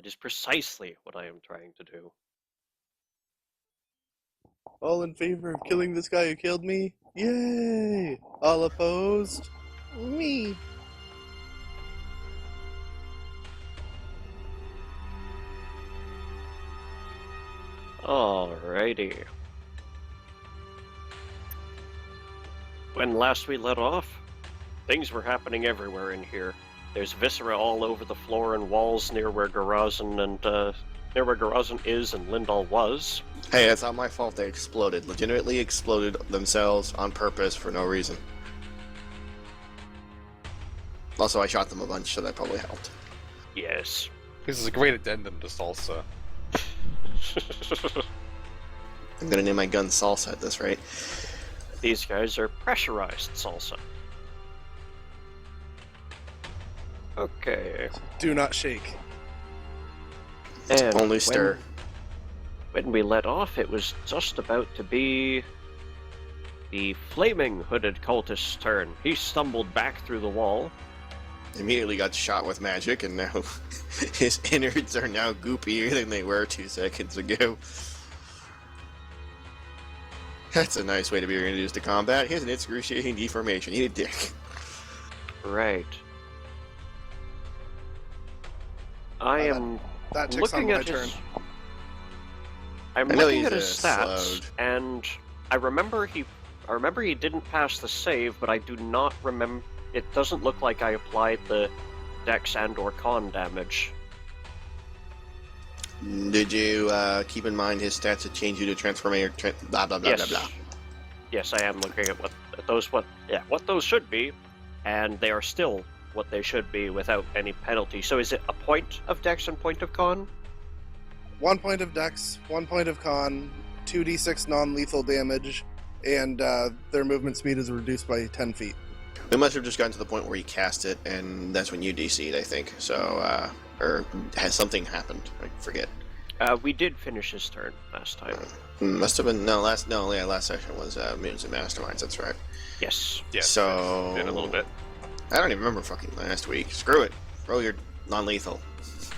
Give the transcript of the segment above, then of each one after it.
is precisely what I am trying to do. All in favor of killing this guy who killed me? Yay! All opposed? Me. Alrighty. When last we let off, things were happening everywhere in here. There's viscera all over the floor and walls near where Garazan is and Lindal was. Hey, it's not my fault they exploded. Legitimately exploded themselves on purpose for no reason. Also, I shot them a bunch, so that probably helped. Yes. This is a great addendum to Salsa. I'm gonna name my gun Salsa at this rate. These guys are pressurized salsa. Okay. Do not shake. And Only stir. When we let off, it was just about to be the flaming hooded cultist's turn. He stumbled back through the wall. Immediately got shot with magic, and now his innards are now goopier than they were 2 seconds ago. That's a nice way to be introduced to combat. Here's an excruciating deformation. Eat a dick. Right. I am That ticks on looking my at turn. his... I'm I know looking he's at his stats, slowed. and I remember he didn't pass the save, but I do not remember. It doesn't look like I applied the Dex and/or Con damage. Did you keep in mind his stats that change you to transformer? Blah blah blah Yes. blah blah. Yes, I am looking at what those should be, and they are still what they should be without any penalty. So is it a point of Dex and point of Con? 1 point of Dex, 1 point of Con, 2d6 non-lethal damage, and their movement speed is reduced by 10 feet. We must have just gotten to the point where he cast it, and that's when you DC'd, I think. So, or has something happened? I forget. We did finish his turn last time. Must have been last session was Moons and Masterminds. That's right. Yes. Yeah, So it's been a little bit. I don't even remember fucking last week. Screw it. Roll your non-lethal.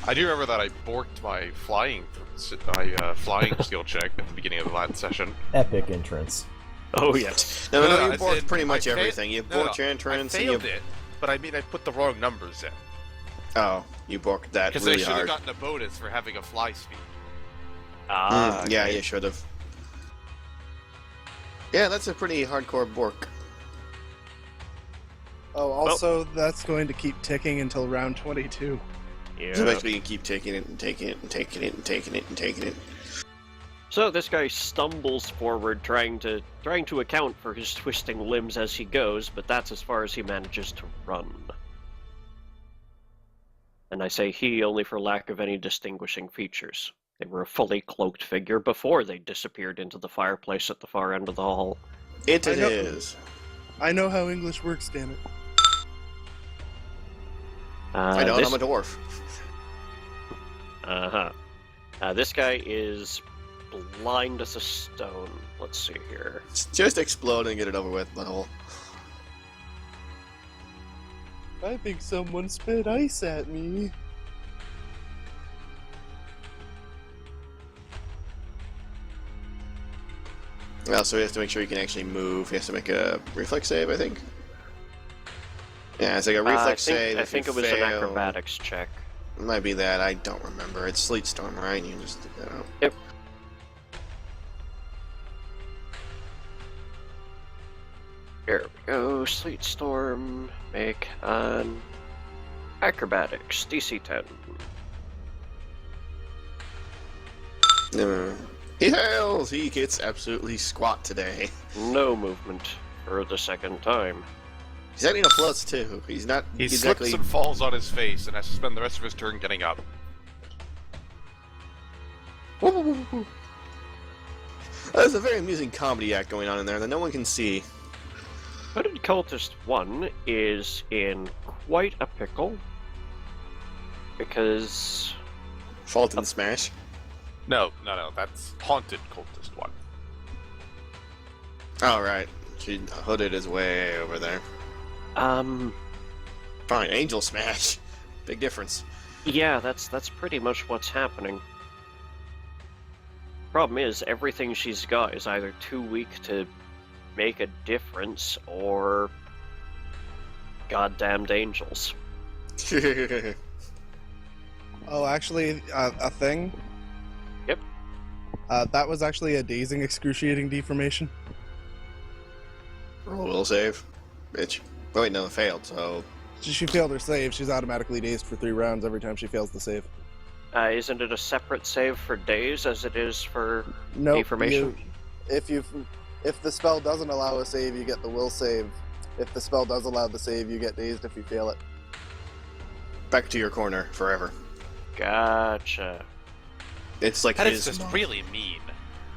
I do remember that I borked my flying skill check at the beginning of the last session. Epic entrance. Oh yes. No, I you borked said pretty much I failed- everything. You no, borked your entrance. I And failed it, but I mean I put the wrong numbers in. Oh, you borked that Because really they should have hard. gotten a bonus for having a fly speed. Yeah, okay. you should have. Yeah, that's a pretty hardcore bork. Oh, also, that's going to keep ticking until round 22. Yeah. So basically, you can keep taking it and taking it and taking it and taking it and taking it. So this guy stumbles forward, trying to account for his twisting limbs as he goes, but that's as far as he manages to run. And I say he only for lack of any distinguishing features. They were a fully cloaked figure before they disappeared into the fireplace at the far end of the hall. It I know- is. I know how English works, damn it. I don't. This, I'm a dwarf. This guy is blind as a stone. Let's see here. Just explode and get it over with, butthole. I think someone spit ice at me. So he has to make sure he can actually move. He has to make a reflex save, I think. Yeah, it's like a reflex save. I If think you it was an fail- acrobatics check. It might be that. I don't remember. It's Sleet Storm, right? You just did that out. Yep. Here we go. Sleet Storm. Make an acrobatics. DC 10. He fails! He gets absolutely squat today. No movement for the second time. He's adding a +2. He's not He exactly... slips and falls on his face and has to spend the rest of his turn getting up. There's a very amusing comedy act going on in there that no one can see. Hooded Cultist 1 is in quite a pickle. Because... Fault in Smash. No, that's Haunted Cultist 1. Oh, right. Hooded is way over there. Fine, Angel Smash. Big difference. Yeah, that's pretty much what's happening. Problem is, everything she's got is either too weak to make a difference, or goddamned angels. Oh, actually, a thing? Yep. That was actually a dazing, excruciating deformation. Roll will save, bitch. Oh wait, no, it failed. So She failed her save. She's automatically dazed for 3 rounds every time she fails the save. Isn't it a separate save for days as it is for Nope. deformation? If the spell doesn't allow a save, you get the will save. If the spell does allow the save, you get dazed if you fail it. back to your corner forever. Gotcha. It's like That his. is just really mean.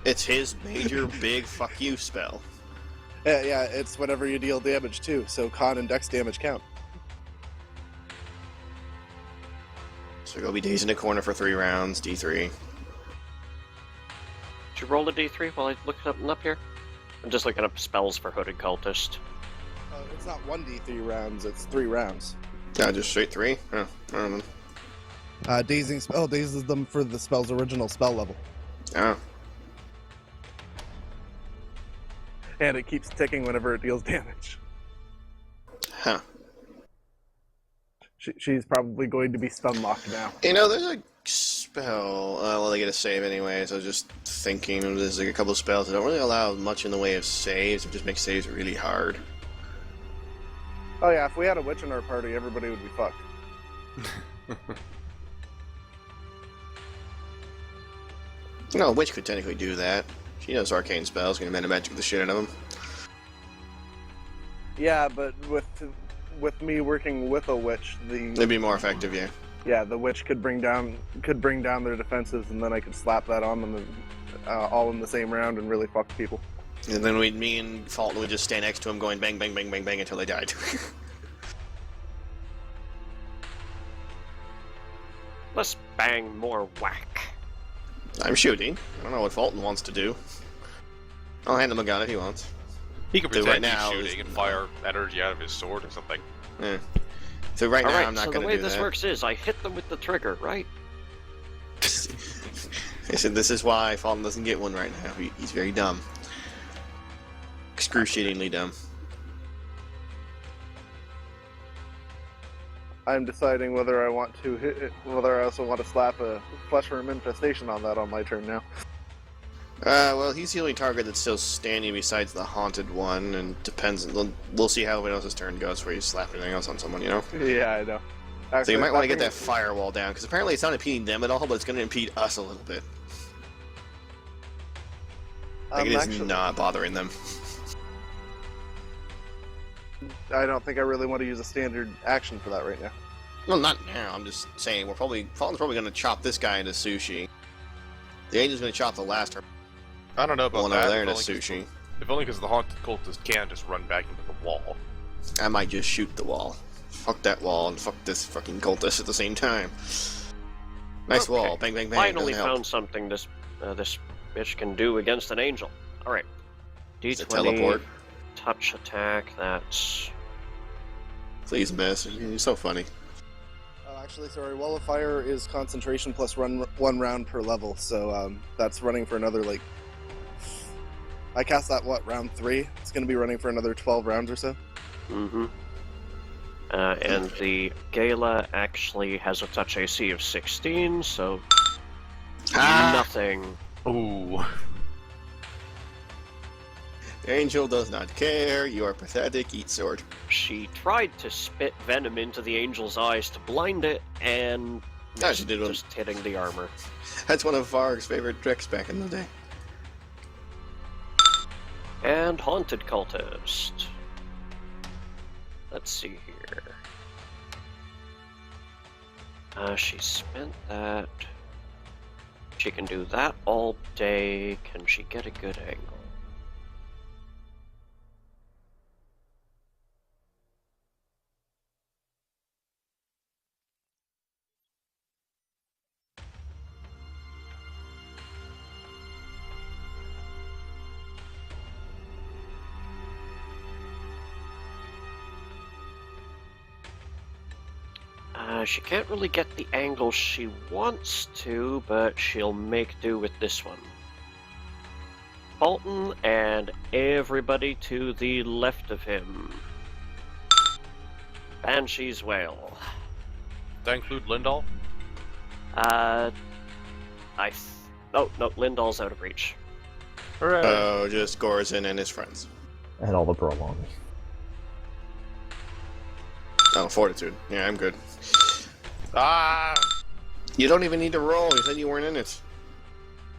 It's his major big fuck you spell. Yeah, it's whenever you deal damage too, so con and dex damage count. So go be dazed in a corner for 3 rounds. D3. Did you roll a d3 while I look something up here? I'm just looking up spells for Hooded Cultist. It's not 1d3 rounds, it's 3 rounds. Yeah, just straight 3. Oh, I don't know. Dazing spell dazes them for the spell's original spell level. Oh. And it keeps ticking whenever it deals damage. Huh. She's probably going to be stun locked now. You know, there's a spell. Well, they get a save anyway, so I was just thinking there's like a couple of spells that don't really allow much in the way of saves. It just makes saves really hard. Oh yeah, if we had a witch in our party, everybody would be fucked. No, a witch could technically do that. She knows arcane spells, gonna meta magic the shit out of them. Yeah, but with me working with a witch, It'd be more effective, yeah. the witch could bring down their defenses, and then I could slap that on them, and, all in the same round, and really fuck people. And then me and Fulton would just stand next to him going bang, bang, bang, bang, bang until they died. Let's bang more whack. I'm shooting. I don't know what Fulton wants to do. I'll hand him a gun if he wants. He could So pretend right he's now shooting and fire energy out of his sword or something. Yeah. So right now Alright, I'm not so gonna the way do this that. works is I hit them with the trigger, right? I said this is why Fulton doesn't get one right now. He's very dumb. Excruciatingly dumb. I'm deciding whether I want to whether I also want to slap a fleshworm infestation on that on my turn now. Well, he's the only target that's still standing besides the haunted one, and depends. We'll see how everyone else's turn goes before you slap anything else on someone, you know? Yeah, I know. So Actually, you might want to get that brings- firewall down, because apparently it's not impeding them at all, but it's going to impede us a little bit. Like it is actually, not bothering them. I don't think I really want to use a standard action for that right now. Well, not now. I'm just saying Fulton's probably going to chop this guy into sushi. The angel's going to chop the last I don't know about one that. over there into if only 'cause- sushi. If only because the haunted cultist can just run back into the wall. I might just shoot the wall. Fuck that wall and fuck this fucking cultist at the same time. Nice Okay. wall. Bang, bang, bang. Finally Doesn't help. found something this bitch can do against an angel. Alright. It's a D20, teleport. touch attack, that's... Please miss. You're so funny. Oh, actually, sorry. Wall of Fire is concentration plus one round per level, so that's running for another like. I cast that round 3. It's going to be running for another 12 rounds or so. Mm-hmm. And the Gala actually has a touch AC of 16, so nothing. Ooh. Angel does not care. You are pathetic. Eat sword. She tried to spit venom into the angel's eyes to blind it, and Yeah, she did one. just hitting the armor. That's one of Varg's favorite tricks back in the day. And Haunted Cultist. Let's see here. She spent that. She can do that all day. Can she get a good angle? She can't really get the angle she wants to, but she'll make do with this one. Bolton and everybody to the left of him. Banshee's Wail. Does that include Lindahl? Oh, no, Lindahl's out of reach. Hooray! Oh, just Gorzin and his friends. And all the prolong. Oh, Fortitude. Yeah, I'm good. Ah! You don't even need to roll. You said you weren't in it.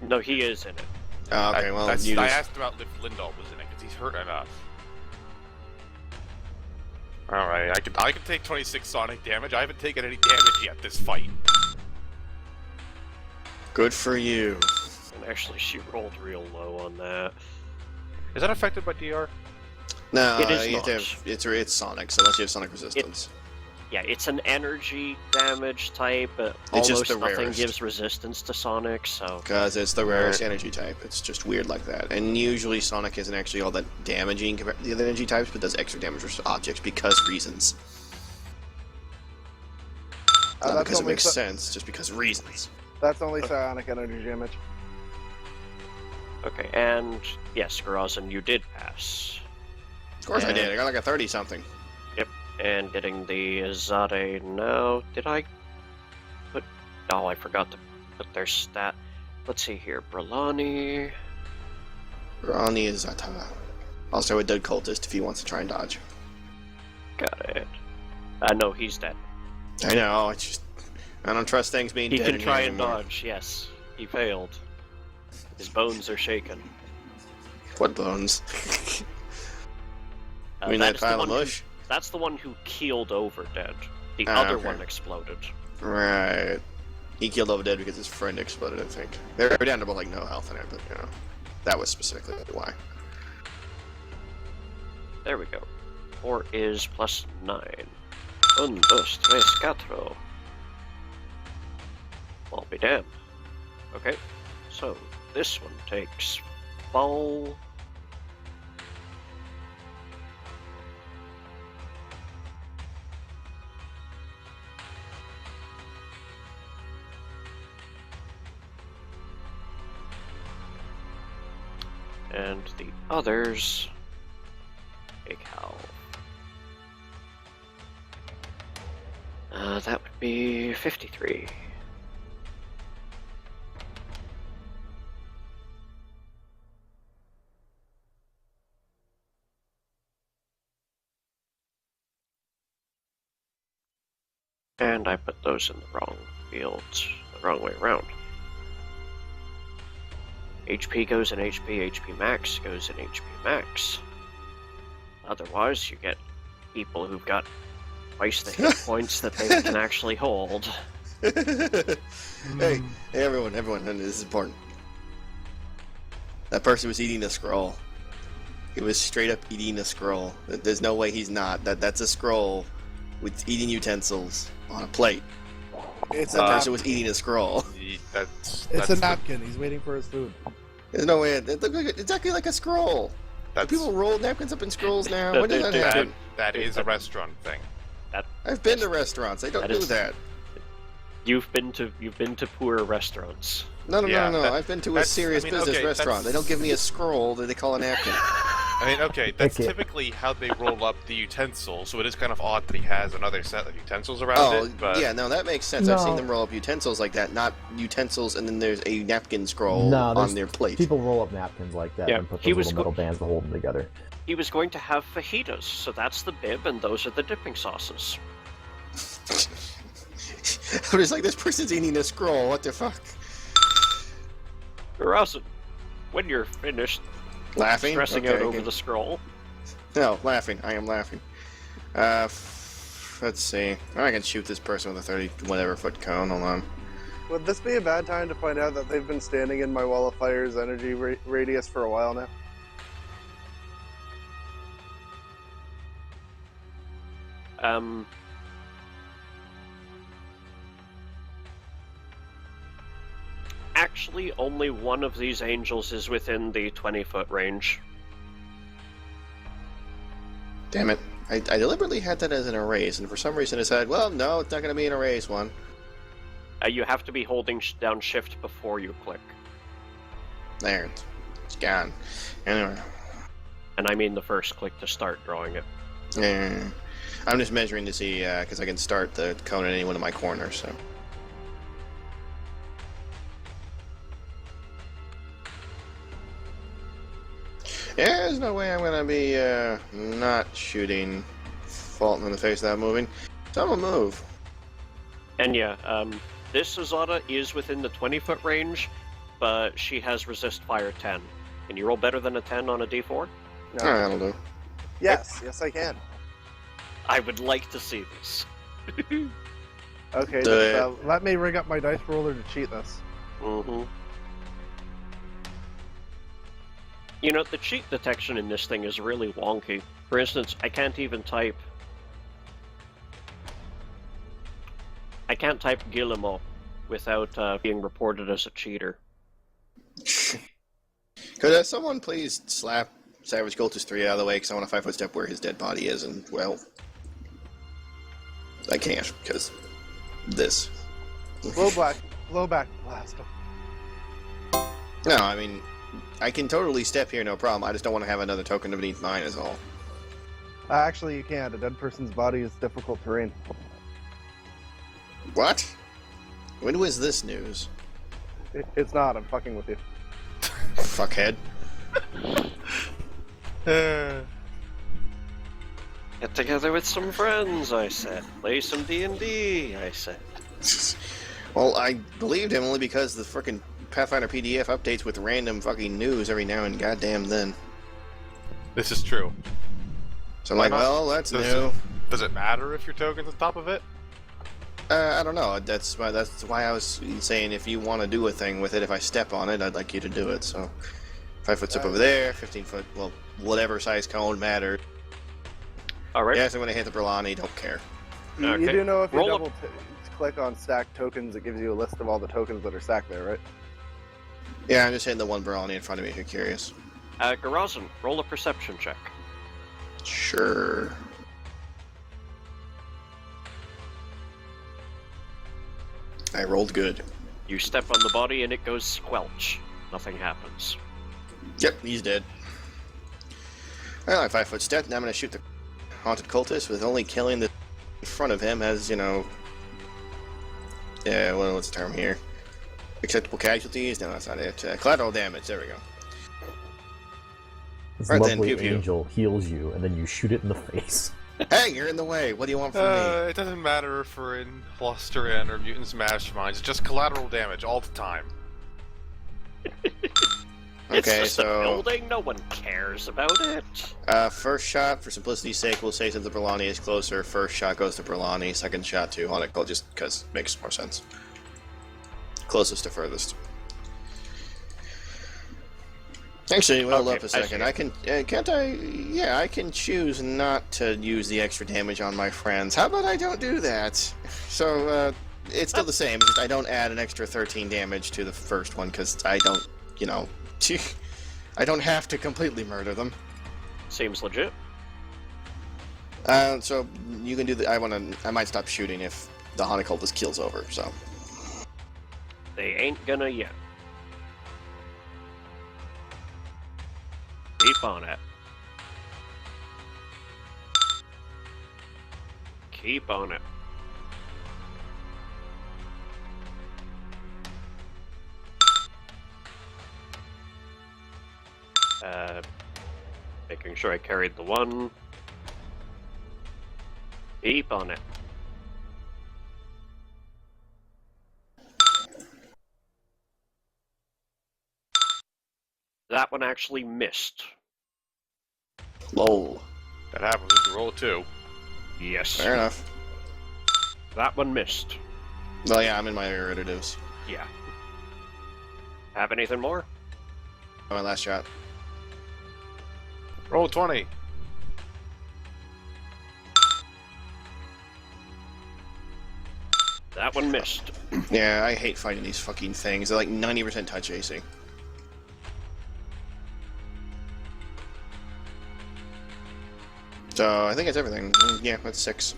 No, he is in it. Oh, okay, well, you I just... asked about if Lindahl was in it, because he's hurt enough. Alright, I can take 26 sonic damage. I haven't taken any damage yet this fight. Good for you. And actually, she rolled real low on that. Is that affected by DR? No, It is you have to not. have, it's Sonic, so unless you have Sonic Resistance. Yeah, it's an energy damage type, but It's just almost the nothing rarest. gives resistance to Sonic, so... Because it's the rarest energy type. It's just weird like that. And usually Sonic isn't actually all that damaging compared to the other energy types, but does extra damage to objects because reasons. Not that's because it only makes sense, just because reasons. That's only psionic energy damage. Okay, and yes, Garazin, you did pass. Of course I And- did. I got like a 30 something. And getting the Azade now. Did I put... Oh, I forgot to put their stat. Let's see here. Brelani... Ronnie is also a dead cultist if he wants to try and dodge. Got it. No, he's dead. I know, it's just... I don't trust things being He dead can in try here and anymore. dodge, yes. He failed. His bones are shaken. What bones? I mean that is the pile of one who- mush? That's the one who keeled over dead. The Ah, other okay. one exploded. Right. He killed over dead because his friend exploded, I think. They were down to like no health in it, but you know. That was specifically why. There we go. 4 is plus 9. 1, 2, 3, 4. I'll be damned. Okay, so this one takes fall. And the others take how? That would be 53. And I put those in the wrong fields, the wrong way around. HP goes in HP, HP max goes in HP max. Otherwise, you get people who've got twice the hit points that they can actually hold. Hey, everyone, and this is important. That person was eating a scroll. He was straight up eating a scroll. There's no way he's not. That's a scroll with eating utensils on a plate. It's That a person was eating a scroll. That's It's a the- napkin. He's waiting for his food. There's no way. It looked like exactly like a scroll. Do That's, people roll napkins up in scrolls now? That When did they that do. happen? that is a restaurant thing. I've been to restaurants. They don't That do is- that. You've been to poor restaurants. No. Yeah, I've been to a that's- serious I mean, business okay, restaurant. that's- They don't give me a scroll that they call a napkin. I mean, okay, that's Okay. typically how they roll up the utensils, so it is kind of odd that he has another set of utensils around Oh, it, but... yeah, no, that makes sense. I've seen No. them roll up utensils like that, not utensils and then there's a napkin scroll No, on there's their plate. People roll up napkins like that Yeah, and put he those was little metal bands to hold them together. He was going to have fajitas, so that's the bib, and those are the dipping sauces. I'm just like, this person's eating a scroll, what the fuck? Garazin, when you're finished Laughing? stressing Okay, out over okay. the scroll, No, laughing. I am laughing. Let's see. I can shoot this person with a 30 whatever foot cone. Hold on. Would this be a bad time to find out that they've been standing in my wall of fire's energy radius for a while now? Actually, only one of these angels is within the 20-foot range. Damn it. I deliberately had that as an erase, and for some reason it said, well, no, it's not going to be an erase one. You have to be holding down shift before you click. There, it's gone. Anyway. And I mean the first click to start drawing it. Yeah. I'm just measuring to see, because I can start the cone at any one of my corners, so. Yeah, there's no way I'm gonna be, not shooting Fulton in the face without moving. So I'm gonna move. And yeah, this Azada is within the 20-foot range, but she has resist fire 10. Can you roll better than a 10 on a d4? No. Alright, that'll do. Yes, I can. I would like to see this. Okay, Do just, it. let me rig up my dice roller to cheat this. Mm-hmm. You know, the cheat detection in this thing is really wonky. For instance, I can't type Guillemot without being reported as a cheater. Could someone please slap Savage Cultist 3 out of the way, because I want a 5-foot step where his dead body is, and, well... I can't, because... this. Blowback blast. No, I mean... I can totally step here, no problem. I just don't want to have another token beneath mine, is all. Actually, you can't. A dead person's body is difficult terrain. What? When was this news? It's not. I'm fucking with you. Fuckhead. Get together with some friends, I said. Play some D&D, I said. Well, I believed him only because the frickin' Pathfinder PDF updates with random fucking news every now and goddamn then. This is true. So I'm Why like, not? well, that's Does new. Does it matter if your token's on top of it? I don't know. That's why I was saying if you want to do a thing with it, if I step on it, I'd like you to do it. So, 5-foot step over there, 15-foot, well, whatever size cone matters. Alright. Yes, I'm going to hit the Brillani, don't care. You Okay. do know if you Roll up. double click on stack tokens, it gives you a list of all the tokens that are stacked there, right? Yeah, I'm just hitting the one Brillani in front of me if you're curious. Garazin, roll a perception check. Sure. I rolled good. You step on the body and it goes squelch. Nothing happens. Yep, he's dead. Well, 5-foot step, now I'm going to shoot the haunted cultist with only killing the in front of him as, you know... Yeah, what's the term here? Acceptable casualties? No, that's not it. Collateral damage, there we go. This Right then, lovely pew pew. angel heals you, and then you shoot it in the face. Hey, you're in the way. What do you want from me? It doesn't matter if we're in Hlosterin or Mutants Masterminds. It's just collateral damage all the time. It's Okay, just a so building, no one cares about it. first shot, for simplicity's sake, we'll say since the Brillani is closer, first shot goes to Brillani, second shot to Haunted Cult, just because it makes more sense. Closest to furthest. Actually, hold Okay, up a I second. see. I can, can't I? Yeah, I can choose not to use the extra damage on my friends. How about I don't do that? So, it's still the same, just I don't add an extra 13 damage to the first one, because I don't, you know, I don't have to completely murder them. Seems legit. So you can do the. I might stop shooting if the Haunted Cultist kills over. So They ain't gonna yet. Keep on it. Keep on it. Making sure I carried the one. Keep on it. That one actually missed. lol. That happens if you roll a 2. Yes. Fair enough. That one missed. Well, yeah, I'm in my irritatives. Yeah. Have anything more? My last shot. Roll a 20. That one missed. Yeah, I hate fighting these fucking things. They're like 90% touch AC. So I think that's everything. Yeah, that's 6.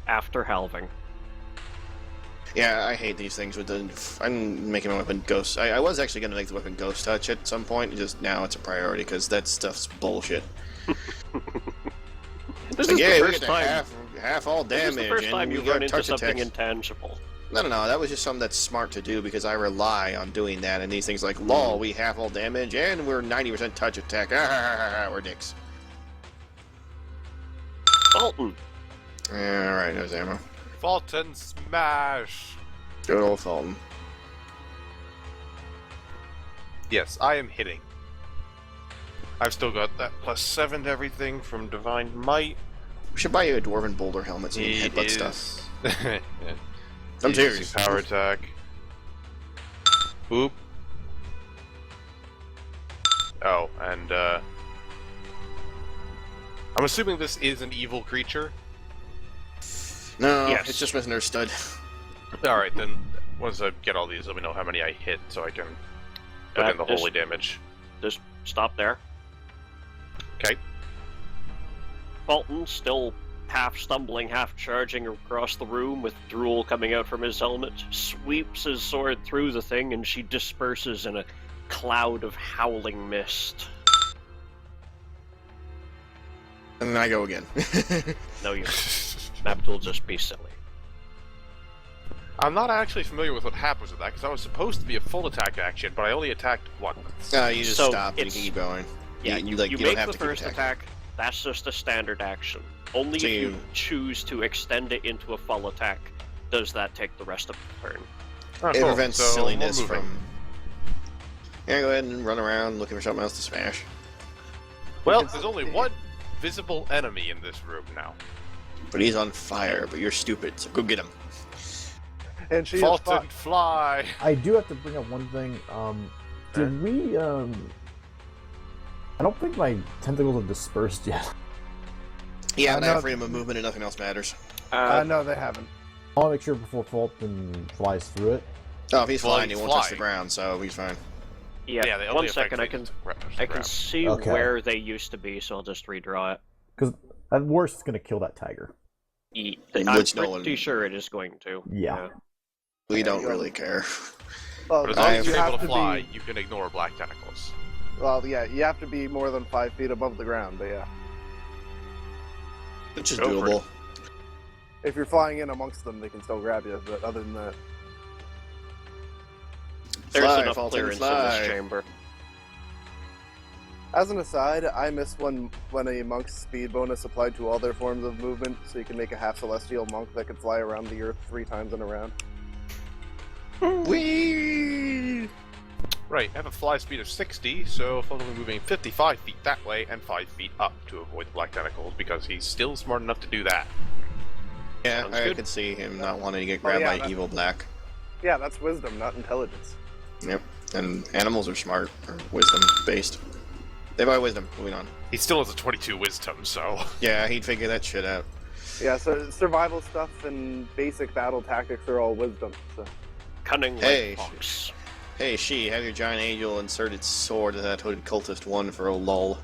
After halving. Yeah, I hate these things with the... I'm making my weapon Ghost... I was actually going to make the weapon Ghost Touch at some point, just now it's a priority, because that stuff's bullshit. This Like, is yeah, the we first get time. half all This damage, is the first time and we you've got run into touch something attacks. intangible. No, that was just something that's smart to do, because I rely on doing that, and these things like, lol, we half all damage, and we're 90% touch attack. We're dicks. Fulton. Alright, there's ammo. Fulton smash! Good old Fulton. Yes, I am hitting. I've still got that +7 to everything from Divine Might. We should buy you a Dwarven Boulder helmet so you can headbutt stuff. Yeah. I'm Easy serious. Power attack. Oop. Oh, and I'm assuming this is an evil creature. No, Yes. it's just misunderstood. Alright, then once I get all these, let me know how many I hit so I can put in the Just- holy damage. Just stop there. Okay. Fulton, still half stumbling, half charging across the room with drool coming out from his helmet, sweeps his sword through the thing and she disperses in a cloud of howling mist. And then I go again. No, you that will just be silly. I'm not actually familiar with what happens with that, because I was supposed to be a full attack action, but I only attacked once. You just So, stop and you it's- can keep going. Yeah, you you don't make have the to keep first attacking. attack, that's just a standard action. Only So if you you- choose to extend it into a full attack does that take the rest of the turn. Oh, It cool. prevents So, silliness we're moving. from... Yeah, go ahead and run around looking for something else to smash. Well, there's only one visible enemy in this room now. But he's on fire, but you're stupid, so go get him. And she is Fulton, fucked. fly! I do have to bring up one thing. Did we? I don't think my tentacles have dispersed yet. Yeah, but I no. have freedom of movement and nothing else matters. No, they haven't. I want to make sure before Fulton flies through it. Oh, if he's Well, flying, he's he won't touch the flying. ground, so he's fine. Yeah, they one only second, I affect can things I can ground. see Okay. where they used to be, so I'll just redraw it. Because at worst, it's going to kill that tiger. I'm Which no pretty one- sure it is going to. Yeah. We don't you go. really care. Well, But as long as you you're able have to fly, be, you can ignore black tentacles. well, yeah, you have to be more than 5 feet above the ground, but yeah. Which is Go for doable. If you're flying in amongst them, they can still grab you, but other than that... There's Fly, enough Fulton, clearance in fly. this chamber. As an aside, I miss when a monk's speed bonus applied to all their forms of movement, so you can make a half celestial monk that could fly around the earth 3 times in a round. Whee! Right, I have a fly speed of 60, so Fulton will be moving 55 feet that way and 5 feet up to avoid the black tentacles, because he's still smart enough to do that. Yeah, Sounds I good. could see him not wanting to get Oh, grabbed yeah, by that- evil black. Yeah, that's wisdom, not intelligence. Yep. And animals are smart, or wisdom based. They buy wisdom. Moving on. He still has a 22 wisdom, so... Yeah, he'd figure that shit out. Yeah, so survival stuff and basic battle tactics are all wisdom, so... Cunning Hey, like fox. Hey, she, have your giant angel insert its sword into that hooded cultist one for a lull.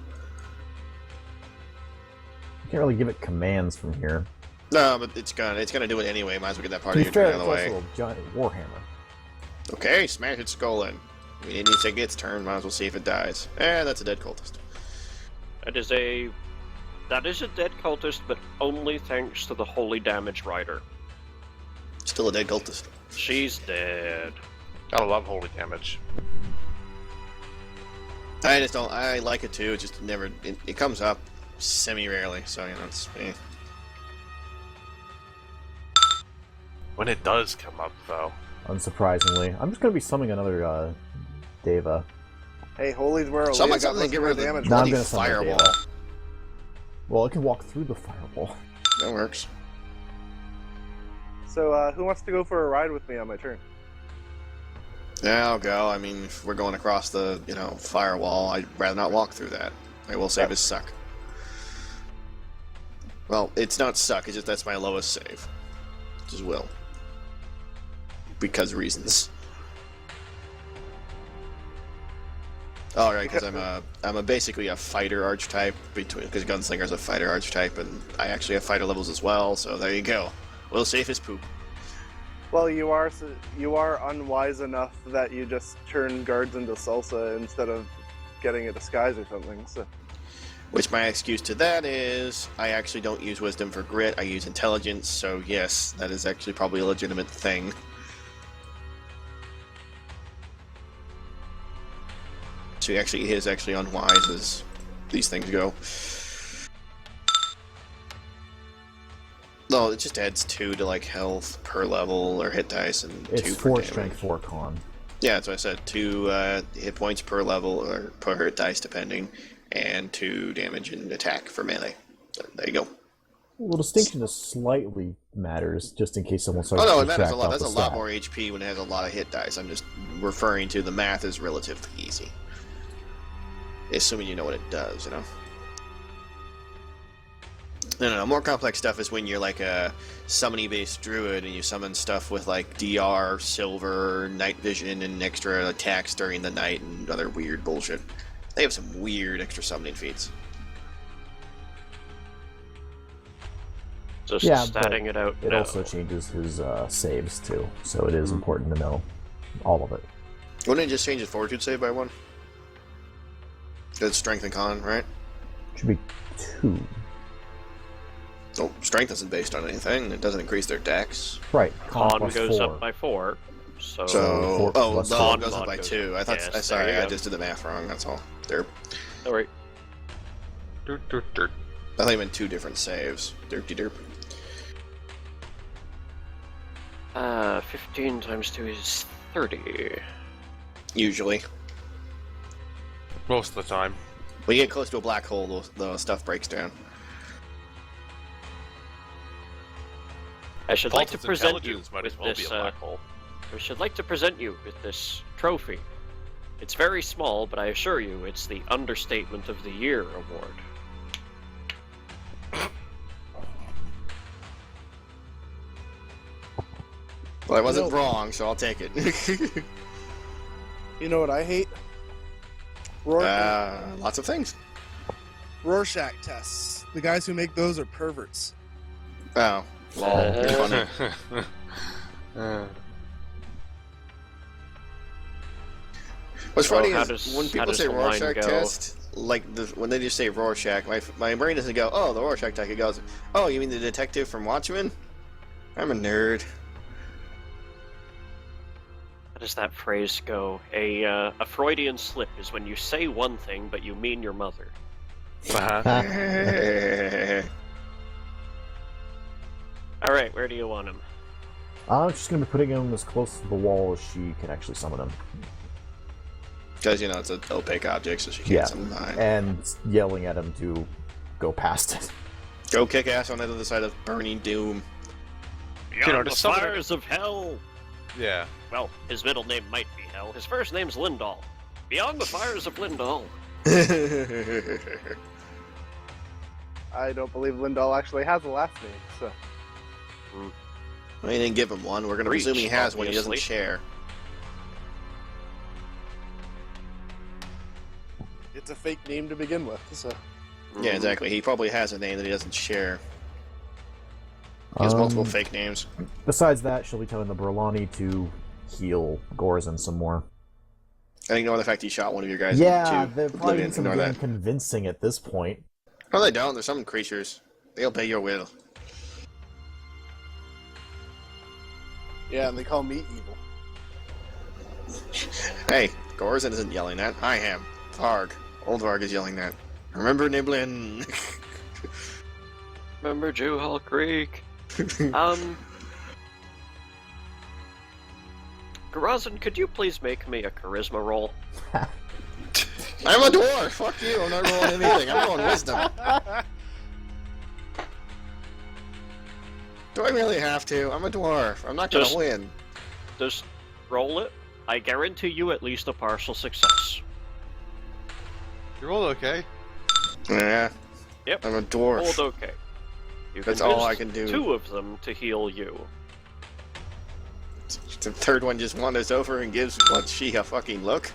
You can't really give it commands from here. No, but it's gonna do it anyway. Might as well get that part To of be your fair, turn it's out of the way. also a giant warhammer. Okay, smash its skull in. We didn't need to take its turn. Might as well see if it dies. That's a dead cultist. That is a dead cultist, but only thanks to the holy damage rider. Still a dead cultist. She's dead. Gotta love holy damage. I just don't. I like it too. It just never. It comes up semi-rarely, so you know it's. When it does come up, though. Unsurprisingly, I'm just going to be summoning another Deva. Hey, Holy's where Aaliyah Summon got something most to get of her rid of the damage. No, I'm bloody gonna summon a fireball. Deva. Well, it can walk through the firewall. That works. So, who wants to go for a ride with me on my turn? Yeah, I'll go. I mean, if we're going across the, firewall, I'd rather not walk through that. I will save as suck. Well, it's not suck, it's just that's my lowest save. Which is will. Because reasons. Oh, right, because I'm basically a fighter archetype because Gunslinger's a fighter archetype, and I actually have fighter levels as well. So there you go. We'll safe as poop. Well, you are unwise enough that you just turn guards into salsa instead of getting a disguise or something. So. Which my excuse to that is I actually don't use wisdom for grit. I use intelligence. So yes, that is actually probably a legitimate thing. So he is actually unwise as these things go. No, it just adds 2 to like health per level or hit dice, and It's 2 4 per strength, damage. 4 con. Yeah, that's what I said. 2 hit points per level or per hit dice, depending, and 2 damage and attack for melee. So, there you go. Well, distinction is slightly matters, just in case someone starts Oh no, to it matters a subtract lot. out That's the a lot stat. more HP when it has a lot of hit dice. I'm just referring to the math is relatively easy. Assuming you know what it does, you know? No, more complex stuff is when you're like a summoning-based druid and you summon stuff with like DR, silver, night vision, and extra attacks during the night and other weird bullshit. They have some weird extra summoning feats. Just Yeah, but statting it out It now. also changes his saves too, so it is Mhm. important to know all of it. Wouldn't it just change his fortitude save by 1? It's strength and con, right? Should be 2. Oh, strength isn't based on anything. It doesn't increase their dex. Right. Con plus goes 4. up by 4. So, So, 4 oh, plus no, con it goes up mod by goes 2. I thought. yes, Sorry, there you I go. just did the math wrong. That's all. There. Alright. I thought you meant 2 different saves. Derpy derp. 15 times 2 is 30. Usually, Most of the time. when you get close to a black hole, the stuff breaks down. I should like to Paul's present you intelligence might with as well this. be a black hole. I should like to present you with this trophy. It's very small, but I assure you, it's the Understatement of the Year award. Well, I wasn't No. wrong, so I'll take it. You know what I hate? Lots of things. Rorschach tests. The guys who make those are perverts. Oh, lol. You're funny. What's Well, funny how is does- when how people does say the line Rorschach go? test, like when they just say Rorschach, my brain doesn't go, oh, the Rorschach test. It goes, oh, you mean the detective from Watchmen? I'm a nerd. How does that phrase go? A Freudian slip is when you say one thing, but you mean your mother. Alright, where do you want him? I'm just going to be putting him as close to the wall as she can actually summon him. Because, you know, it's an opaque object, so she can't Yeah. summon behind. And yelling at him to go past it. Go kick ass on the other side of burning doom. Beyond the to summon fires of hell! Yeah. Well, his middle name might be Hell. His first name's Lindahl. Beyond the fires of Lindahl. I don't believe Lindahl actually has a last name, so. We didn't give him one. We're going to Reach, presume he has one. He doesn't obviously. share. It's a fake name to begin with, so. Yeah, exactly. He probably has a name that he doesn't share. He has multiple fake names. Besides that, she'll be telling the Burlani to heal Gorzen some more. And ignore the fact he shot one of your guys. Yeah, too. they're probably doing some Ignore damn that. convincing at this point. No, they don't. They're some creatures. They obey your will. Yeah, and they call me evil. Hey, Gorzen isn't yelling that. I am. Varg. Old Varg is yelling that. Remember Niblin? Remember Jewhall Creek? Garazin, could you please make me a charisma roll? I'm a dwarf! Fuck you, I'm not rolling anything. I'm rolling wisdom. Do I really have to? I'm a dwarf. I'm not gonna Just- win. Just roll it. I guarantee you at least a partial success. You rolled okay. Yeah. Yep. I'm a dwarf. Hold okay. You That's all I convinced can do. 2 of them to heal you. The third one just wanders over and gives she a fucking look.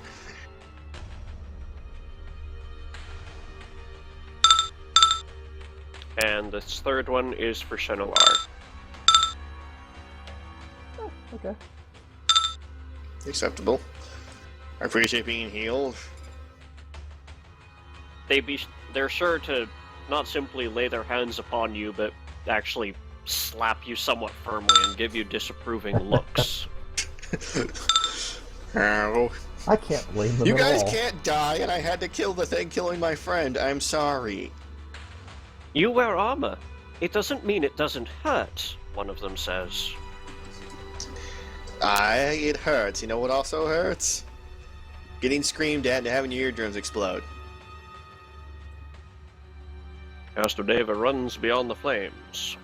and this third one is for Shinoar. Oh, okay. Acceptable. I appreciate being healed. They're sure to not simply lay their hands upon you, but actually slap you somewhat firmly and give you disapproving looks. Oh. I can't blame them You at guys all. can't die, and I had to kill the thing killing my friend. I'm sorry. You wear armor. It doesn't mean it doesn't hurt, one of them says. It hurts. You know what also hurts? Getting screamed at and having your eardrums explode. Caster Deva runs beyond the flames.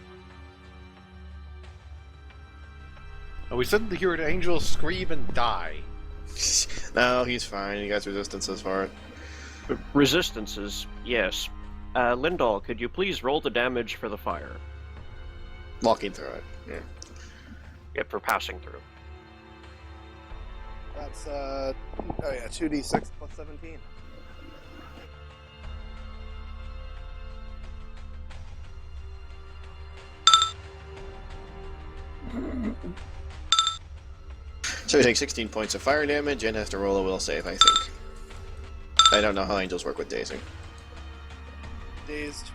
And we suddenly hear an angel scream and die. No, he's fine. He got resistances for it. Resistances, yes. Lindahl, could you please roll the damage for the fire? Walking through it. Yeah. Yep, for passing through. That's 2d6 plus 17. So he takes 16 points of fire damage and has to roll a will save, I think. I don't know how angels work with dazing. Dazed.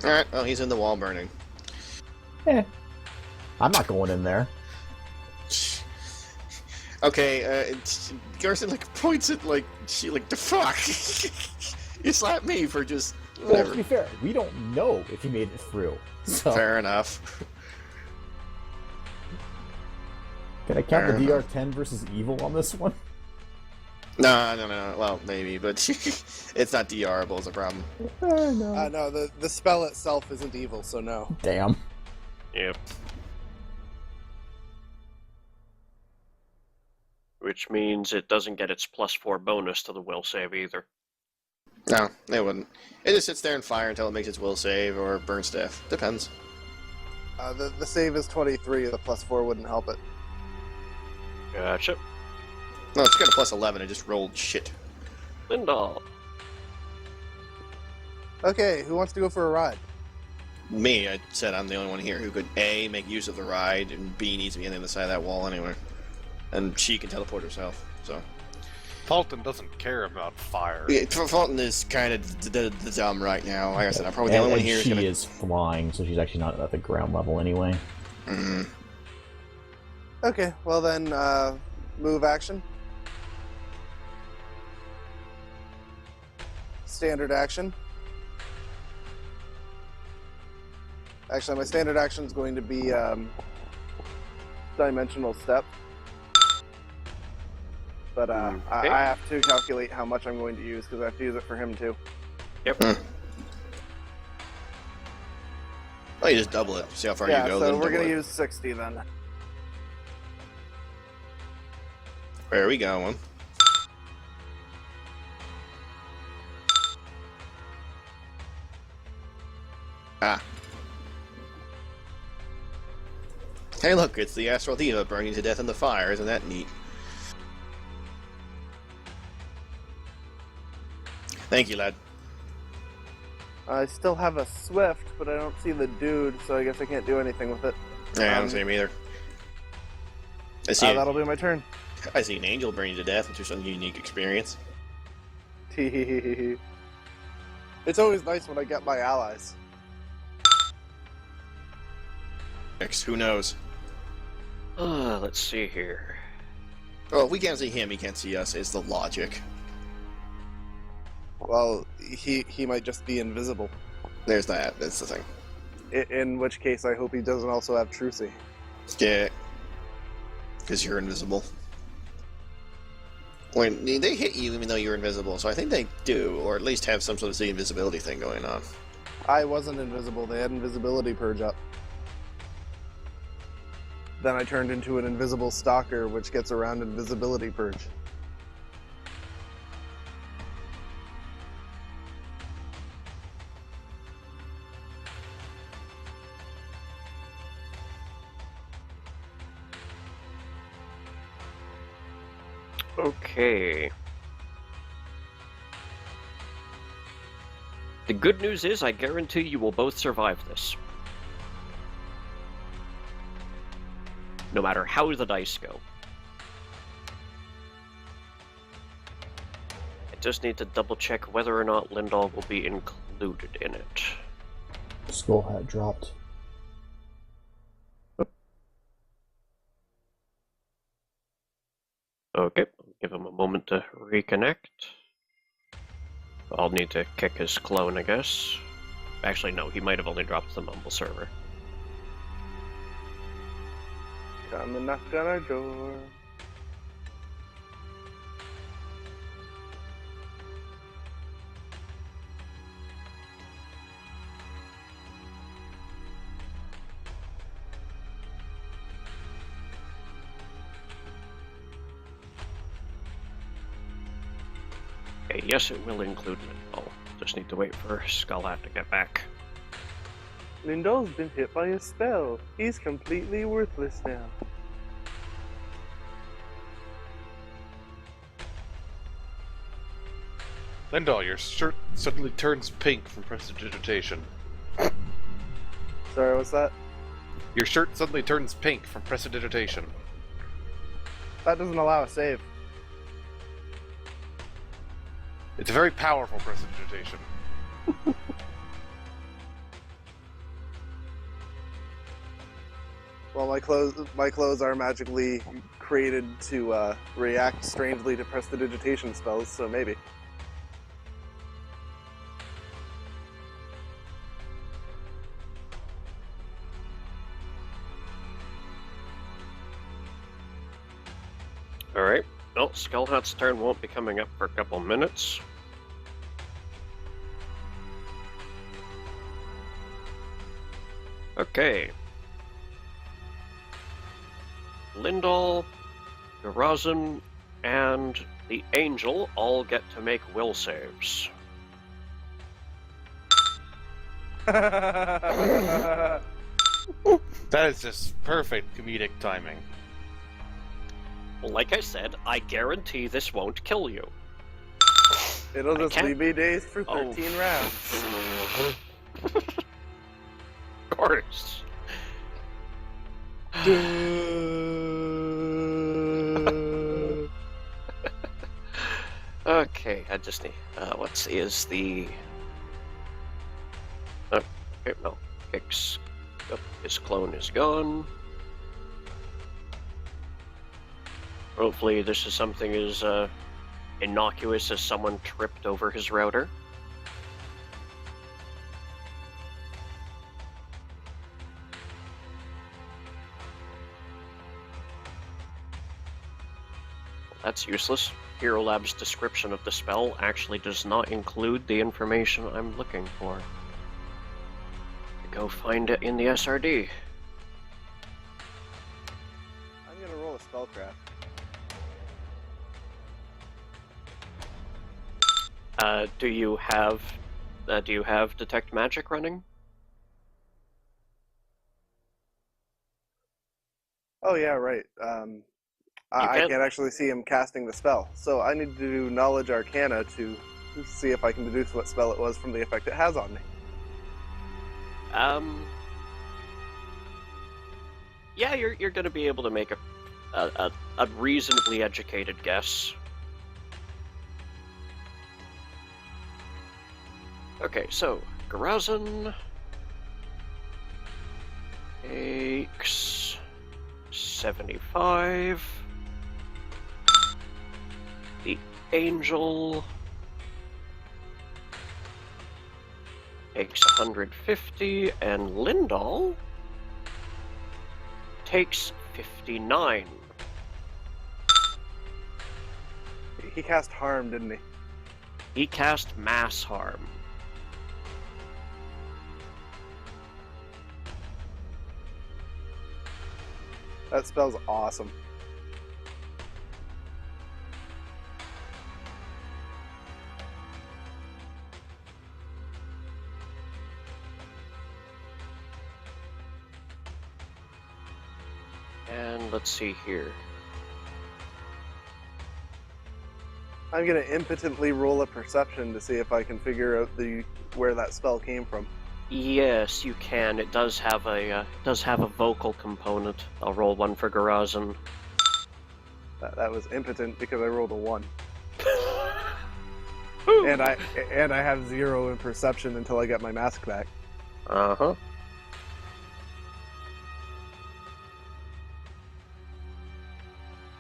Alright, well, he's in the wall burning. I'm not going in there. Okay, Garrison points at the fuck. You slapped me for just Well, whatever. to be fair, we don't know if he made it through. So Fair enough. can I count Fair the enough. DR10 versus evil on this one? No. Well, maybe, but it's not DR-able is a problem. No. No, the spell itself isn't evil, so no. Damn. Yep. Which means it doesn't get its +4 bonus to the will save either. No, it wouldn't. It just sits there and fire until it makes its will save or burn stuff. Depends. The save is 23, the +4 wouldn't help it. Gotcha. No, it's got a +11. I just rolled shit. Lindahl. Okay, who wants to go for a ride? Me, I said I'm the only one here who could A, make use of the ride, and B, needs to be on the other side of that wall anyway. And she can teleport herself, so. Fulton doesn't care about fire. Yeah, Fulton is kind of the dumb right now. Like I said, I'm probably the And, only one and here who's she gonna... is flying, so she's actually not at the ground level anyway. Mhm. Okay, well then, move action. Standard action. Actually, my standard action is going to be dimensional step. But Okay. I have to calculate how much I'm going to use because I have to use it for him too. Yep. Oh, you just double it. See how far Yeah, you go. so then we're double going to it. use 60 then. Where are we going? Ah. Hey, look, it's the Astral Diva burning to death in the fire. Isn't that neat? Thank you, lad. I still have a Swift, but I don't see the dude, so I guess I can't do anything with it. Yeah, I don't see him either. I see, That'll be my turn. I see an angel burning to death, which is a unique experience. It's always nice when I get my allies. Next, who knows? Let's see here. Well, if we can't see him, he can't see us, is the logic. Well, he might just be invisible. There's that, that's the thing. In which case, I hope he doesn't also have Trucy. Yeah. Because you're invisible. When they hit you even though you're invisible, so I think they do, or at least have some sort of the invisibility thing going on. I wasn't invisible. They had invisibility purge up. Then I turned into an invisible stalker, which gets around invisibility purge. Okay. The good news is I guarantee you will both survive this. No matter how the dice go. I just need to double check whether or not Lindahl will be included in it. Skull hat dropped. Okay, I'll give him a moment to reconnect. I'll need to kick his clone, I guess. Actually, no, he might have only dropped the Mumble server. Come and knock on our door. Okay, yes, it will include Lindahl. Just need to wait for Skullhat to get back. Lindahl's been hit by a spell. He's completely worthless now. Lindahl, your shirt suddenly turns pink from prestidigitation. Sorry, what's that? Your shirt suddenly turns pink from prestidigitation. That doesn't allow a save. It's a very powerful prestidigitation. Well, my clothes are magically created to react strangely to prestidigitation spells, so maybe. Alright, well, Skullhat's turn won't be coming up for a couple minutes. Okay. Lindahl, Garazin, and the Angel all get to make will saves. That is just perfect comedic timing. Like I said, I guarantee this won't kill you. It'll just can't- leave me dazed for 13 rounds. Of course. Okay, I just need. What's is the? Okay, no. X. Oh, his clone is gone. Hopefully, this is something as innocuous as someone tripped over his router. That's useless. Hero Lab's description of the spell actually does not include the information I'm looking for. Go find it in the SRD. I'm gonna roll a spellcraft. Do you have detect magic running? Oh yeah, right. I can. can't actually see him casting the spell, so I need to do Knowledge Arcana to see if I can deduce what spell it was from the effect it has on me. Yeah, you're gonna be able to make a reasonably educated guess. Okay, so Garazin takes 75. The Angel takes 150, and Lindahl takes 59. He cast harm, didn't he? He cast mass harm. That spell's awesome. And let's see here. I'm gonna impotently roll a perception to see if I can figure out where that spell came from. Yes, you can. It does have a vocal component. I'll roll one for Garazan. That was impotent because I rolled a 1. And I have 0 in perception until I get my mask back. Uh-huh.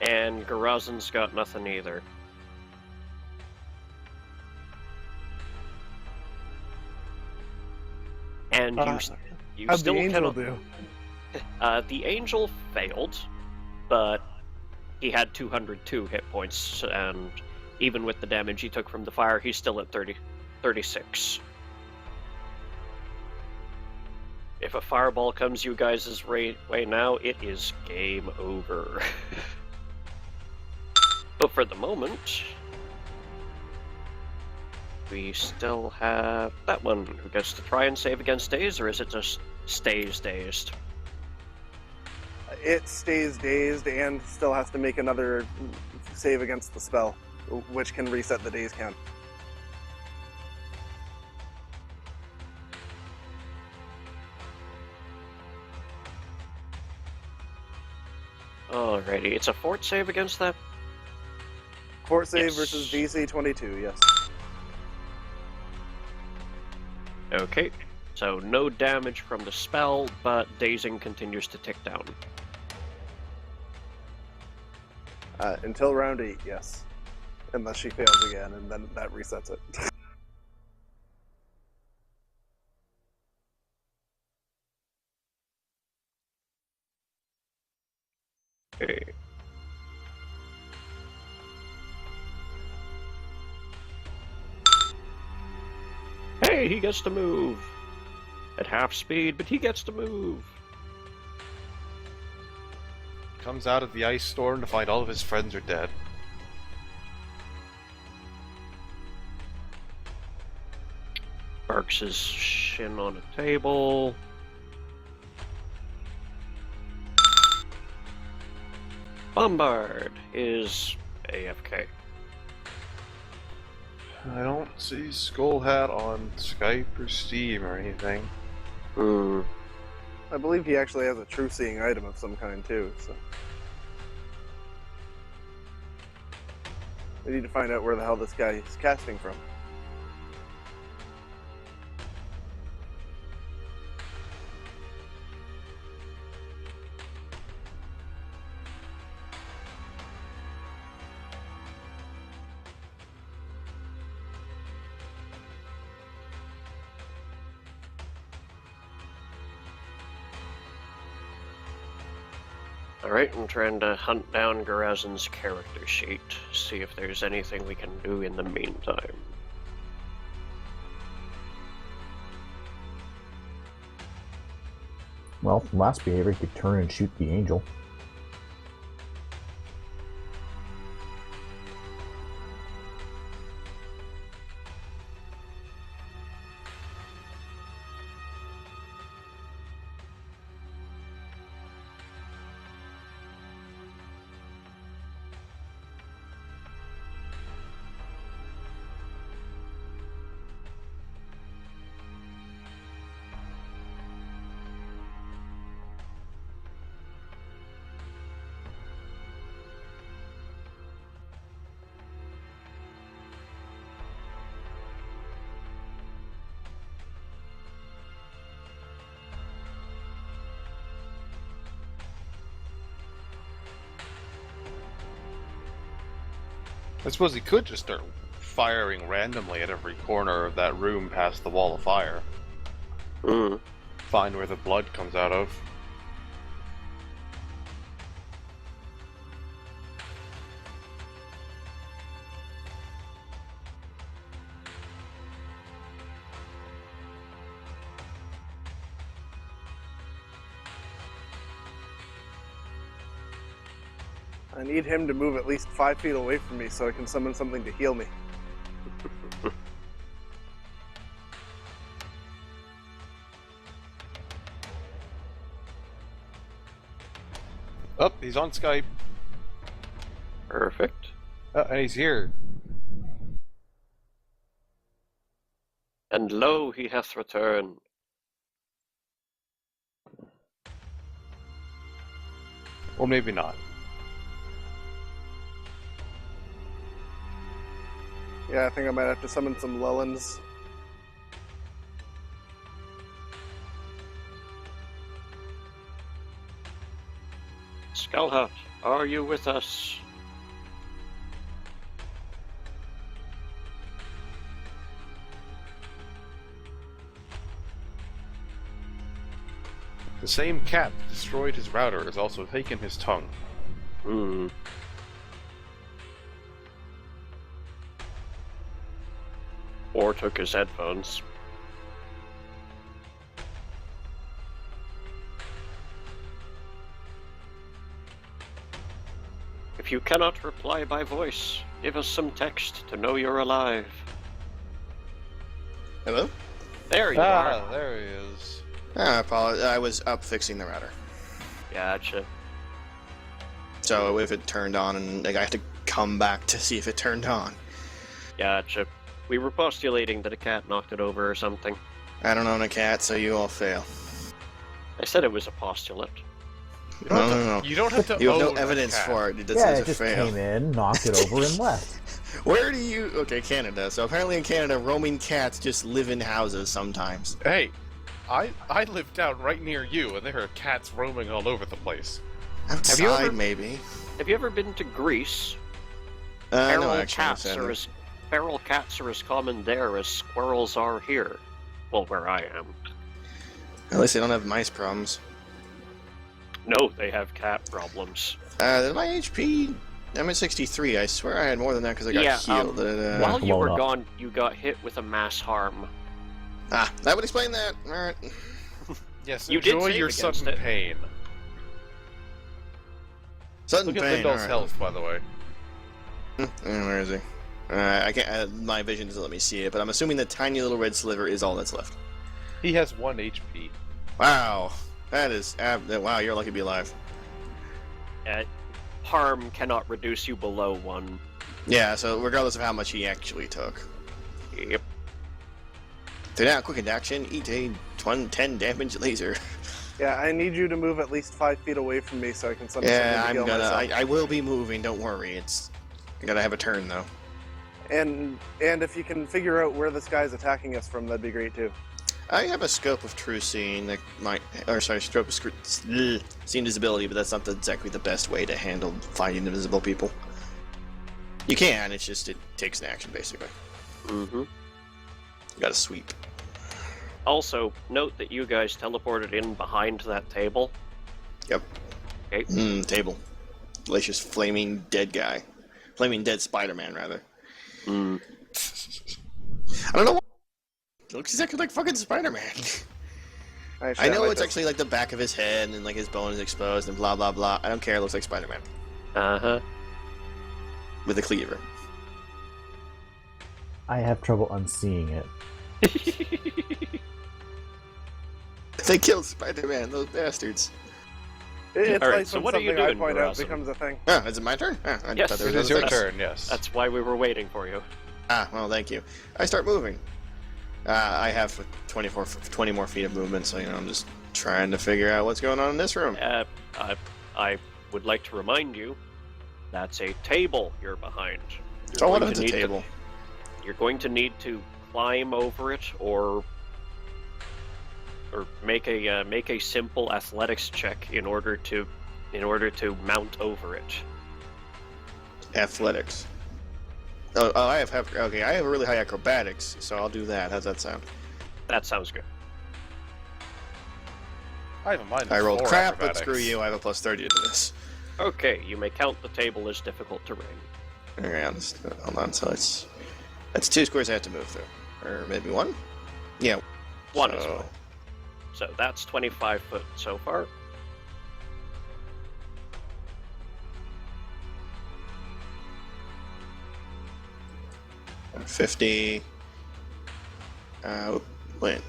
And Garazan's got nothing either. And you How'd still the angel cannot. do? The angel failed, but he had 202 hit points, and even with the damage he took from the fire, he's still at 36. If a fireball comes you guys' way now, it is game over. But for the moment, we still have that one who gets to try and save against daze, or is it just stays dazed? It stays dazed and still has to make another save against the spell, which can reset the daze count. Alrighty, it's a fort save against that? Fort save Yes. versus DC 22, yes. Okay, so no damage from the spell, but dazing continues to tick down. Until round 8, yes. Unless she fails again, and then that resets it. Okay. Hey, he gets to move! At half speed, but he gets to move! Comes out of the ice storm to find all of his friends are dead. Barks his shin on a table. Bombard is AFK. I don't see Skull Hat on Skype or Steam or anything. I believe he actually has a true seeing item of some kind too, so. We need to find out where the hell this guy is casting from. Alright, I'm trying to hunt down Garazan's character sheet, see if there's anything we can do in the meantime. Well, from last behavior, he could turn and shoot the angel. I suppose he could just start firing randomly at every corner of that room past the wall of fire. Find where the blood comes out of. I need him to move at least 5 feet away from me so I can summon something to heal me. Oh, he's on Skype. Perfect. Oh, and he's here. And lo, he hath returned. Or maybe not. Yeah, I think I might have to summon some Lellens. Skullhut, are you with us? The same cat that destroyed his router has also taken his tongue. Hmm. Or took his headphones. If you cannot reply by voice, give us some text to know you're alive. Hello? There you are. There he is. I apologize. I was up fixing the router. Gotcha. So if it turned on, and like, I have to come back to see if it turned on. Gotcha. We were postulating that a cat knocked it over or something. I don't own a cat, so you all fail. I said it was a postulate. No. You don't have to. You have no own a evidence cat. for it. It Yeah, says it a just fail. came in, knocked it over, and left. Where do you... Okay, Canada. So apparently in Canada, roaming cats just live in houses sometimes. Hey, I live down right near you, and there are cats roaming all over the place. Outside, you ever- maybe. Have you ever been to Greece? No, Feral actually. cats are as common there as squirrels are here. Well, where I am. At least they don't have mice problems. No, they have cat problems. My HP... I'm at 63. I swear I had more than that because I got Yeah, healed. While you were blown up. gone, you got hit with a mass harm. That would explain that. Alright. Yes, You did enjoy save your against sudden it. pain. Sudden Look at pain. Lindell's Alright. health, by the way. Where is he? I can't. My vision doesn't let me see it, but I'm assuming the tiny little red sliver is all that's left. He has 1 HP. Wow, that is. Wow, you're lucky to be alive. Harm cannot reduce you below 1. Yeah, so regardless of how much he actually took. Yep. So now, quick action, eat a 10 damage laser. Yeah, I need you to move at least 5 feet away from me so I can summon Yeah, something to I'm heal gonna. myself. I will be moving. Don't worry. I gotta have a turn though. And if you can figure out where this guy's attacking us from, that'd be great too. I have a scope of true seeing that might, or sorry, scope of seeing invisibility, but that's not exactly the best way to handle finding invisible people. You can. It's just it takes an action basically. Mm-hmm. You gotta sweep. Also, note that you guys teleported in behind that table. Yep. Okay. Table. Delicious flaming dead guy. Flaming dead Spider-Man, rather. Mm. I don't know why. It looks exactly like fucking Spider-Man. I know it's actually like the back of his head and like his bone is exposed and blah blah blah. I don't care, it looks like Spider-Man. Uh-huh. With a cleaver. I have trouble unseeing it. They killed Spider-Man, those bastards. It's Alright, like so when what are you something I doing, point out Garasim? becomes a thing. Is it my turn? I Yes, thought there It was is your other things. turn, yes. That's why we were waiting for you. Well, thank you. I start moving. I have 20 more feet of movement, so I'm just trying to figure out what's going on in this room. I would like to remind you, that's a table you're behind. So what going is to the need to- table? You're going to need to climb over it, or make a simple athletics check in order to mount over it. Athletics. Oh, I have okay. I have a really high acrobatics, so I'll do that. How's that sound? That sounds good. I have a minus I rolled 4 crap, acrobatics. but screw you. I have a plus 30 to this. Okay, you may count the table as difficult terrain. Alright, hold on. So that's 2 squares I have to move through, or maybe 1. Yeah, 1 as so- well. So that's 25 foot so far. Uh, 50. Wait.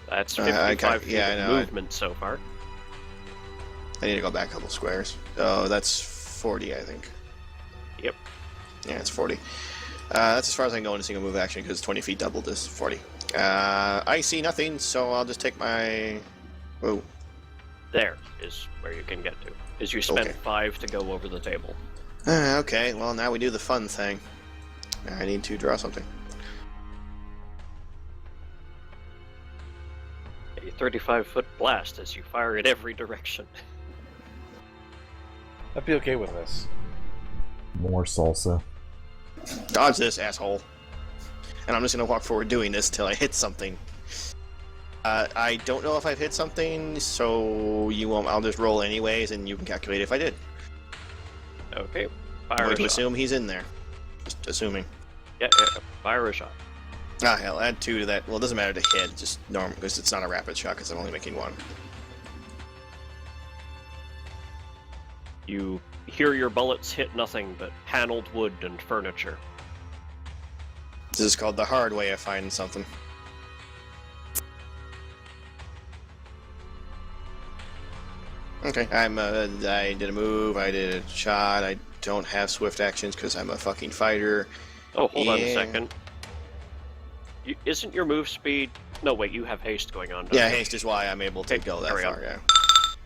That's I 55 can't- feet yeah, of I know, movement so far. I need to go back a couple squares. Oh, that's 40, I think. Yep. Yeah, it's 40. That's as far as I can go in a single move action because 20 feet doubled is 40. I see nothing, so I'll just take my... Whoa. There is where you can get to. Is you spend Okay. 5 to go over the table. Okay, well, now we do the fun thing. I need to draw something. A 35-foot blast as you fire in every direction. I'd be okay with this. More salsa. Dodge this, asshole. And I'm just gonna walk forward doing this till I hit something. I don't know if I've hit something, so you won't. I'll just roll anyways, and you can calculate if I did. Okay, I'm fire going a to shot. assume he's in there. Just assuming. Yeah, fire a shot. Ah, hell, add 2 to that. Well, it doesn't matter to hit, just normal, because it's not a rapid shot, because I'm only making 1. You hear your bullets hit nothing but paneled wood and furniture. This is called the hard way of finding something. Okay, I did a move, I did a shot, I don't have swift actions because I'm a fucking fighter. Oh, hold on a Yeah. second. Isn't your move speed... No, wait, you have haste going on. don't Yeah, you? haste is why I'm able to Okay, go that carry on. far, yeah.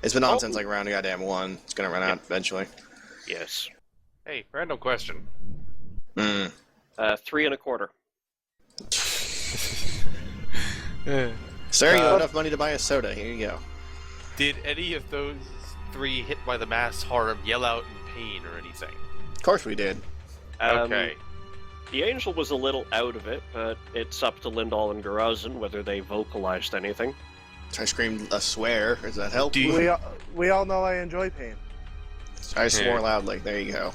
It's been on Oh. since like round goddamn 1. It's gonna run out eventually. Yes. Hey, random question. 3 3.25. Sir, you have enough money to buy a soda. Here you go. Did any of those 3 hit by the mass harm yell out in pain or anything? Of course we did. Okay. The angel was a little out of it, but it's up to Lindahl and Garazin whether they vocalized anything. I screamed a swear. Does that help? Do you- We all know I enjoy pain. I swore loudly. There you go.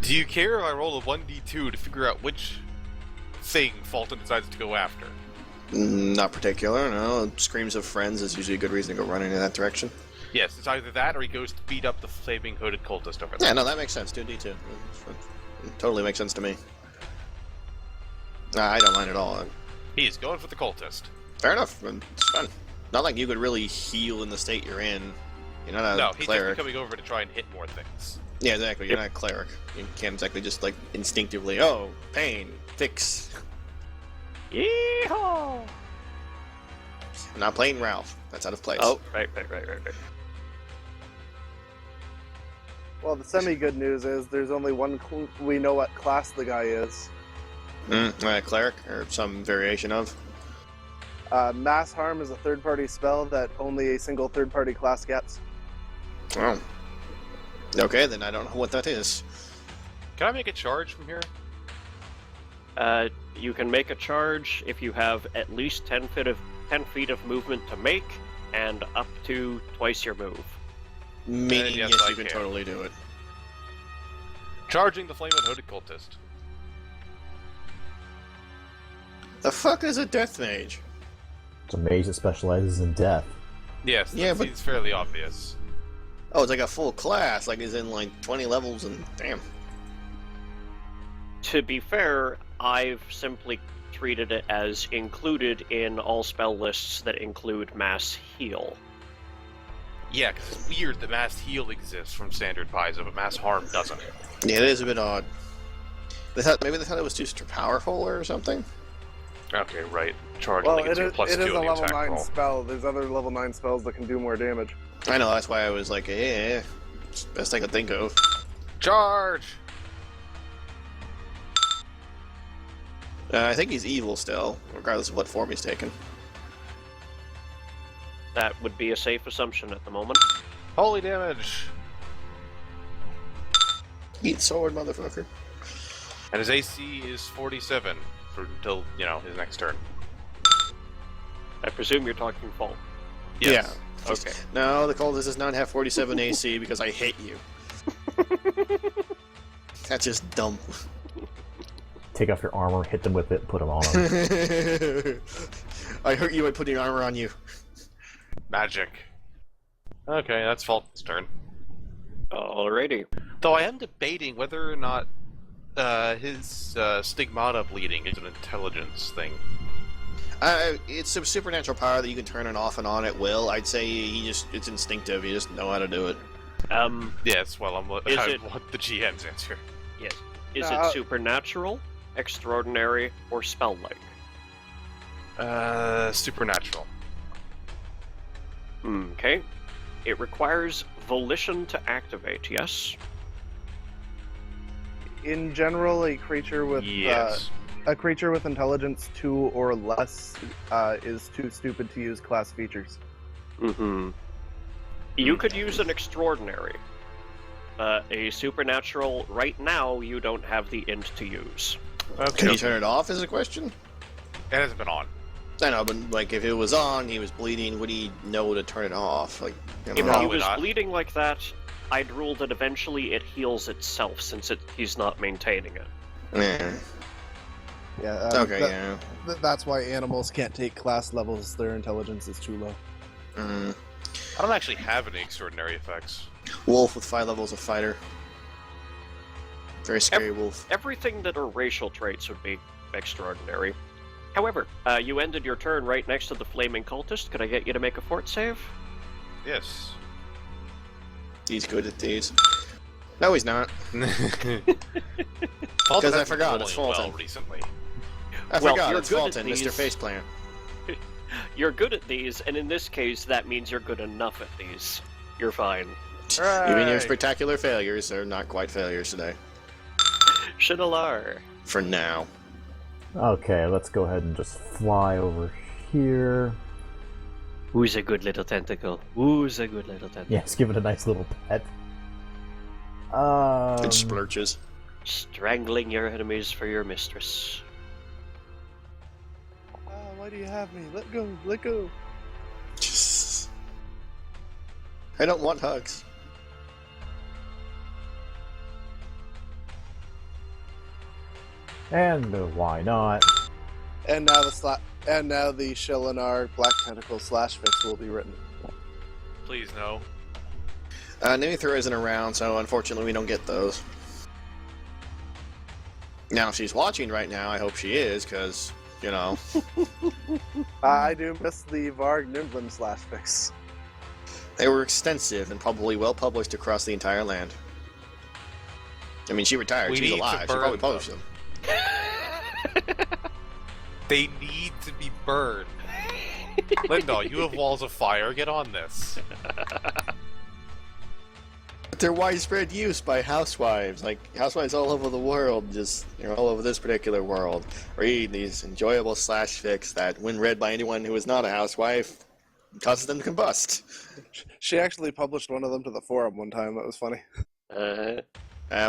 Do you care if I roll a 1d2 to figure out which thing Fulton decides to go after? Not particular, no. Screams of friends is usually a good reason to go running in that direction. Yes, it's either that or he goes to beat up the flaming hooded cultist over there. Yeah, no, that makes sense. Do D2. It totally makes sense to me. I don't mind at all. He's going for the cultist. Fair enough. It's fun. Not like you could really heal in the state you're in. You're not a No, he's cleric. just coming over to try and hit more things. Yeah, exactly. You're not a cleric. You can't exactly just like instinctively, oh, pain, fix. Yeehaw! I'm not playing Ralph. That's out of place. Oh, right. Well, the semi-good news is there's only one we know what class the guy is. Cleric or some variation of. Mass Harm is a third-party spell that only a single third-party class gets. Oh. Okay, then I don't know what that is. Can I make a charge from here? You can make a charge if you have at least 10 feet of movement to make, and up to twice your move. Meaning, yes, yes, I you can can. totally do it. Charging the flaming hooded cultist. The fuck is a death mage? It's a mage that specializes in death. Yes, Yeah, yeah, but- seems fairly obvious. Oh, it's like a full class, like is in like 20 levels and damn. To be fair, I've simply treated it as included in all spell lists that include mass heal. Yeah, because it's weird that mass heal exists from standard Paizo, but mass harm doesn't. Yeah, it is a bit odd. Maybe they thought it was too powerful or something. Okay, right. Charging Well, like it it's your is, plus it 2 is on a the level attack 9 roll. spell. There's other level 9 spells that can do more damage. I know, that's why I was like, yeah, it's the best I could think of. Charge! I think he's evil still, regardless of what form he's taken. That would be a safe assumption at the moment. Holy damage! Eat sword, motherfucker. And his AC is 47 until, his next turn. I presume you're talking fault. Yes. Yeah. Okay. No, the cultist does not have 47 AC because I hate you. That's just dumb. Take off your armor, hit them with it, put them on them. I hurt you by putting armor on you. Magic. Okay, that's Fulton's turn. Alrighty. Though I am debating whether or not his stigmata bleeding is an intelligence thing. It's a supernatural power that you can turn it off and on at will. I'd say it's instinctive. You just know how to do it. Yes, well, I it- want the GM's answer. Yes. Is it supernatural, extraordinary, or spell-like? Supernatural. Okay. It requires volition to activate, yes? In general, a creature with intelligence 2 or less is too stupid to use class features. You could use an extraordinary. A supernatural, right now, you don't have the int to use. Okay. Can you turn it off, is the question? It hasn't been on. I know, but like if it was on, he was bleeding, would he know to turn it off? Like, If he Probably was not. bleeding like that, I'd rule that eventually it heals itself, since he's not maintaining it. Yeah. Yeah. Yeah. That's why animals can't take class levels. Their intelligence is too low. Mm. I don't actually have any extraordinary effects. Wolf with 5 levels of fighter. Very scary wolf. Everything that are racial traits would be extraordinary. However, you ended your turn right next to the flaming cultist. Could I get you to make a fort save? Yes. He's good at these. No, he's not. Because I forgot, it's Fulton. well recently. I Well, forgot, you're it's good at Fulton, these. Mr. Faceplant. You're good at these, and in this case, that means you're good enough at these. You're fine. Even your Hooray! spectacular failures are not quite failures today. Shinalar. For now. Okay, let's go ahead and just fly over here. Who's a good little tentacle? Who's a good little tentacle? Yes, give it a nice little pet. It splurches. Strangling your enemies for your mistress. Why do you have me? Let go! Let go! I don't want hugs. And why not? And now the Shilinar Black Tentacle slash fix will be written. Please no. Nimithra isn't around, so unfortunately we don't get those. Now, if she's watching right now, I hope she is, because, you know. I do miss the Varg Nimblin slash fix. They were extensive and probably well published across the entire land. I mean, she retired, We she's need to alive, she burn probably them. published them. They need to be burned. Lindahl, you have walls of fire. Get on this. They're widespread use by housewives, like housewives all over the world, just all over this particular world. Read these enjoyable slash fics that, when read by anyone who is not a housewife, causes them to combust. She actually published one of them to the forum one time. That was funny. That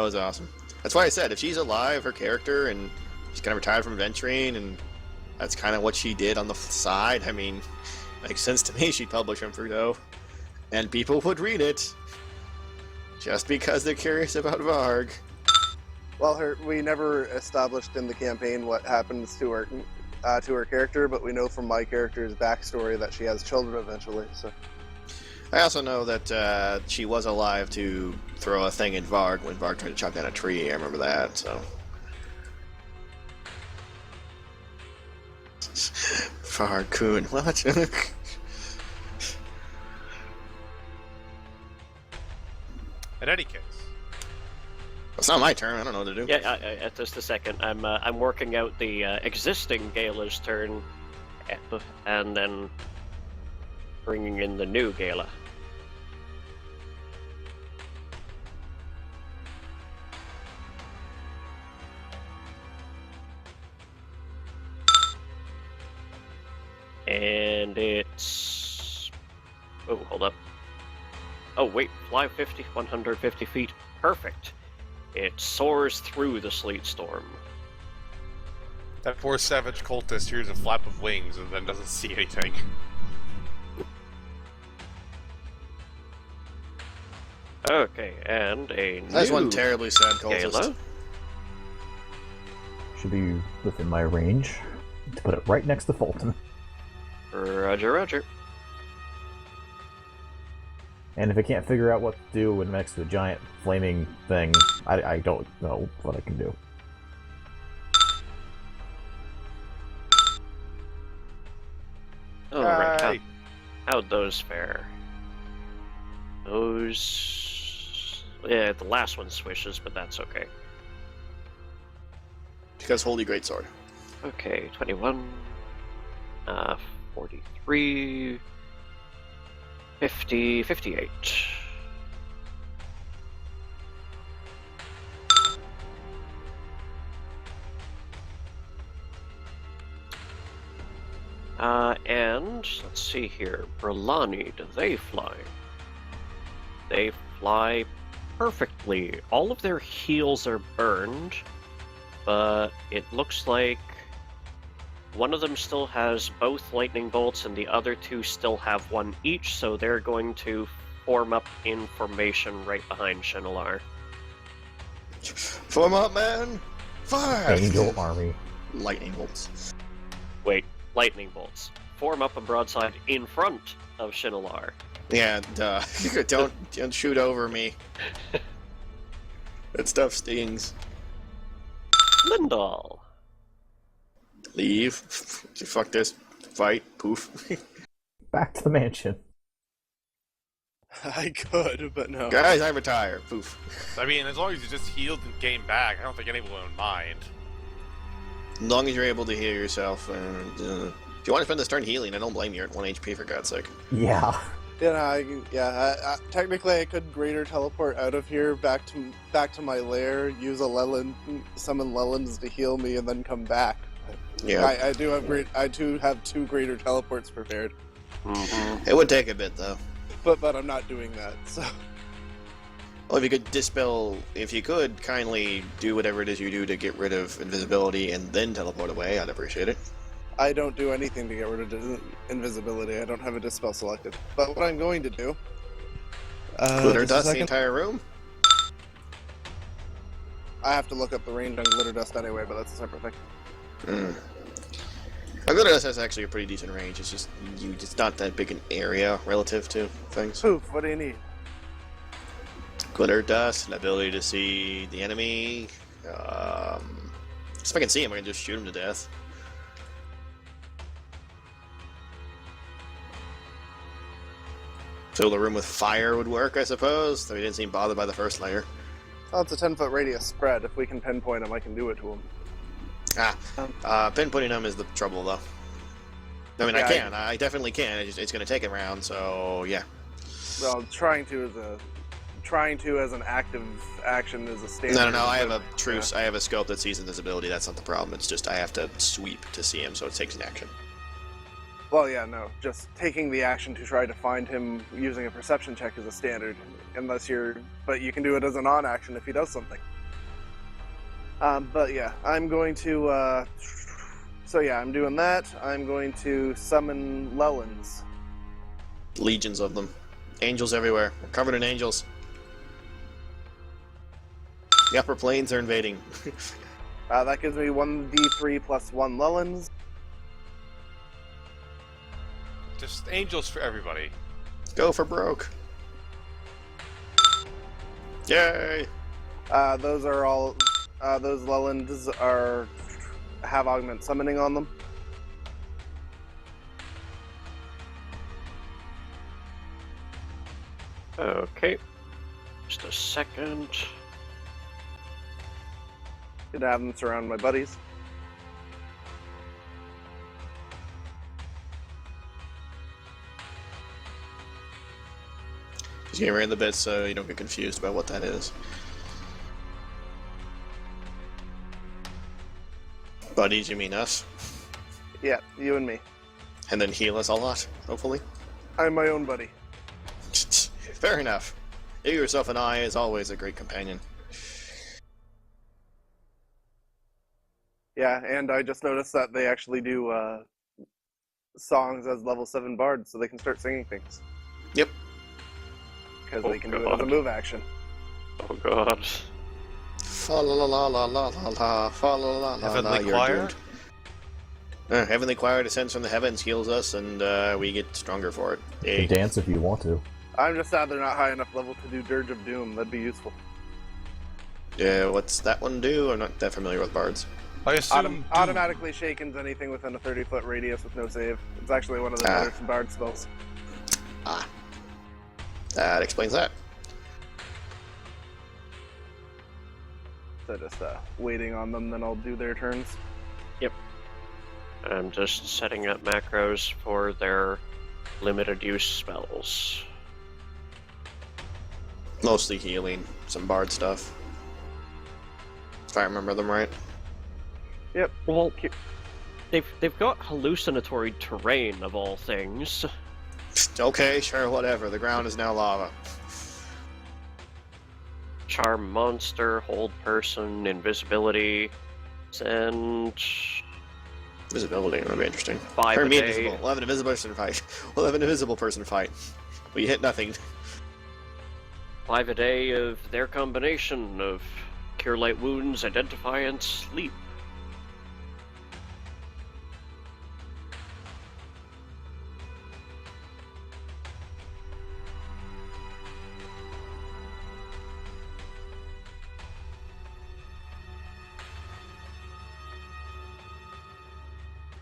was awesome. That's why I said, if she's alive, her character, and she's kind of retired from adventuring, and that's kind of what she did on the side, I mean, makes sense to me she'd publish them for dough. And people would read it. Just because they're curious about Varg. Well, we never established in the campaign what happens to her character, but we know from my character's backstory that she has children eventually. So I also know that she was alive to throw a thing at Varg when Varg tried to chop down a tree. I remember that, so. Varg-kun, what? In any case, It's not my turn, I don't know what to do. Yeah, just a second. I'm working out the existing Gala's turn, and then bringing in the new Gala. And it's... Oh, hold up. Oh, wait, fly 150 feet. Perfect. It soars through the sleet storm. that poor savage cultist hears a flap of wings and then doesn't see anything. Okay, and a That's new one terribly sad cultist. Gala. Should be within my range. To put it right next to Fulton. Roger, roger. And if I can't figure out what to do when next to a giant flaming thing, I don't know what I can do. Alright, Hey. how'd those fare? Those... Yeah, the last one swishes, but that's okay. Because Holy Greatsword. Okay, 21... 43, 50, 58. And let's see here. Brillani, do they fly? They fly perfectly. All of their heels are burned, but it looks like one of them still has both lightning bolts and the other two still have one each, so they're going to form up in formation right behind Shinalar. Form up, man! Fire! Angel army. Lightning bolts. Wait, lightning bolts. Form up a broadside in front of Shinalar. Yeah, duh. don't shoot over me. That stuff stings. Lindal. Leave. Fuck this. Fight. Poof. Back to the mansion. I could, but no. Guys, I retire. Poof. I mean, as long as you just healed and came back, I don't think anyone would mind. As long as you're able to heal yourself. If you want to spend this turn healing, I don't blame you. You're at 1 HP, for God's sake. Yeah. Technically, I could greater teleport out of here back to my lair, use a Leland, summon Lelans to heal me, and then come back. Yeah. I do have 2 greater teleports prepared, Mm-hmm. It would take a bit, though. but I'm not doing that. So Well, if you could dispel, if you could kindly do whatever it is you do to get rid of invisibility and then teleport away, I'd appreciate it. I don't do anything to get rid of invisibility. I don't have a dispel selected. But what I'm going to do, Glitter just a dust the second. entire room? I have to look up the range on glitter dust anyway, but that's a separate thing. Hmm. Glitter dust has actually a pretty decent range. It's just it's not that big an area relative to things. Poof, what do you need? Glitter dust, an ability to see the enemy. If I can see him, I can just shoot him to death. So the room with fire would work, I suppose, though he didn't seem bothered by the first layer. Well, it's a 10-foot radius spread. If we can pinpoint him, I can do it to him. Pinpointing him is the trouble, though. I mean, Yeah, I definitely can. It's going to take a round, so yeah. Well, trying to as an active action is a standard. No. I have a truce. I have a scope that sees invisibility. That's not the problem. It's just I have to sweep to see him, so it takes an action. Well, yeah, no. Just taking the action to try to find him using a perception check is a standard, but you can do it as a non-action if he does something. But yeah, I'm going to. So yeah, I'm doing that. I'm going to summon Lelans. Legions of them. Angels everywhere. We're covered in angels. The upper planes are invading. That gives me 1d3 plus 1 Lelans. Just angels for everybody. Go for broke. Yay! Those are all. Those Lelans have augment summoning on them. Okay. Just a second. Could have them surround my buddies. Just getting rid of the bits so you don't get confused about what that is. Buddies, you mean us? Yeah, you and me. And then heal us a lot, hopefully. I'm my own buddy. Fair enough. You yourself and I is always a great companion. Yeah, and I just noticed that they actually do songs as level 7 bards, so they can start singing things. Yep. Because Oh, they can do it as a God. move action. Oh god. Fa la la la la la la, fa la la la la, Heavenly you're choir? doomed. Heavenly choir descends from the heavens, heals us, and we get stronger for it. You Hey. can dance if you want to. I'm just sad they're not high enough level to do Dirge of Doom. That'd be useful. What's that one do? I'm not that familiar with bards. I assume Automatically shakens anything within a 30-foot radius with no save. It's actually one of the better bard spells. Ah. That explains that. So just waiting on them, then I'll do their turns. Yep. I'm just setting up macros for their limited use spells. Mostly healing, some bard stuff. If I remember them right. Yep. Well, they've got hallucinatory terrain of all things. Okay, sure, whatever. The ground is now lava. Charm monster, hold person, invisibility, and Visibility would be interesting. 5 Turn a me day. invisible. We'll have an invisible person fight. We'll have an invisible person fight. We hit nothing. 5 a day of their combination of cure light wounds, identify, and sleep.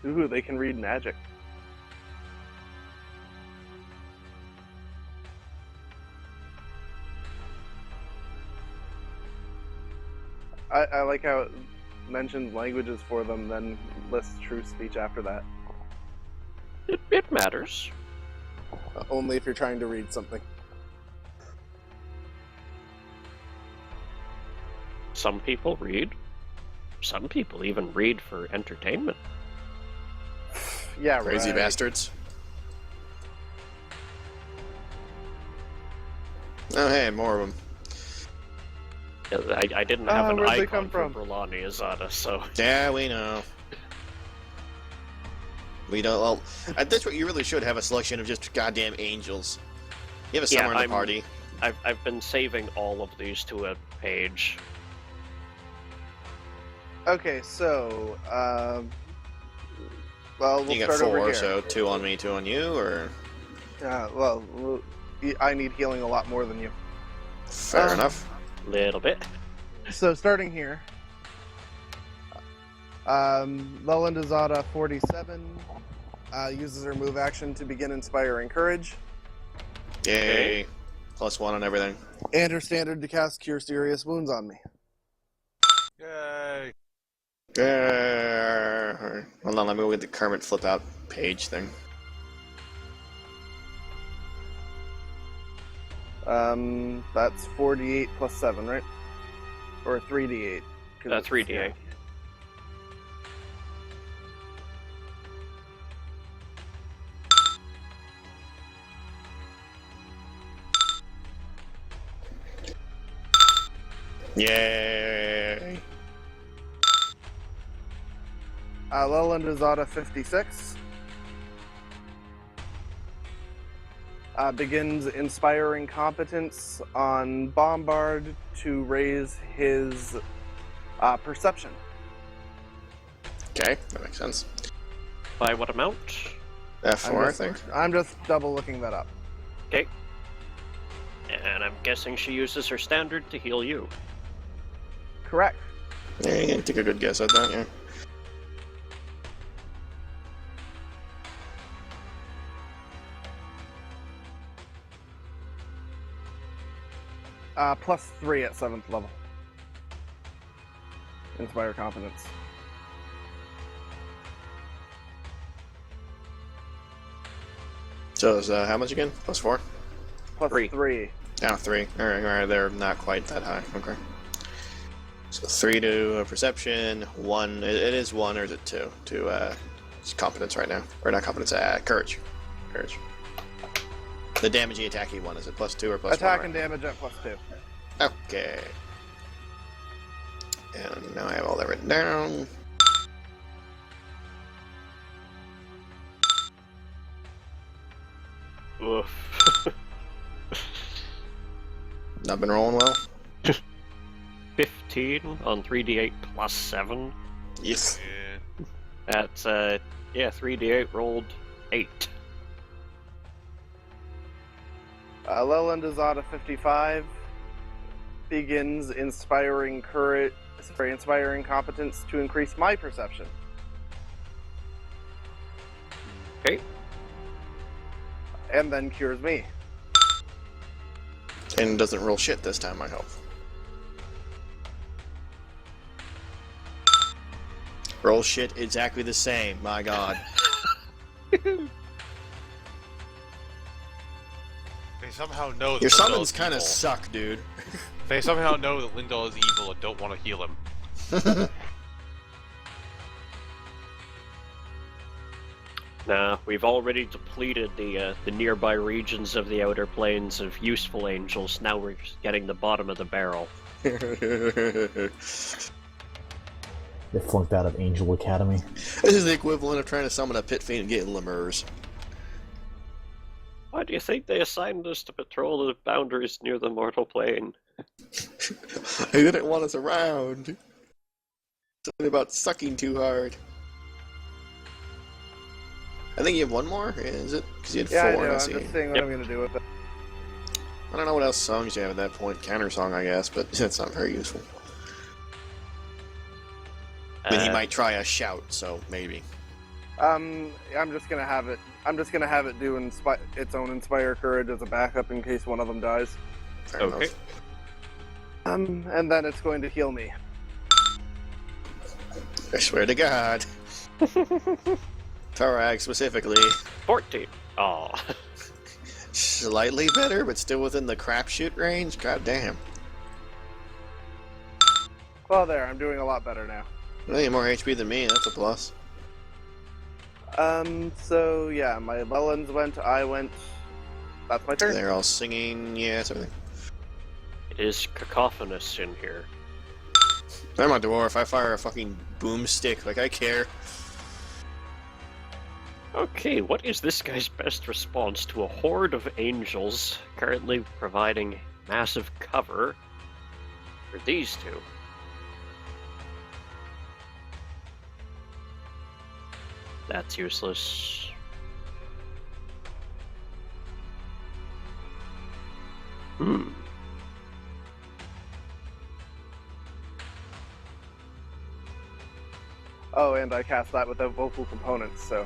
Ooh, they can read magic. I like how it mentions languages for them, then lists true speech after that. It matters. Only if you're trying to read something. Some people read. Some people even read for entertainment. Yeah, Crazy right. bastards. Oh, hey, more of them. I didn't have an where'd they icon come for from? Brulani Azada, so... Yeah, we know. We don't. Well, at this point, you really should have a selection of just goddamn angels. You have a Yeah, summer in the party. I've been saving all of these to a page. Okay, so, well, we'll You got start over 4, here. so 2 on me, 2 on you, or Well, I need healing a lot more than you. fair enough. Little bit. So starting here, Leland Azada 47 uses her move action to begin inspiring courage, Yay! +1 on everything. and her standard to cast Cure Serious Wounds on me. Yay! Yeah. Hold on, let me go get the Kermit flip out page thing. That's 4d8 plus 7, right? Or 3d8. 'cause it's- 3d8. Yay! Leland Azada 56 begins inspiring competence on Bombard to raise his perception. Okay, that makes sense. By what amount? F4, I think. I'm just double looking that up. Okay. And I'm guessing she uses her standard to heal you. Correct. Yeah, you can take a good guess at that, yeah. +3 at 7th level. Inspire competence. So, is how much again? +4? Plus 3. 3. Oh, 3. Alright, they're not quite that high. Okay. So 3 to perception, 1. It is 1, or is it 2? To it's competence right now. Or not competence, courage. Courage. The damagey attacky one, is it +2 or +1? Attack and damage at +2. Okay. And now I have all that written down. Oof. Not been rolling well? 15 on 3d8 plus 7. Yes. Yeah. That's, 3d8 rolled 8. Leland Azada 55 begins inspiring inspiring competence to increase my perception. Okay. And then cures me. And doesn't roll shit this time, I hope. Roll shit exactly the same, my god. They somehow know that Your Lindell summons is kind of evil. suck, dude. They somehow know that Lindell is evil and don't want to heal him. Nah, we've already depleted the nearby regions of the Outer Planes of useful angels. Now we're just getting the bottom of the barrel. They flunked out of Angel Academy. This is the equivalent of trying to summon a pit fiend and getting lemurs. Why do you think they assigned us to patrol the boundaries near the mortal plane? They didn't want us around. Something about sucking too hard. I think you have one more, is it? Because you had Yeah, four. I know. I'm see. just seeing what Yep. I'm going to do with it. I don't know what else songs you have at that point. Counter song, I guess, but that's not very useful. I mean, he might try a shout, so maybe. I'm just gonna have it. I'm just gonna have it do its own Inspire Courage as a backup in case one of them dies. Fair Okay. enough. And then it's going to heal me. I swear to God. Tarag specifically. 14. Aw. Slightly better, but still within the crapshoot range? God damn. Well, there. I'm doing a lot better now. Well, you have more HP than me, that's a plus. So yeah, my Lellens went. I went. That's my turn. They're all singing, yeah, it's everything. It is cacophonous in here. I'm a dwarf, I fire a fucking boomstick, like I care. Okay, what is this guy's best response to a horde of angels currently providing massive cover for these two? That's useless. Hmm. Oh, and I cast that without vocal components. So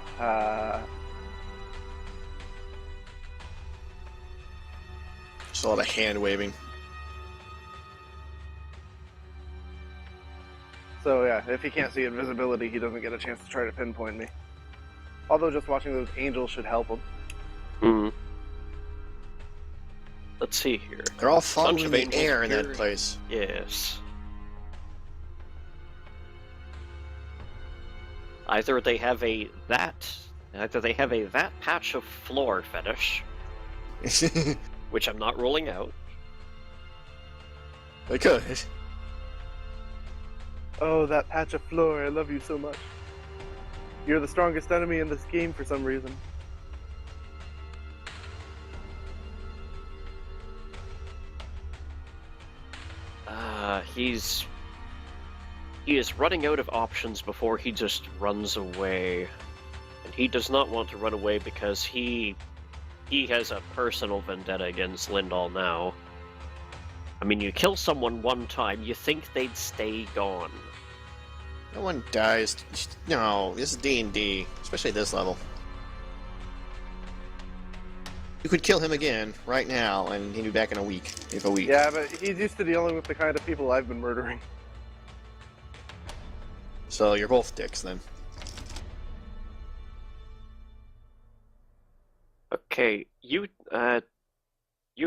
Just a lot of hand waving. yeah, if he can't see invisibility, he doesn't get a chance to try to pinpoint me. Although just watching those angels should help him. Hmm. Let's see here. They're all falling Bunch in of the angels air in that here. place. Yes. Either they have a that patch of floor fetish, which I'm not ruling out. They could. Oh, that patch of floor, I love you so much. You're the strongest enemy in this game for some reason. He is running out of options before he just runs away. And he does not want to run away because he has a personal vendetta against Lindell now. I mean, you kill someone one time, you think they'd stay gone. No one dies. No, this is D&D, especially this level. You could kill him again right now, and he'd be back in a week. If a week. Yeah, but he's used to dealing with the kind of people I've been murdering. So you're both dicks then. Okay, you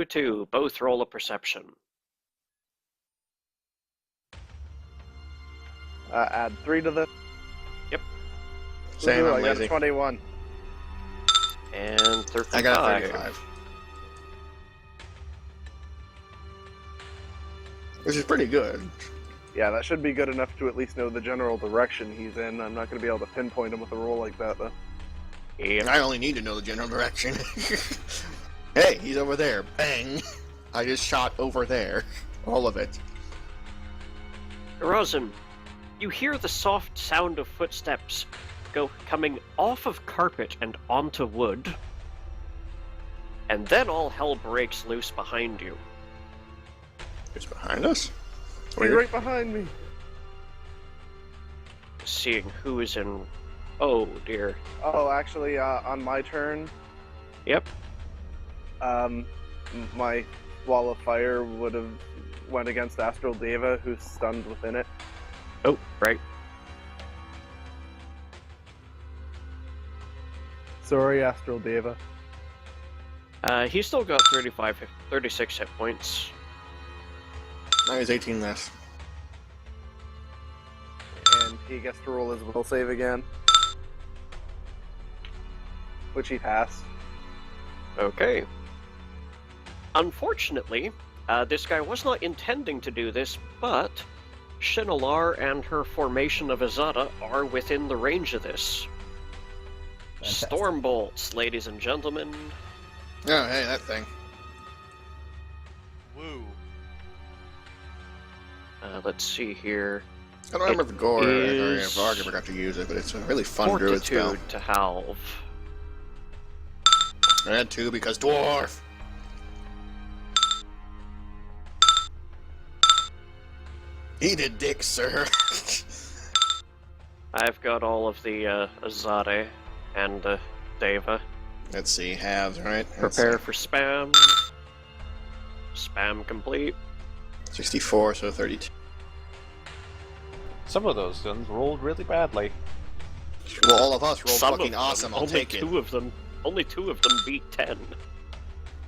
two both roll a perception. Add 3 to the. Yep. Same, Ooh, I'm I got a lazy. 21. And 35. I got a 35. Which is pretty good. Yeah, that should be good enough to at least know the general direction he's in. I'm not going to be able to pinpoint him with a roll like that, though. Yep. I only need to know the general direction. Hey, he's over there. Bang! I just shot over there. All of it. Rosen, you hear the soft sound of footsteps coming off of carpet and onto wood, and then all hell breaks loose behind you. Who's behind us? He's right behind me. Seeing who is in... Oh, dear. Oh, actually, on my turn, Yep. my wall of fire would have went against Astral Deva, who's stunned within it. Oh, right. Sorry, Astral Deva. He's still got 36 hit points. Now he's 18 less. And he gets to roll his will save again. Which he passed. Okay. Unfortunately, this guy was not intending to do this, but Shinolar and her formation of Azada are within the range of this. Fantastic. Storm bolts, ladies and gentlemen. Oh, hey, that thing. Woo. Let's see here. I don't remember if Gore or is if Varg ever got to use it, but it's a really fun druid spell. Fortitude to halve. I had 2 because dwarf. Eat a dick, sir. I've got all of the Azade and Deva. Let's see, halves, right? Prepare for spam. Spam complete. 64, so 32. Some of those guns rolled really badly. Well, all of us rolled Some of fucking them, awesome. I'll only take it. Only two of them beat 10.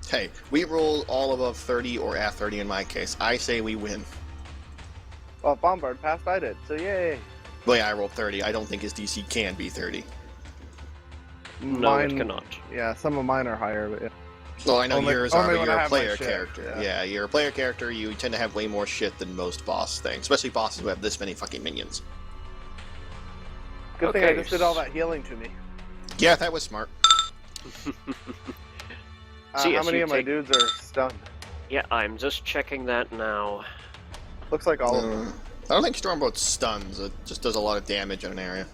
Hey, we roll all above 30 or at 30 in my case. I say we win. Well, Bombard passed, I did, so yay. Well, yeah, I rolled 30. I don't think his DC can be 30. No, it cannot. Yeah, some of mine are higher, but yeah. Well, I know Only- yours are, only but when you're I a have my player shit, character. yeah. Yeah, you're a player character. You tend to have way more shit than most boss things, especially bosses who have this many fucking minions. Good thing I Okay, just did all that healing to me. Yeah, that was smart. So yes, how many you of my take- dudes are stunned? Yeah, I'm just checking that now. Looks like all of them. I don't think Stormbolt stuns. It just does a lot of damage in an area.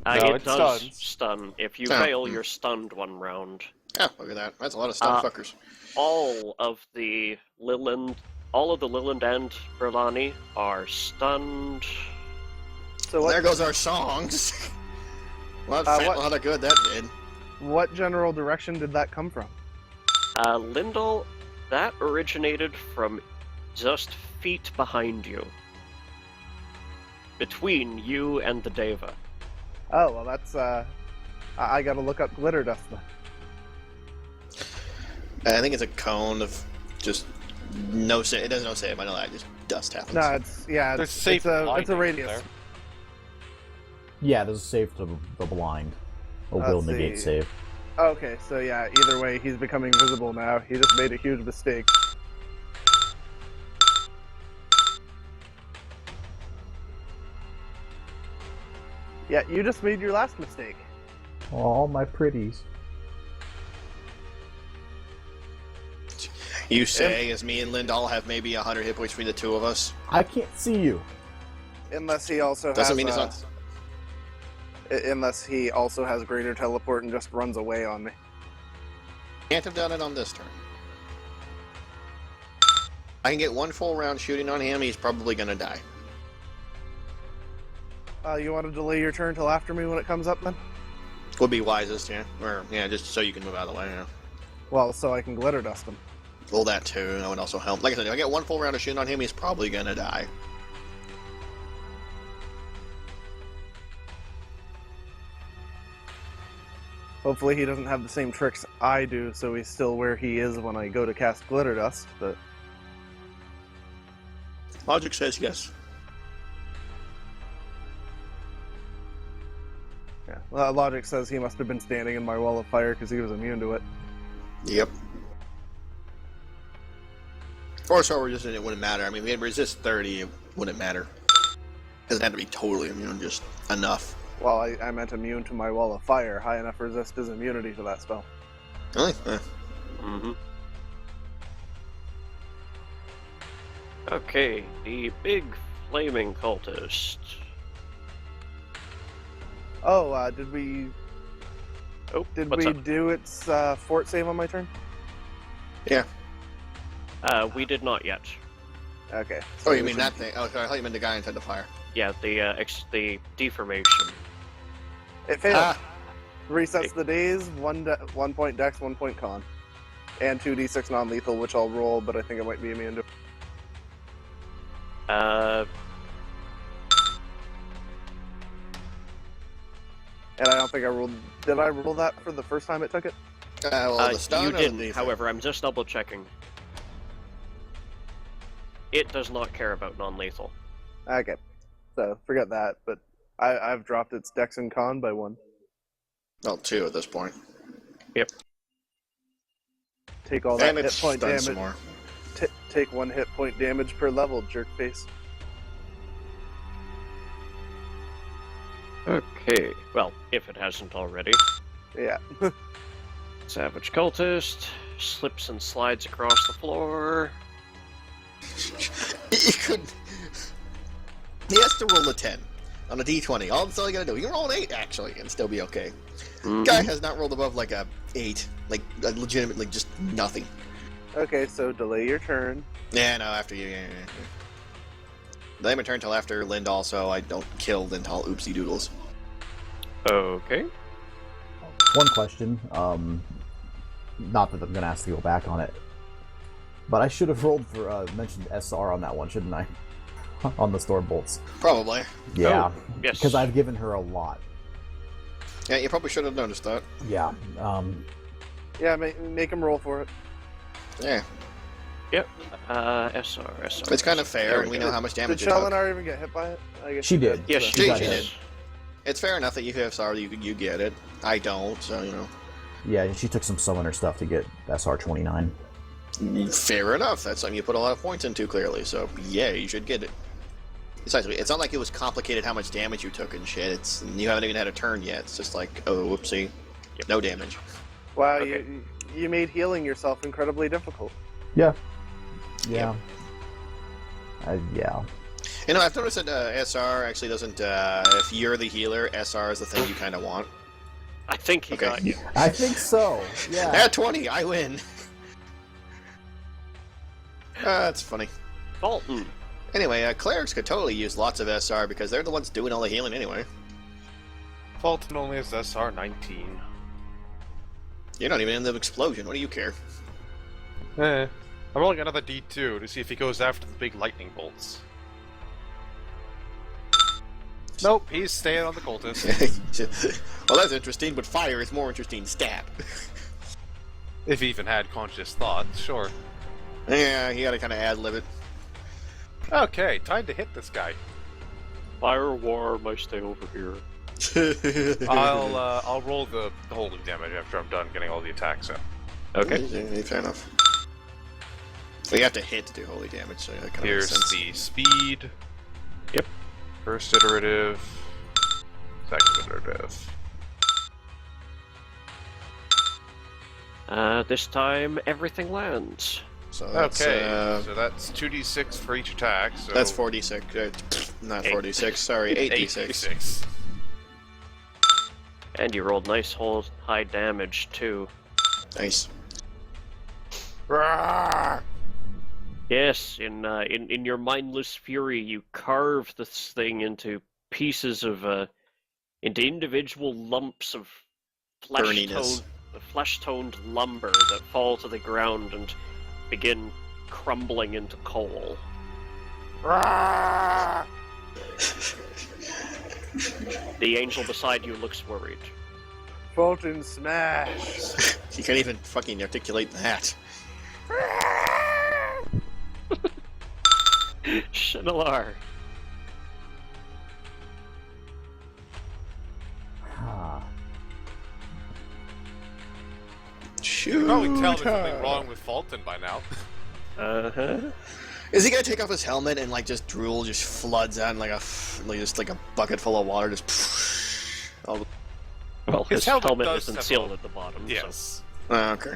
No, It it does stuns. stun. If you Oh. fail, you're stunned one round. Oh, look at that. That's a lot of stun fuckers. All of the Liland and Berlani are stunned. So There what, goes our songs. Well, what- a lot of good that did. what general direction did that come from? Lindal, that originated from just feet behind you. Between you and the Deva. Oh, well, that's, I gotta look up glitter dust then. I think it's a cone of just no save. It doesn't no save. I know that. Just dust happens. No, it's, yeah, There's it's, safe it's a blinding radius. there. Yeah, there's a save to the blind. A will Let's negate see. save. Okay, so yeah, either way, he's becoming visible now. He just made a huge mistake. Yeah, you just made your last mistake. All my pretties. You say, as me and Lindahl have maybe 100 hit points between the two of us. I can't see you. Unless he also Doesn't has, mean it's not. unless he also has greater teleport and just runs away on me. Can't have done it on this turn. I can get one full round shooting on him. He's probably gonna die. You want to delay your turn till after me when it comes up then? Would be wisest, yeah. Or yeah, just so you can move out of the way. Yeah. Well, so I can glitter dust him. Well, that too. That would also help. Like I said, if I get one full round of shooting on him, he's probably gonna die. Hopefully he doesn't have the same tricks I do, so he's still where he is when I go to cast glitter dust, but... Logic says yes. Yeah. Logic says he must have been standing in my wall of fire because he was immune to it. Yep. Or so resistant, it wouldn't matter. I mean, if we had resist 30, it wouldn't matter. Doesn't have to be totally immune, just enough. Well, I meant immune to my wall of fire. High enough resist his immunity to that spell. Really? Mm-hmm. Okay, the big flaming cultist. Oh, did we Oh, what's up? do its fort save on my turn? Yeah. We did not yet. Okay. Oh, you we mean should- that thing? Oh, sorry, I thought you meant the guy inside the fire. Yeah, the deformation. It failed. Ah, Resets the days, 1 point dex, 1 point con. And 2d6 non-lethal, which I'll roll, but I think it might be immune to... And I don't think I rolled. Did I roll that for the first time it took it? Well, the stun You or the didn't, lethal? however, I'm just double checking. It does not care about non-lethal. Okay, so forget that. But I've dropped its Dex and Con by 1. Well, 2 at this point. Yep. Take all that And hit it's point stunned some damage. more. Take 1 hit point damage per level, jerk face. Okay. Well, if it hasn't already. Yeah. Savage Cultist slips and slides across the floor. He could. He has to roll a 10 on a d20. All that's all you gotta do. You can roll an 8 actually, and still be okay. Mhm. Guy has not rolled above like a 8, like a legitimate, like just nothing. Okay, so delay your turn. Yeah, no, after you. Yeah. Delay my turn until after Lind. Also, I don't kill Lindhall. Oopsie doodles. Okay. One question. Not that I'm gonna ask to go back on it, but I should have rolled for mentioned SR on that one, shouldn't I? On the storm bolts. Probably. Yeah. Yes. Because I've given her a lot. Yeah, you probably should have noticed that. Yeah. Yeah, make him roll for it. Yeah, Yep. SR. it's kind of fair, There and we go. know how much Did damage it took. Chalinar even get hit by it? I guess She did. Yes, so- she got she does. did. It's fair enough that you have SR, you get it. I don't, so you know. Yeah, she took some summoner stuff to get SR 29. Fair enough. That's something you put a lot of points into clearly. So yeah, you should get it. Besides, it's not like it was complicated how much damage you took and shit. You haven't even had a turn yet. It's just like, oh, whoopsie, no damage. Wow, Okay. you made healing yourself incredibly difficult. Yeah. Yeah. Yeah. You know, I've noticed that SR actually doesn't. If you're the healer, SR is the thing you kind of want. I think he Okay. got you. I think so. Yeah. At 20, I win. That's funny. Fulton. Anyway, clerics could totally use lots of SR because they're the ones doing all the healing anyway. Fulton only has SR 19. You're not even in the explosion. What do you care? I'm rolling another D2 to see if he goes after the big lightning bolts. Nope, he's staying on the cultist. Well, that's interesting, but fire is more interesting. Stab. If he even had conscious thought, sure. Yeah, you gotta kind of ad-lib it. Okay, time to hit this guy. Fire Warm, I stay over here. I'll roll the holding damage after I'm done getting all the attacks in. Okay. Yeah, fair enough. Well, you have to hit to do holy damage, so that kind of Here's makes sense. the speed. Yep. First iterative. Second iterative. This time everything lands. So that's, Okay, so that's 2d6 for each attack. So that's 46. Not 46, sorry, 8d6. 8d6. And you rolled nice whole high damage too. Nice. Rawr! Yes, in your mindless fury, you carve this thing into pieces of into individual lumps of Burniness. flesh-toned lumber that fall to the ground and begin crumbling into coal. Rawr! The angel beside you looks worried. Fulton smash! You can't even fucking articulate that. Shinalar. Ah. Shoot. You can probably tell there's something wrong with Fulton by now. Uh-huh. Is he gonna take off his helmet and like just drool just floods out in like a bucket full of water just all Well, his helmet helmet does isn't have sealed a- at the bottom. Yes. okay.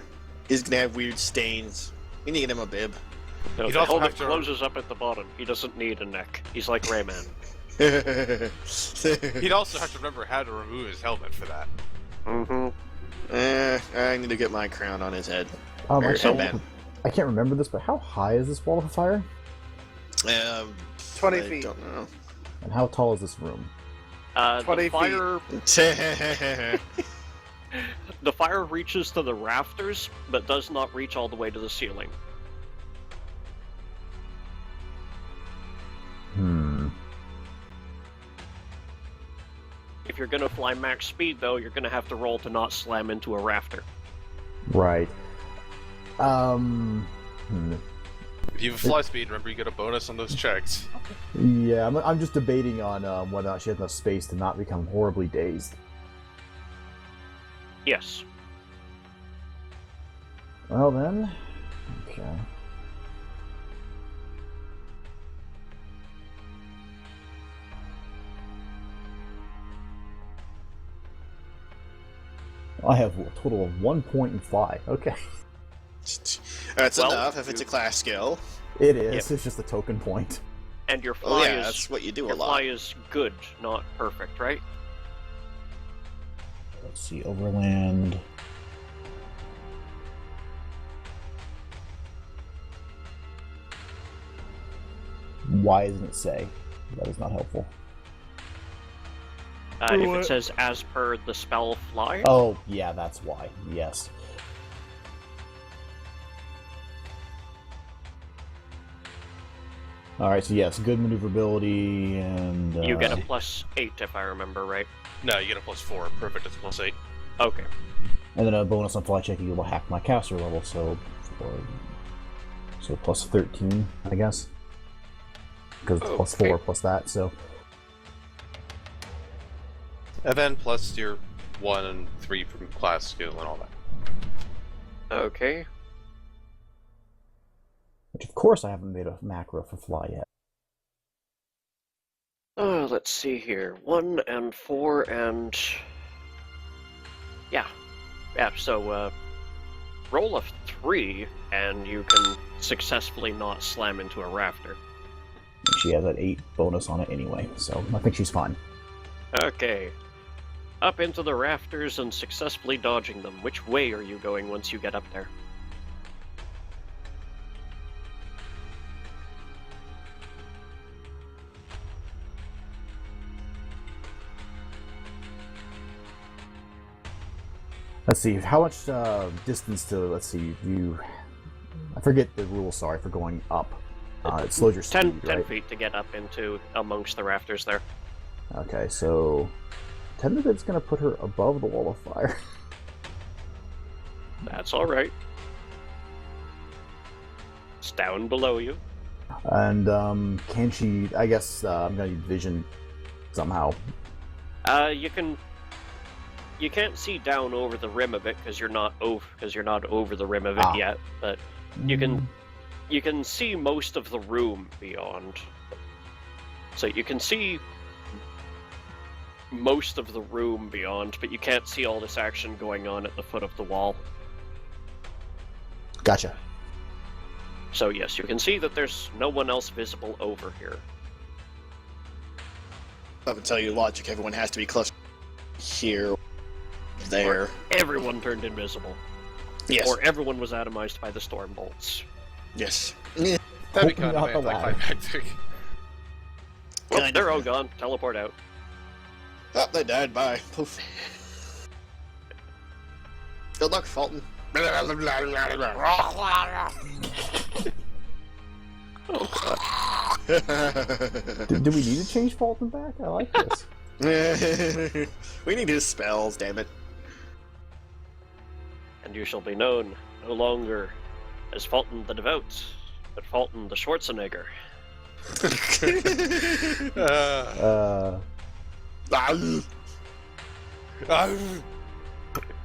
He's gonna have weird stains. We need to get him a bib. So no, You'd the also helmet have to- closes up at the bottom. He doesn't need a neck. He's like Rayman. He'd also have to remember how to remove his helmet for that. Mm-hmm. I need to get my crown on his head. I, Or can't, headband. I can't remember this, but how high is this wall of fire? 20 I feet. don't know. And how tall is this room? 20 The fire, Feet. the fire reaches to the rafters, but does not reach all the way to the ceiling. if you're gonna fly max speed, though, you're gonna have to roll to not slam into a rafter. Right. If you have fly speed, remember you get a bonus on those checks. Yeah, I'm just debating on whether or not she has enough space to not become horribly dazed. Yes. Well then, okay. I have a total of 1 point and 5. Okay. That's Well, enough if it's a class skill. It is. Yep. It's just a token point. And your Oh fly yeah, is that's what you do a your lot. fly is good, not perfect, right? Let's see, overland. Why doesn't it say? That is not helpful. If it says as per the spell fly, Oh, yeah, that's why. Yes. Alright, so yes, good maneuverability and... you get a +8 if I remember right. No, you get a +4. Perfect is +8. Okay. And then a bonus on fly check, you will hack my caster level, so plus 13, I guess. Because it's plus Okay. 4 plus that, so... And then plus your 1 and 3 from class skill and all that. Okay. Which, of course, I haven't made a macro for fly yet. Let's see here. 1 and 4 and... Yeah. Yeah, so, roll a 3, and you can successfully not slam into a rafter. And she has that 8 bonus on it anyway, so I think she's fine. Okay. Up into the rafters and successfully dodging them. Which way are you going once you get up there? Let's see, how much distance to, let's see, you... I forget the rule, sorry, for going up. It slows your speed, 10 right? feet to get up into amongst the rafters there. Okay, so... Technically it's going to put her above the wall of fire. That's alright. It's down below you. And, can she... I guess I'm going to need vision somehow. You can't see down over the rim of it because you're not over the rim of it yet, but you can see most of the room beyond. So you can see most of the room beyond, but you can't see all this action going on at the foot of the wall. Gotcha. So yes, you can see that there's no one else visible over here. I would tell you logic, everyone has to be close here, there. Or everyone turned invisible. Yes. Or everyone was atomized by the storm bolts. Yes. That'd be Hope kind not of the latter. anticlimactic. Well, Kind they're of. all gone. Teleport out. Oh, they died. Bye. Poof. Good luck, Fulton. Do we need to change Fulton back? I like this. We need his spells, damn it. And you shall be known no longer as Fulton the Devout, but Fulton the Schwarzenegger.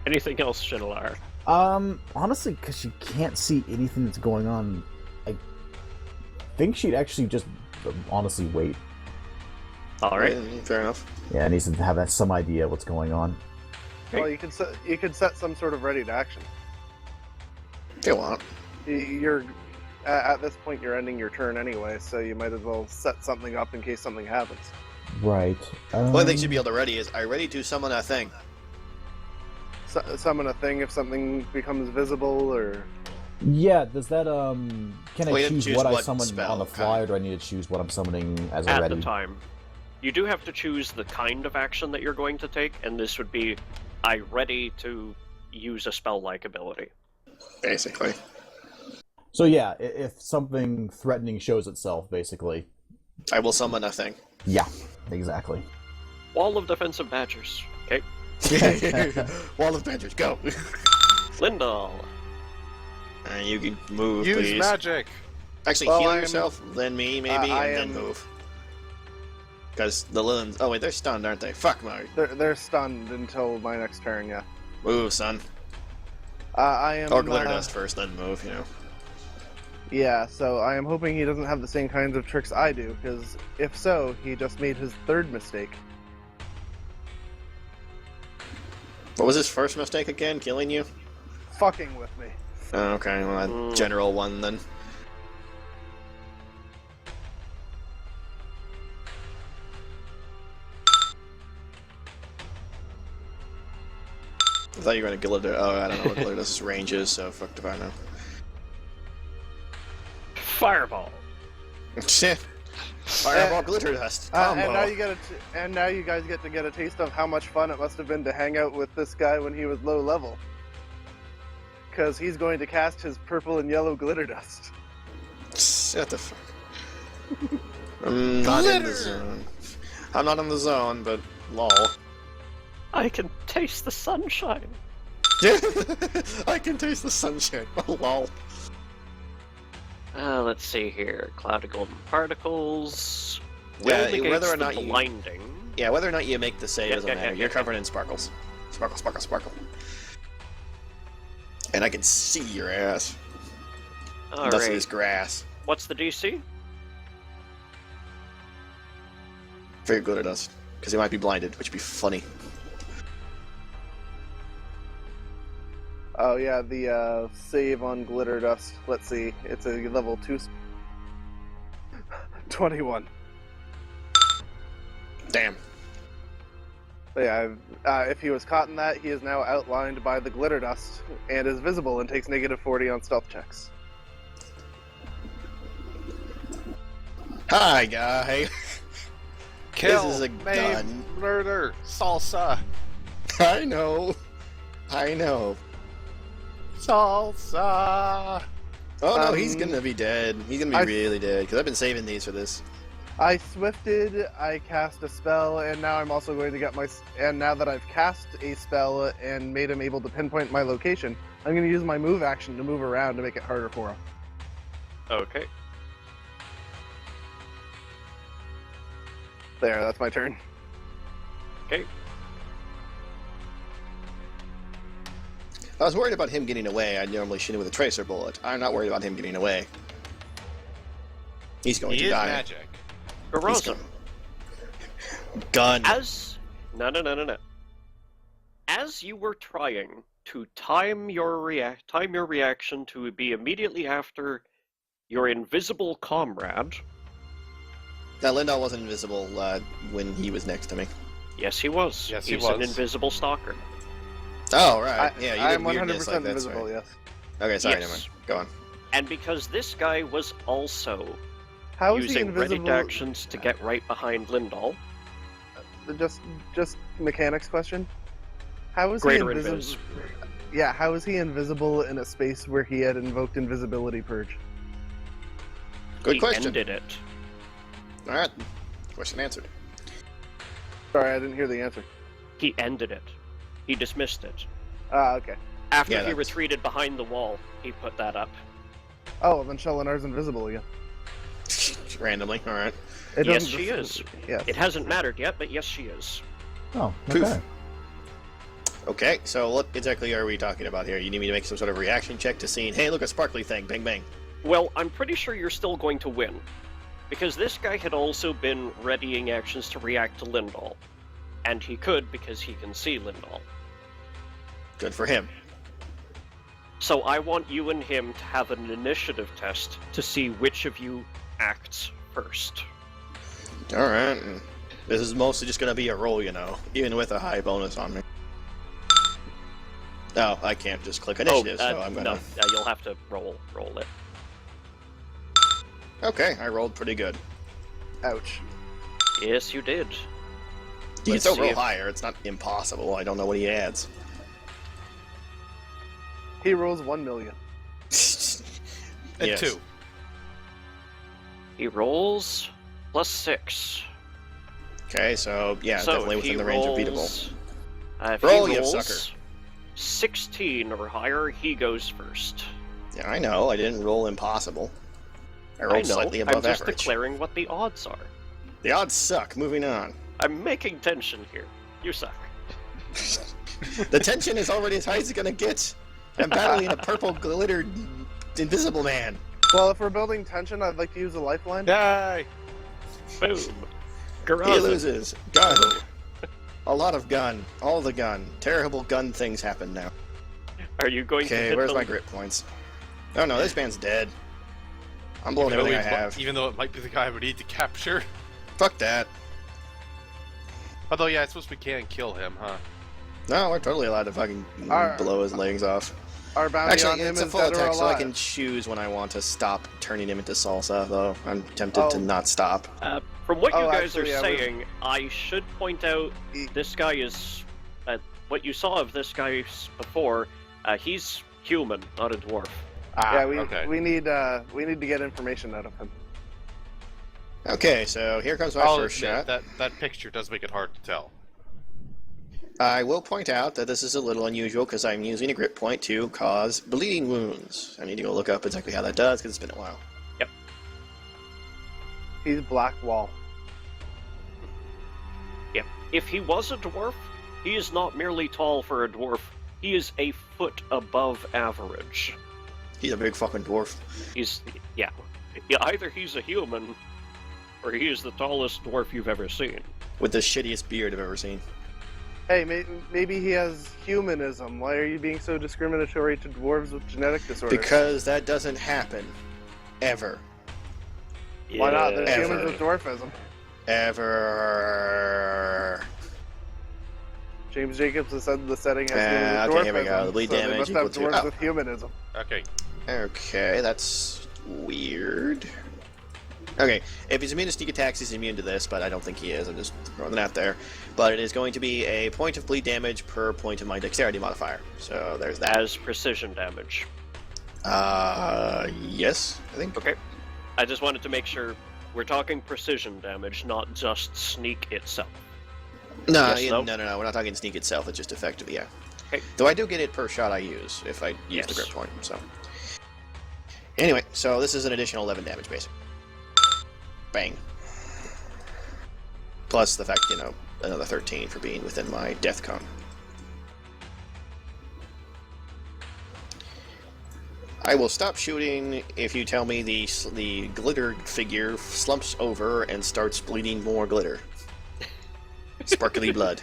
Anything else, Shinalar? Honestly, because she can't see anything that's going on, I think she'd actually just honestly wait. Alright. Fair enough. Yeah, needs to have some idea what's going on. Well, you could set some sort of ready to action. If you want. You're at this point you're ending your turn anyway, so you might as well set something up in case something happens. Right. One thing she'd be able to ready is, I ready to summon a thing. Summon a thing if something becomes visible, or Yeah, does that, can Well, I you have to choose choose what I what summon spell, on the fly, or do I need to choose what I'm summoning as a At ready? the time. You do have to choose the kind of action that you're going to take, and this would be, I ready to use a spell-like ability. Basically. So yeah, if something threatening shows itself, basically. I will summon a thing. Yeah, exactly. Wall of defensive badgers. Okay. Wall of badgers, go. Lindal. You can move, Use please. magic. Actually, Well, heal I am- yourself, then me, maybe, I and then am- move. Because the Lilins... Oh, wait, they're stunned, aren't they? Fuck, Mark. They're stunned until my next turn. Yeah. Move, son. I am. Or glitter dust first, then move, you know. Yeah. So I am hoping he doesn't have the same kinds of tricks I do, because if so, he just made his third mistake. What was his first mistake again? Killing you? Fucking with me. Oh, okay, well, a general one, then. I thought you were going to glitter... Oh, I don't know what glitter dust's range is, so fuck if I know. Fireball. Shit. Fireball glitter dust. Combo. And now you get and now you guys get to get a taste of how much fun it must have been to hang out with this guy when he was low level. Because he's going to cast his purple and yellow glitter dust. Shut the fuck. I'm not in the zone. I'm not in the zone, but lol. I can taste the sunshine. I can taste the sunshine. Lol. Let's see here. Cloud of golden particles. Yeah, Will negates whether or the not you- blinding. Yeah, whether or not you make the save Yeah, doesn't yeah, matter. yeah, You're yeah. covered in sparkles. Sparkle, sparkle, sparkle. And I can see your ass. All Dust right. this grass. What's the DC? For your glitter dust. Because he might be blinded, which would be funny. Oh yeah, the save on glitter dust. Let's see, it's a level 2. 21. Damn. But yeah, if he was caught in that, he is now outlined by the glitter dust and is visible and takes negative 40 on stealth checks. Hi, guy. Kill, This is a maim, gun. murder, salsa. I know. I know. Salsa. Oh no, he's gonna be dead. He's gonna be I- really dead. Because I've been saving these for this. I swifted, I cast a spell, and now I'm also going to get my... And now that I've cast a spell and made him able to pinpoint my location, I'm going to use my move action to move around to make it harder for him. Okay. There, that's my turn. Okay. I was worried about him getting away. I'd normally shoot him with a tracer bullet. I'm not worried about him getting away. He's going He to is die. magic. He's Garazan. going. Gun. As no. As you were trying to time your reaction to be immediately after your invisible comrade. Now, Lindau wasn't invisible when he was next to me. Yes, he was. Yes, he He's an was. invisible stalker. Oh, right. Yeah, you I'm did weirdness 100% like that's invisible, right. yes. Okay, sorry, Yes. never mind. Go on. And because this guy was also How is he using ready invisible? actions to get right behind Lindal, Just mechanics question. How is greater he invisible? invis. Yeah, how is he invisible in a space where he had invoked invisibility purge? Good He question. ended it. All right. Question answered. Sorry, I didn't hear the answer. He ended it. He dismissed it. Ah, okay. After Yeah, he that's- retreated behind the wall, he put that up. Oh, well, then Shelinar's invisible again. Randomly. All right. It Yes, doesn't she just- is. Yes. It hasn't mattered yet, but yes, she is. Oh, Poof. okay. Okay, so what exactly are we talking about here? You need me to make some sort of reaction check to seeing, hey, look, a sparkly thing. Bang, bang. Well, I'm pretty sure you're still going to win. Because this guy had also been readying actions to react to Lindal. And he could because he can see Lindal. Good for him. So I want you and him to have an initiative test to see which of you acts first. All right. This is mostly just going to be a roll, you know, even with a high bonus on me. No, I can't just click initiative, so I'm going to... no, you'll have to roll it. Okay, I rolled pretty good. Ouch. Yes, you did. You can Let's still see roll if- higher. It's not impossible. I don't know what he adds. He rolls 1 million. And Yes. 2. He rolls +6. Okay, so yeah, So definitely if he within the range of beatable. If Roll, he you rolls sucker. 16 or higher, he goes first. Yeah, I know. I didn't roll impossible. I I rolled know. slightly I'm above just average. declaring what the odds are. The odds suck. Moving on. I'm making tension here. You suck. The tension is already as high as it's gonna get. I'm battling a purple glittered invisible man. Well, if we're building tension, I'd like to use a lifeline. Yay! Boom. He Garazin. loses. Gun. A lot of gun. All the gun. Terrible gun things happen now. Are you going to Okay, hit where's the... my grip points? Oh no, this man's dead. I'm blowing everything I have. Even though it might be the guy we need to capture. Fuck that. Although, yeah, I suppose we can kill him, huh? No, we're totally allowed to fucking blow his legs off. Our bounty on Actually, him it's a is full dead or attack, so I alive. can choose when I want to stop turning him into salsa, though. I'm tempted to not stop. From what you Oh, guys actually, are I was- saying, I should point out this guy is... what you saw of this guy before, he's human, not a dwarf. Yeah, okay. we need to get information out of him. Okay, so here comes my I'll first admit, shot. that picture does make it hard to tell. I will point out that this is a little unusual because I'm using a grip point to cause bleeding wounds. I need to go look up exactly how that does because it's been a while. He's Black Wall. Yep. If he was a dwarf, he is not merely tall for a dwarf, he is a foot above average. He's a big fucking dwarf. Yeah, either he's a human, or he is the tallest dwarf you've ever seen. With the shittiest beard I've ever seen. Hey, maybe he has humanism. Why are you being so discriminatory to dwarves with genetic disorders? Because that doesn't happen. Ever. Why not? There's Ever. humans with dwarfism. Ever. James Jacobs has said the setting has humans with okay, here we go. dwarfism, The bleed so they damage must equal have to- dwarves oh. with humanism. Okay. Okay, that's weird. Okay, if he's immune to sneak attacks, he's immune to this, but I don't think he is. I'm just throwing that out there. But it is going to be a point of bleed damage per point of my dexterity modifier. So there's that. As precision damage. Yes, I think. Okay. I just wanted to make sure we're talking precision damage, not just sneak itself. No, Yes, no, no? no, we're not talking sneak itself. It's just effective, yeah. Okay. Though I do get it per shot I use if I use the Yes. grip point. So anyway, so this is an additional 11 damage, basically. Bang. Plus the fact, another 13 for being within my death cone. I will stop shooting if you tell me the glitter figure slumps over and starts bleeding more glitter. Sparkly blood.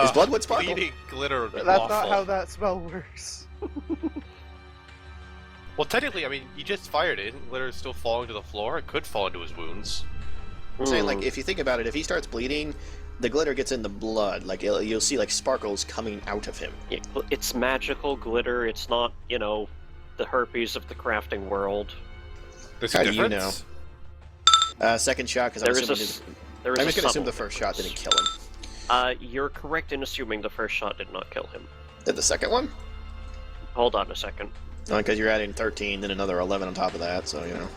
Is blood what sparkle? Bleeding glitter would be That's awful. not how that spell works. Well, technically, I mean, he just fired it. Isn't glitter still falling to the floor? It could fall into his wounds. I'm saying, like, if you think about it, if he starts bleeding, the glitter gets in the blood. Like, you'll see, like, sparkles coming out of him. Yeah, it's magical glitter, it's not, the herpes of the crafting world. There's How a do you difference. Second shot, because I'm There is assuming... there is I'm a just going to assume the subtle first shot didn't difference. kill him. You're correct in assuming the first shot did not kill him. Did the second one? Hold on a second. No, because you're adding 13, then another 11 on top of that, so, And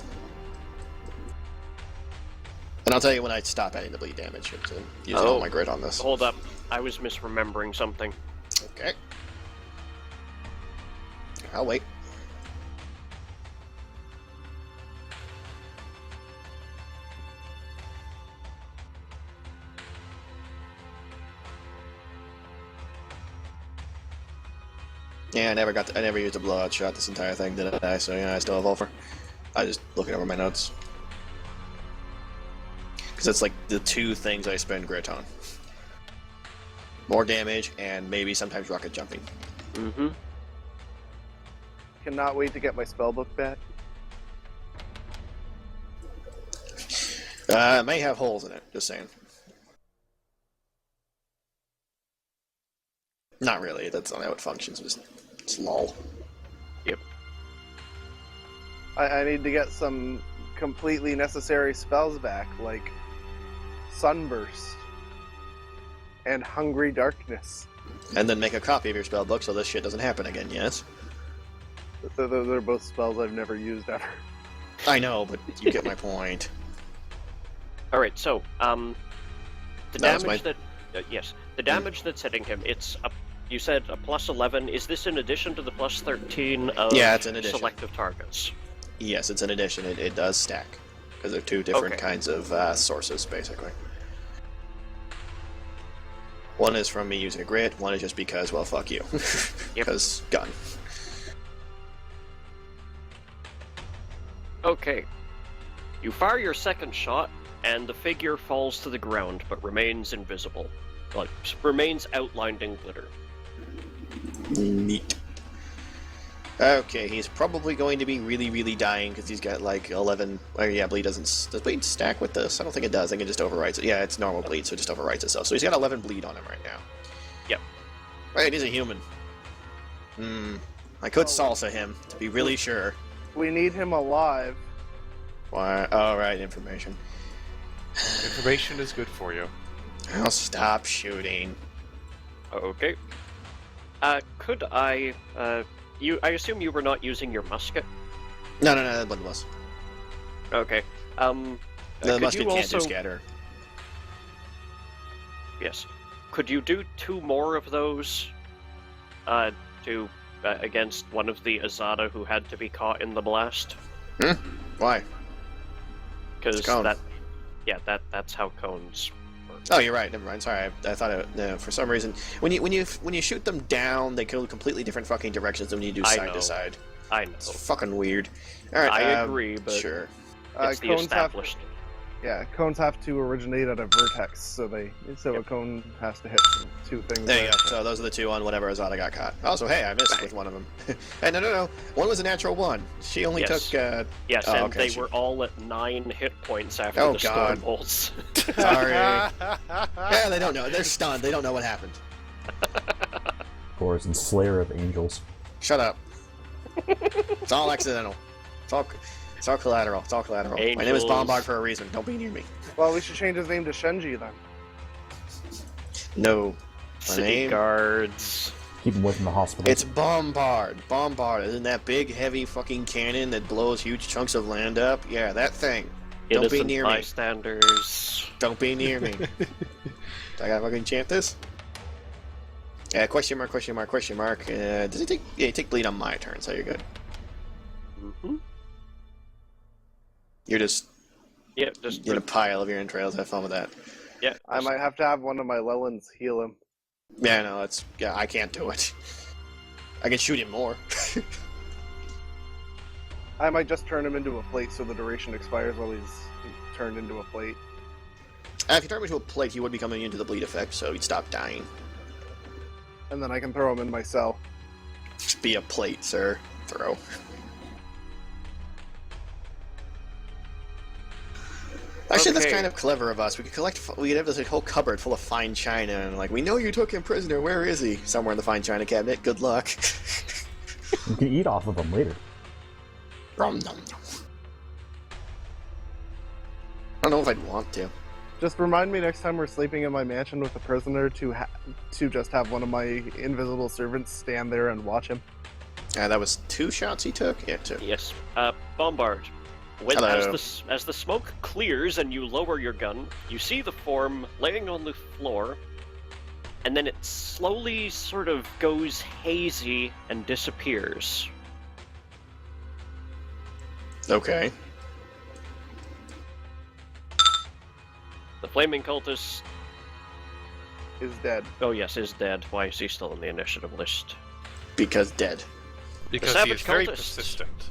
I'll tell you when I stop adding the bleed damage. It's using all my grit on this. Hold up. I was misremembering something. Okay. I'll wait. Yeah, I never used a blowout shot this entire thing, did I? So I still have Ulfer. I just looking over my notes. Because it's like the two things I spend grit on. More damage and maybe sometimes rocket jumping. Mm-hmm. Cannot wait to get my spellbook back. It may have holes in it, just saying. Not really, that's not how it functions, it's lol. Yep. I need to get some completely necessary spells back, like Sunburst and Hungry Darkness. And then make a copy of your spell book so this shit doesn't happen again, yes? They're both spells I've never used ever. I know, but you get my point. Alright, so, The That was damage yes, the damage that's hitting him, it's a, you said a plus 11. Is this in addition to the plus 13 of Yeah, it's an addition. selective targets? Yes, it's an addition. It does stack. Because they're two different Okay. kinds of sources, basically. One is from me using a grit, one is just because, well, fuck you. Because gun. Okay. You fire your second shot, and the figure falls to the ground, but remains invisible. Like, remains outlined in glitter. Neat. Okay, he's probably going to be really, really dying because he's got like 11. Oh, yeah, bleed doesn't. Does bleed stack with this? I don't think it does. I think it just overwrites it. Yeah, it's normal bleed, so it just overwrites itself. So he's got 11 bleed on him right now. Yep. Right, he's a human. I could salsa him to be really sure. We need him alive. Why? Oh, right, information. Information is good for you. I'll stop shooting. Okay. Could I, I assume you were not using your musket? No, that wasn't us. Okay. The could musket you can't also... do scatter. Yes. Could you do 2 more of those, to, against one of the Azada who had to be caught in the blast? Why? Because cone. that's how cones work. Oh, you're right. Never mind. Sorry, I thought it. No, for some reason, when you shoot them down, they go completely different fucking directions than when you do I side know. to side. I know. It's fucking weird. All right, I agree, but sure. it's the established. Cones have to originate at a vertex, so a cone has to hit 2 things. There you go. So those are the 2 on whatever Azada got caught. Also, hey, I missed with one of them. Hey, no. One was a natural 1. She only Yes. took. Yes, oh, and okay, they were all at 9 hit points after Oh, the God. storm bolts. Sorry. Yeah, they don't know. They're stunned. They don't know what happened. Of course, and Slayer of Angels. Shut up. It's all accidental. It's all collateral. It's all collateral. My name is Angels. Bombard for a reason. Don't be near me. Well, we should change his name to Shenji then. No. My City name? guards. Keep him away from the hospital. It's Bombard. Bombard. Isn't that big, heavy fucking cannon that blows huge chunks of land up? Yeah, that thing. Don't be Innocent near me. bystanders. Don't be near me. I gotta fucking chant this? Yeah, question mark. Does he take... Yeah, you take bleed on my turn, so you're good. Mm-hmm. You're just Yeah, just in a pile of your entrails. Have fun with that. yeah. I might have to have one of my Lelans heal him. Yeah, no, it's... Yeah, I can't do it. I can shoot him more. I might just turn him into a plate so the duration expires while he's turned into a plate. If you turn him into a plate, he would be coming into the bleed effect, so he'd stop dying. And then I can throw him in my cell. Just be a plate, sir. Throw. Actually, that's Okay. kind of clever of us. We could have this whole cupboard full of fine china, and like, we know you took him prisoner. Where is he? Somewhere in the fine china cabinet. Good luck. You can eat off of them later. Rum dum dum. I don't know if I'd want to. Just remind me next time we're sleeping in my mansion with a prisoner to just have one of my invisible servants stand there and watch him. That was 2 shots he took? Yeah, 2. Yes. Bombard. Hello. As the smoke clears and you lower your gun, you see the form laying on the floor, and then it slowly sort of goes hazy and disappears. Okay. The flaming cultist, Is dead. oh yes, is dead. Why is he still on the initiative list? Because dead. Because he savage is very cultists. persistent.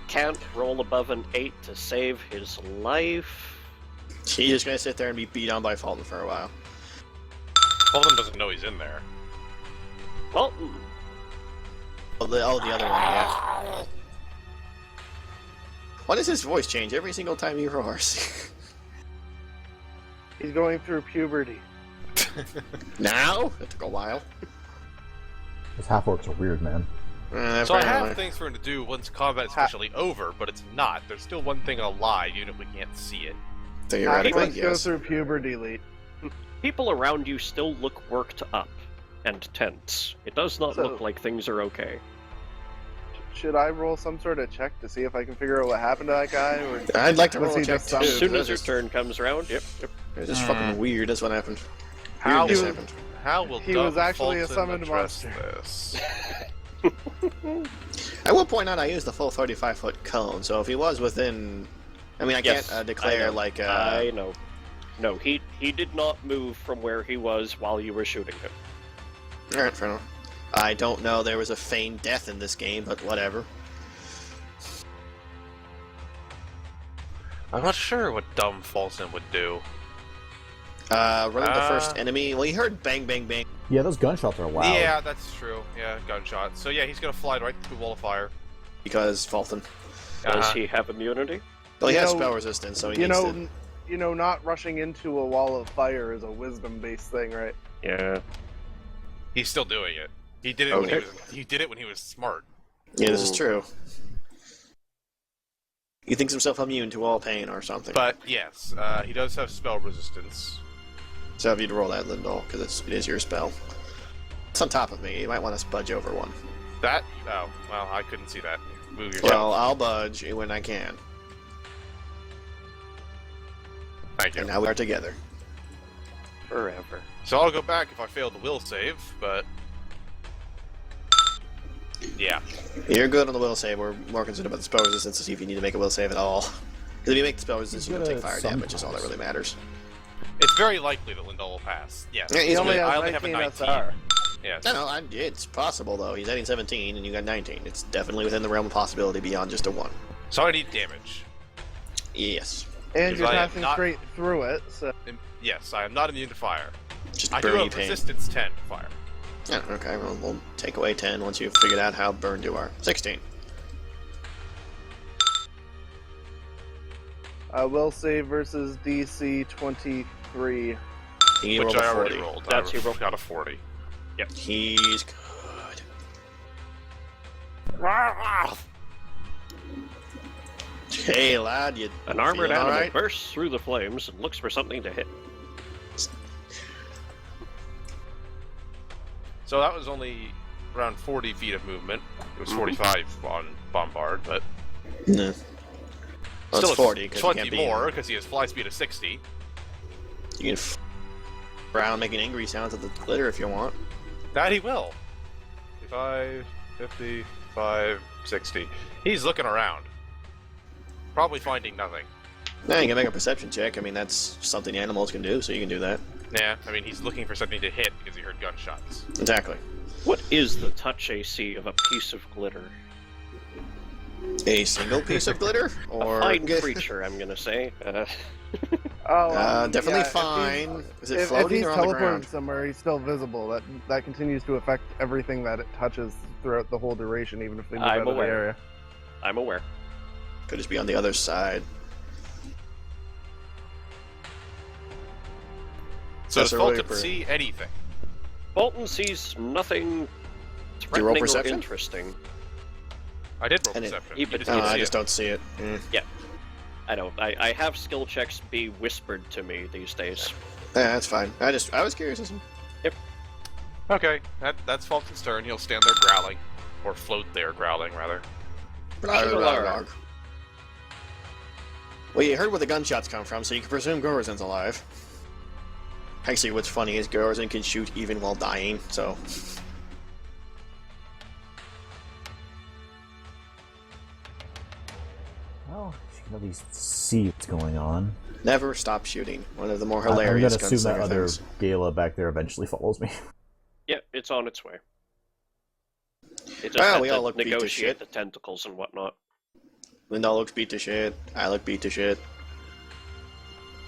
Can't roll above an 8 to save his life. He's just gonna sit there and be beat on by Fulton for a while. Fulton doesn't know he's in there. Well, Oh, the other one, yeah. Why does his voice change every single time he roars? He's going through puberty. Now? It took a while. Those half-orcs are weird, man. So I have Apparently. things for him to do once combat's officially over, but it's not. There's still one thing alive, even if we can't see it. Theoretically, Halflings go yes. through puberty late. people around you still look worked up and tense. It does not So- look like things are okay. should I roll some sort of check to see if I can figure out what happened to that guy? Or I'd like to Was roll a he check just too. As soon because as your turn comes around, yep. It's just fucking weird. That's what happened. How Weirdness will, happened. how will He Doug was actually a Fulton summoned address monster. this? I will point out I used the full 35-foot cone, so if he was within... I mean, I Yes, can't declare I know. like... I know. No, he did not move from where he was while you were shooting him. Alright, fair enough. I don't know there was a feigned death in this game, but whatever. I'm not sure what dumb Fulton would do. Running the first enemy... Well, he heard bang, bang, bang. Yeah, those gunshots are loud. Yeah, that's true. Yeah, gunshot. So yeah, he's gonna fly right through the wall of fire. Because Fulton. Does he have immunity? Well, he You has know- spell resistance, so he you needs know, to... not rushing into a wall of fire is a wisdom-based thing, right? Yeah. He's still doing it. He did it when he did it when he was smart. Yeah, this is true. He thinks himself immune to all pain or something. But yes, he does have spell resistance. So if you'd roll that, Lindell, because it is your spell. It's on top of me. You might want to budge over one. That? Oh, well, I couldn't see that. Move yourself. Well, I'll budge when I can. Thank you. And now we are together. Forever. So I'll go back if I fail the will save, but... Yeah. You're good on the will save. We're more concerned about the spell resistance to see if you need to make a will save at all. Because if you make the spell resistance, you don't take fire damage. Is all that really matters. It's very likely that Lindell will pass. Yes. Yeah, He he's only good. has I only have a 19 19. SR. Yes. No, it's possible though. He's adding 17, and you got 19. It's definitely within the realm of possibility beyond just a 1. So I need damage. Yes. And Because you're I am passing not- straight through it, so... Yes, I am not immune to fire. Just I do burny have pain. resistance 10 to fire. Yeah, okay, well, we'll take away 10 once you've figured out how burned you are. 16. Will save versus DC 23. He Which rolled I a already 40. rolled. That's I your roll. got a 40. He's good. Hey, lad, you An armored feeling all animal right? bursts through the flames and looks for something to hit. So that was only around 40 feet of movement. It was 45 on Bombard, but No. Well, still it's 40 because you 20 can't be. more because he has fly speed of 60. You can around making angry sounds at the glitter if you want. That he will. 55, 55, 60. He's looking around. Probably finding nothing. Yeah, you can make a perception check. I mean, that's something animals can do, so you can do that. Yeah, I mean, he's looking for something to hit because he heard gunshots. Exactly. What is the touch AC of a piece of glitter? A single piece of glitter, or A fine creature, I'm gonna say. definitely yeah, fine. Is it If floating he's or on the teleported ground? somewhere, he's still visible. That continues to affect everything that it touches throughout the whole duration, even if they move I'm out of the aware. area. I'm aware. Could just be on the other side. So That's does a Fulton really see anything? Bolton sees nothing you roll threatening or perception? interesting. I did roll And it- perception. he- You just Oh, can't I see just it. don't see it. I don't. I have skill checks be whispered to me these days. Yeah, that's fine. I was curious. Okay, that's Fulton's turn. He'll stand there growling. Or float there growling, rather. Sure. Well, you heard where the gunshots come from, so you can presume Gorazin's alive. Actually, what's funny is Gorazin can shoot even while dying, so... Well, you can at least see what's going on. Never stop shooting. One of the more I'm hilarious gonna assume that gunslinger other things. Gala back there eventually follows me. Yeah, it's on its way. It just Well, had we to all look beat to negotiate shit. the tentacles and whatnot. Linda looks beat to shit. I look beat to shit.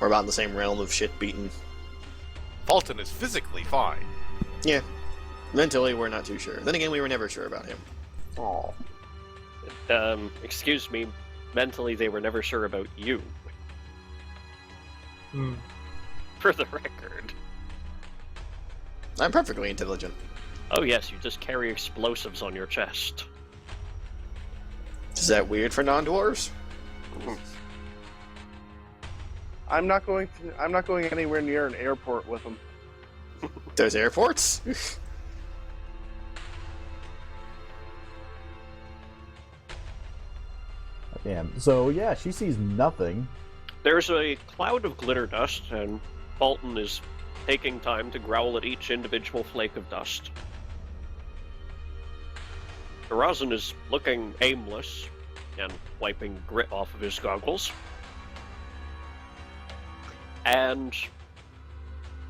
We're about in the same realm of shit beaten. Fulton is physically fine. Yeah. Mentally, we're not too sure. Then again, we were never sure about him. Oh. Excuse me, mentally they were never sure about you. For the record. I'm perfectly intelligent. Oh yes, you just carry explosives on your chest. Is that weird for non-dwarves? I'm not going anywhere near an airport with him. There's airports? Damn. So yeah, she sees nothing. There's a cloud of glitter dust, and Fulton is taking time to growl at each individual flake of dust. Garazan is looking aimless and wiping grit off of his goggles. And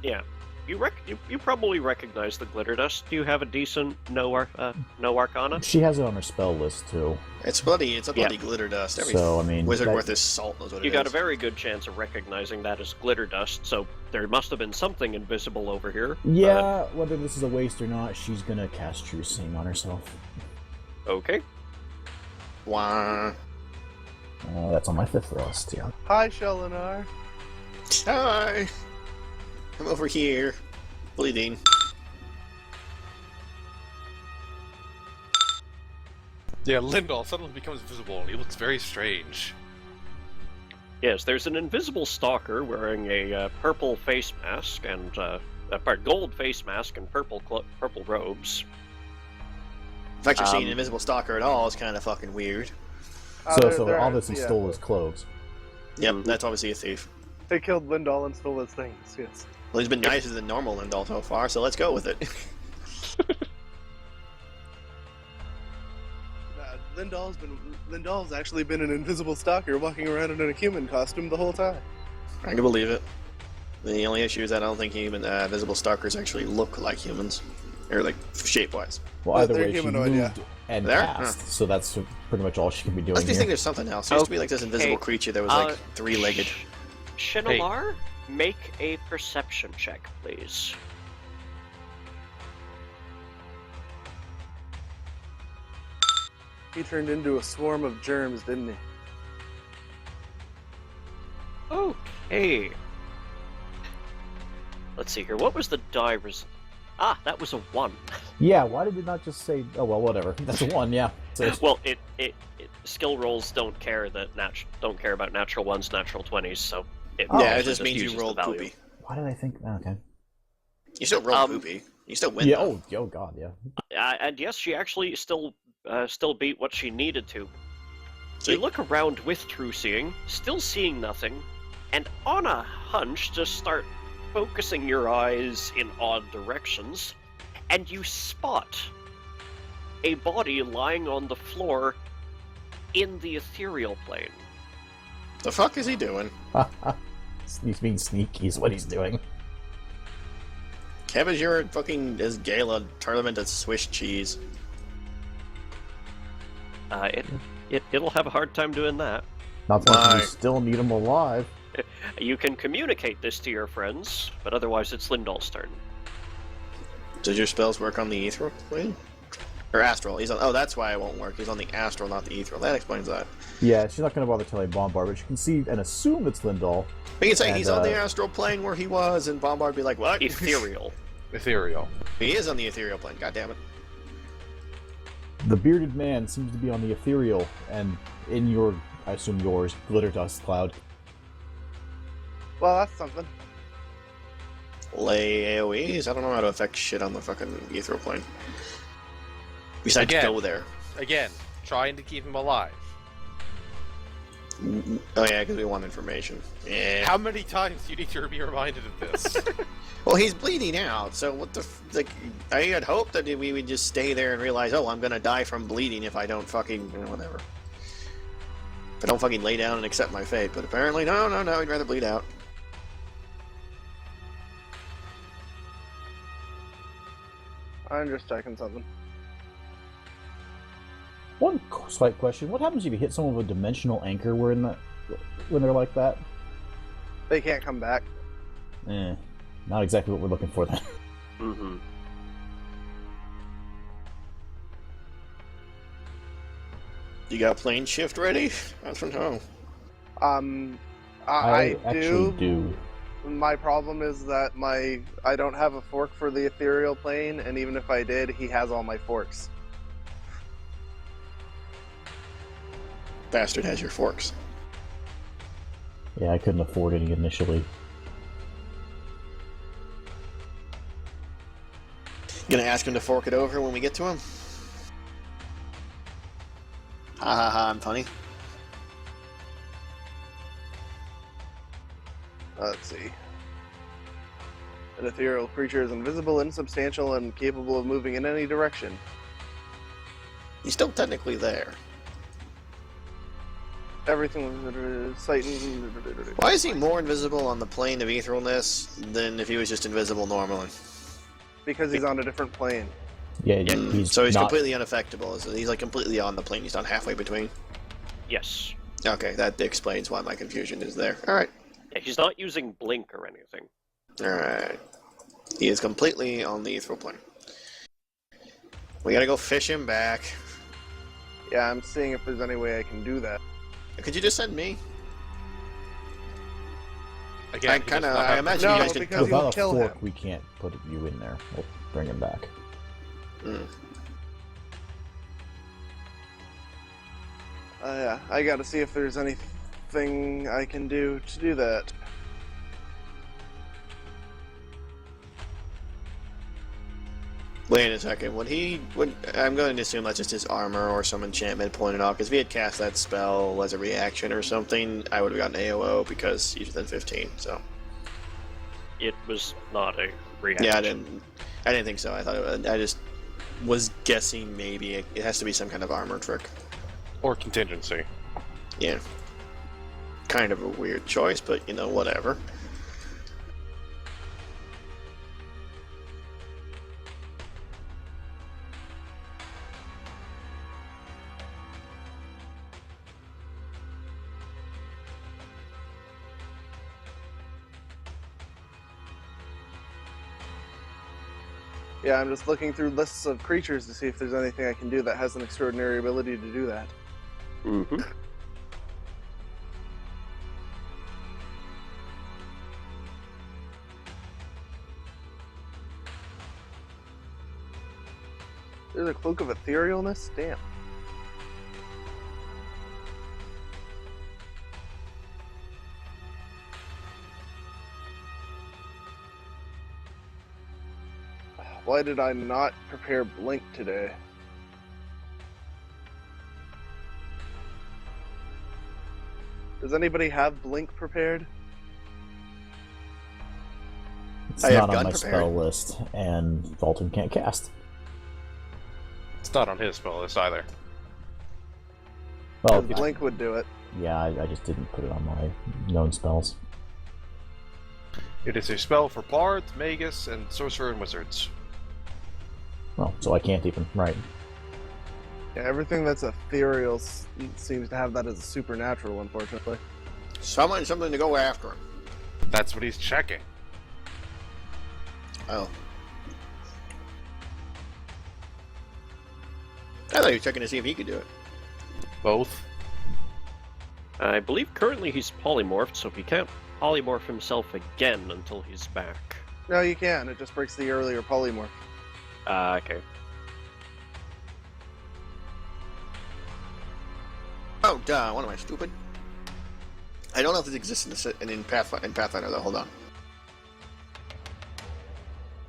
yeah, you probably recognize the glitter dust. Do you have a decent no arcana? She has it on her spell list too. It's a bloody glitter dust. Every So I mean, wizard worth his salt knows what it is. You got a very good chance of recognizing that as glitter dust, so there must have been something invisible over here. Yeah, whether this is a waste or not, she's gonna cast True Seeing on herself. Okay. Wah. That's on my 5th list, yeah. Hi, Shelinar. Hi. I'm over here, bleeding. Yeah, Lindal suddenly becomes visible and he looks very strange. Yes, there's an invisible stalker wearing a purple face mask and a gold face mask and purple robes. The fact you're seeing an invisible stalker at all is kind of fucking weird. So obviously stole his clothes. Yep, that's obviously a thief. They killed Lindal and stole his things, yes. Well, he's been nicer than normal Lindal so far, so let's go with it. Lindal's actually been an invisible stalker walking around in a human costume the whole time. I can believe it. The only issue is that I don't think even visible stalkers actually look like humans. Or, like, shape-wise. Well, either They're way, she humanoid, moved and There? passed, so that's pretty much all she can be doing I just here. think there's something else. There used to be, like, this invisible creature that was, like, three-legged. Shinolar, make a perception check, please. He turned into a swarm of germs, didn't he? Okay. Let's see here. What was the die result? Ah, that was a 1. Yeah, why did it not just say, oh well, whatever. That's a 1, yeah. So, Well, it skill rolls don't care about natural 1s, natural 20s, so it Oh. Yeah, it actually just means you uses the rolled value. poopy. why did I think, okay. You still rolled poopy. You still win, Yeah, though. oh god, yeah. And yes, she actually still beat what she needed to. See? You look around with True Seeing, still seeing nothing, and on a hunch just start focusing your eyes in odd directions, and you spot a body lying on the floor in the ethereal plane. The fuck is he doing? He's being sneaky is what he's doing. Kev, is your fucking is Gala tournament of Swiss cheese? It'll have a hard time doing that. Not to mention Why? you still need him alive. You can communicate this to your friends, but otherwise it's Lindal's turn. Does your spells work on the ethereal plane? Or astral? He's on. Oh, that's why it won't work. He's on the astral, not the ethereal. That explains that. Yeah, she's not going to bother telling Bombard, but you can see and assume it's Lindal. We can say And, he's on the astral plane where he was, and Bombard be like, "What?" Ethereal. Ethereal. He is on the ethereal plane. God damn it! The bearded man seems to be on the ethereal, and in your, I assume yours, glitter dust cloud. Well, that's something. Lay AoEs? I don't know how to affect shit on the fucking ethereal plane. Besides Again. go there. Again, trying to keep him alive. Oh yeah, because we want information. Yeah. How many times do you need to be reminded of this? Well, he's bleeding out, so what the like? I had hoped that we would just stay there and realize, oh, I'm gonna die from bleeding if I don't fucking whatever. If I don't fucking lay down and accept my fate, but apparently, no, I'd rather bleed out. I'm just checking something. One slight question: what happens if you hit someone with a dimensional anchor when they're like that? They can't come back. Not exactly what we're looking for then. Mm-hmm. You got plane shift ready? That's from home. I actually do. My problem is that I don't have a fork for the ethereal plane, and even if I did, he has all my forks. Bastard has your forks. Yeah, I couldn't afford any initially. Gonna ask him to fork it over when we get to him? Ha ha ha, I'm funny. Let's see. An ethereal creature is invisible, insubstantial, and capable of moving in any direction. He's still technically there. Everything sight. Why is he more invisible on the plane of etherealness than if he was just invisible normally? Because he's on a different plane. Yeah, he's So he's not, completely unaffectable. He's like completely on the plane. He's not halfway between. Yes. Okay, that explains why my confusion is there. All right. Yeah, he's not using blink or anything. All right. He is completely on the ethereal plane. We gotta go fish him back. Yeah, I'm seeing if there's any way I can do that. Could you just send me? Again, I he does kinda- not I have- imagine No, you guys could. because you'll without a kill fork, him. we can't put you in there. We'll bring him back. Mm. Yeah, I gotta see if there's anything I can do to do that. Wait a second. I'm going to assume that's just his armor or some enchantment pulling it off. Because if he had cast that spell as a reaction or something, I would have gotten AOO because he's within 15. So It was not a reaction. yeah, I didn't think so. I just was guessing maybe it has to be some kind of armor trick. Or contingency. Yeah, kind of a weird choice, but whatever. Yeah, I'm just looking through lists of creatures to see if there's anything I can do that has an extraordinary ability to do that. Mm-hmm. There's a cloak of etherealness? Damn. Why did I not prepare Blink today? Does anybody have Blink prepared? It's I have not on gun my prepared. spell list, and Dalton can't cast. It's not on his spell list either. Well, Blink would do it. yeah, I just didn't put it on my known spells. It is a spell for bards, magus, and sorcerer and wizards. Well, so I can't even. Right. Yeah, everything that's ethereal seems to have that as a supernatural, unfortunately. Summon something to go after him. That's what he's checking. Oh. I thought he was checking to see if he could do it. Both. I believe currently he's polymorphed, so he can't polymorph himself again until he's back. No, you can. It just breaks the earlier polymorph. Okay. Oh, duh. What am I, stupid? I don't know if this exists in Pathfinder, though. Hold on.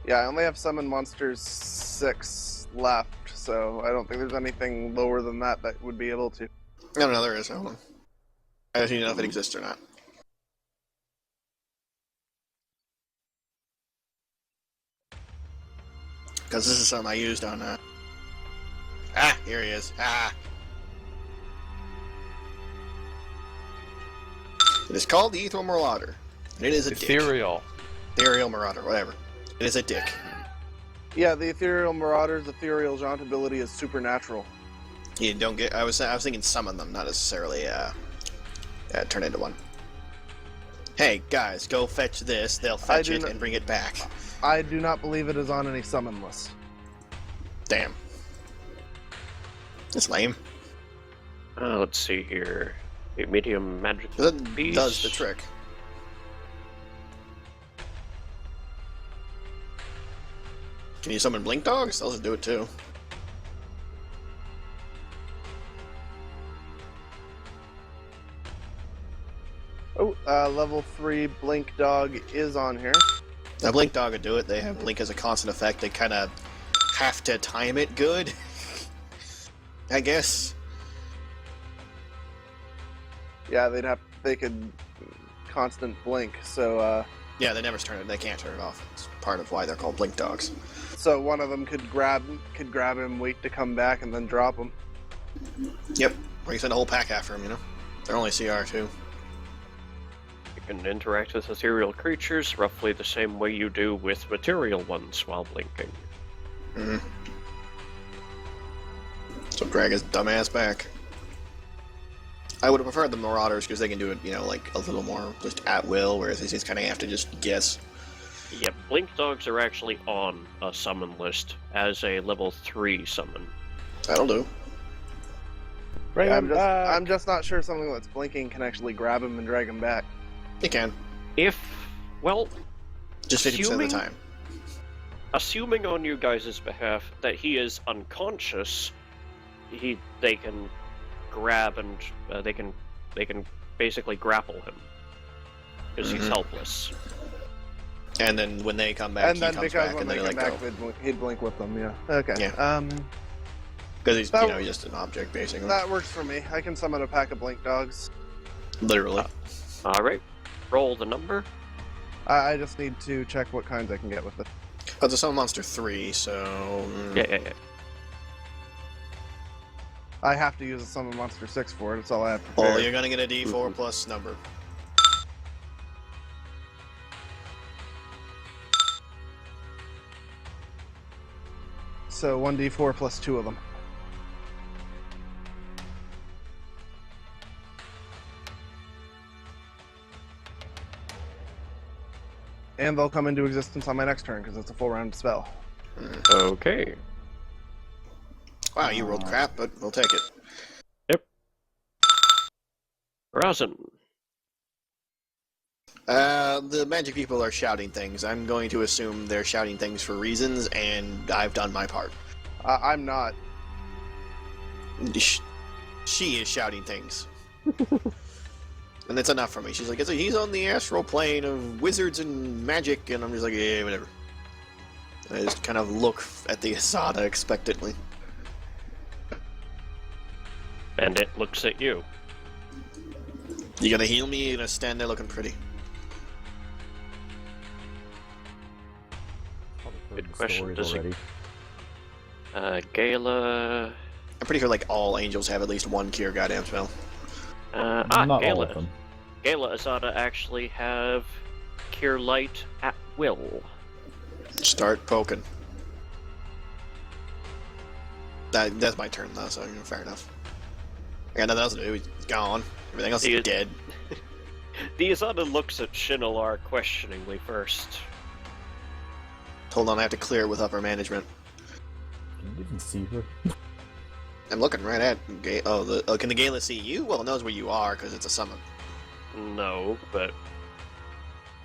Yeah, I only have Summon Monsters 6 left, so I don't think there's anything lower than that that would be able to. No, there is. Hold on. I just need to know if it exists or not. Because this is something I used on, here he is. It is called the Ethereal Marauder. And it is a dick. Ethereal. Ethereal Marauder, whatever. It is a dick. Yeah, the Ethereal Marauder's Ethereal Jaunt ability is supernatural. You don't get. I was thinking summon them, not necessarily turn into one. Hey guys, go fetch this. They'll fetch it and bring it back. I do not believe it is on any summon list. Damn. That's lame. Let's see here. A medium magic That beast. does the trick. Can you summon blink dogs? They'll just do it too. Oh, level 3 Blink Dog is on here. Now blink dog would do it. They have blink as a constant effect. They kind of have to time it good, I guess. Yeah, they could constant blink, so Yeah, they never turn it. They can't turn it off. It's part of why they're called blink dogs. so one of them could grab him, wait to come back, and then drop him. Yep. Or you send a whole pack after them, you know? They're only CR too. You can interact with ethereal creatures roughly the same way you do with material ones while blinking. Mm-hmm. So drag his dumbass back. I would have preferred the Marauders because they can do it, you know, like a little more just at will, whereas these kind of have to just guess. Yeah, blink dogs are actually on a summon list as a level 3 summon. That'll do. Bring him back. I'm just not sure something that's blinking can actually grab him and drag him back. You can. Well, Just 50% of the time. assuming on you guys' behalf that he is unconscious, they can grab and they can basically grapple him because he's helpless. And then when they come back, And then he comes because back when and they then come they back, let go. he'd blink with them. Yeah. Okay. Yeah. Because he's, That- he's just an object, basically. That works for me. I can summon a pack of blink dogs. Literally. All right, roll the number. I just need to check what kinds I can get with it. But it's a summon monster 3, so... Yeah. I have to use a summon monster 6 for it. That's all I have Well, prepared. you're gonna get a D4 plus number. So 1d4 plus 2 of them. And they'll come into existence on my next turn because it's a full round spell. Okay. Wow, you rolled crap, but we'll take it. Rosin. The magic people are shouting things. I'm going to assume they're shouting things for reasons, and I've done my part. I'm not. She is shouting things. And it's enough for me. She's like, he's on the astral plane of wizards and magic, and I'm just like, yeah, whatever. I just kind of look at the Asada expectantly. And it looks at you. You gonna heal me? You gonna stand there looking pretty? Probably heard Good the question. stories Does it- already. Gala. I'm pretty sure like all angels have at least one cure goddamn spell. Not all Gala. of them. Gala Azada actually have Cure Light at will. Start poking. That's my turn though, so fair enough. I got nothing else to do. He's gone. Everything else is dead. The Azada looks at Shinalar questioningly first. Hold on, I have to clear it with upper management. Can you even see her? I'm looking right at. Can the Gala see you? Well, it knows where you are because it's a summon. No, but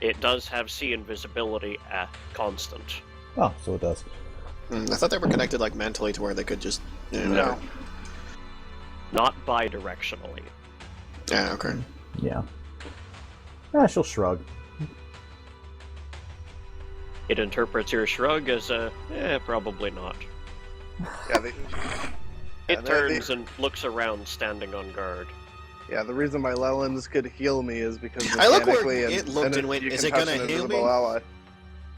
it does have see invisibility at constant. Oh, so it does. I thought they were connected like mentally to where they could just. No. Not bidirectionally. Yeah. Okay. Yeah. She'll shrug. It interprets your shrug as a, probably not. Yeah, It turns and looks around, standing on guard. yeah, the reason my Lelans could heal me is because I look where mechanically it looked and went, you is can it touch gonna an heal invisible me? ally.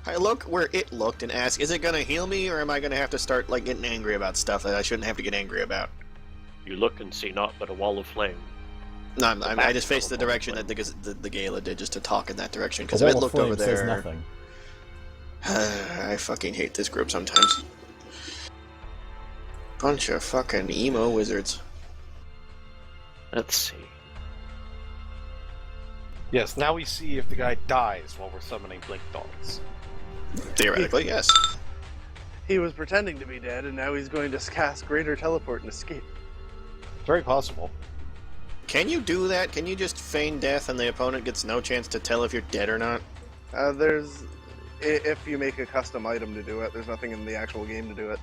I look where it looked and ask, is it gonna heal me, or am I gonna have to start like getting angry about stuff that I shouldn't have to get angry about? You look and see naught but a wall of flame. No, I just faced the Back direction from that the Gala did, just to talk in that direction. The Because if it wall of looked over flame says there, nothing. I fucking hate this group sometimes. Bunch of fucking emo wizards. Let's see. Yes, now we see if the guy dies while we're summoning blink dogs. Theoretically, yes. He was pretending to be dead, and now he's going to cast Greater Teleport and escape. Very possible. Can you do that? Can you just feign death and the opponent gets no chance to tell if you're dead or not? If you make a custom item to do it, there's nothing in the actual game to do it.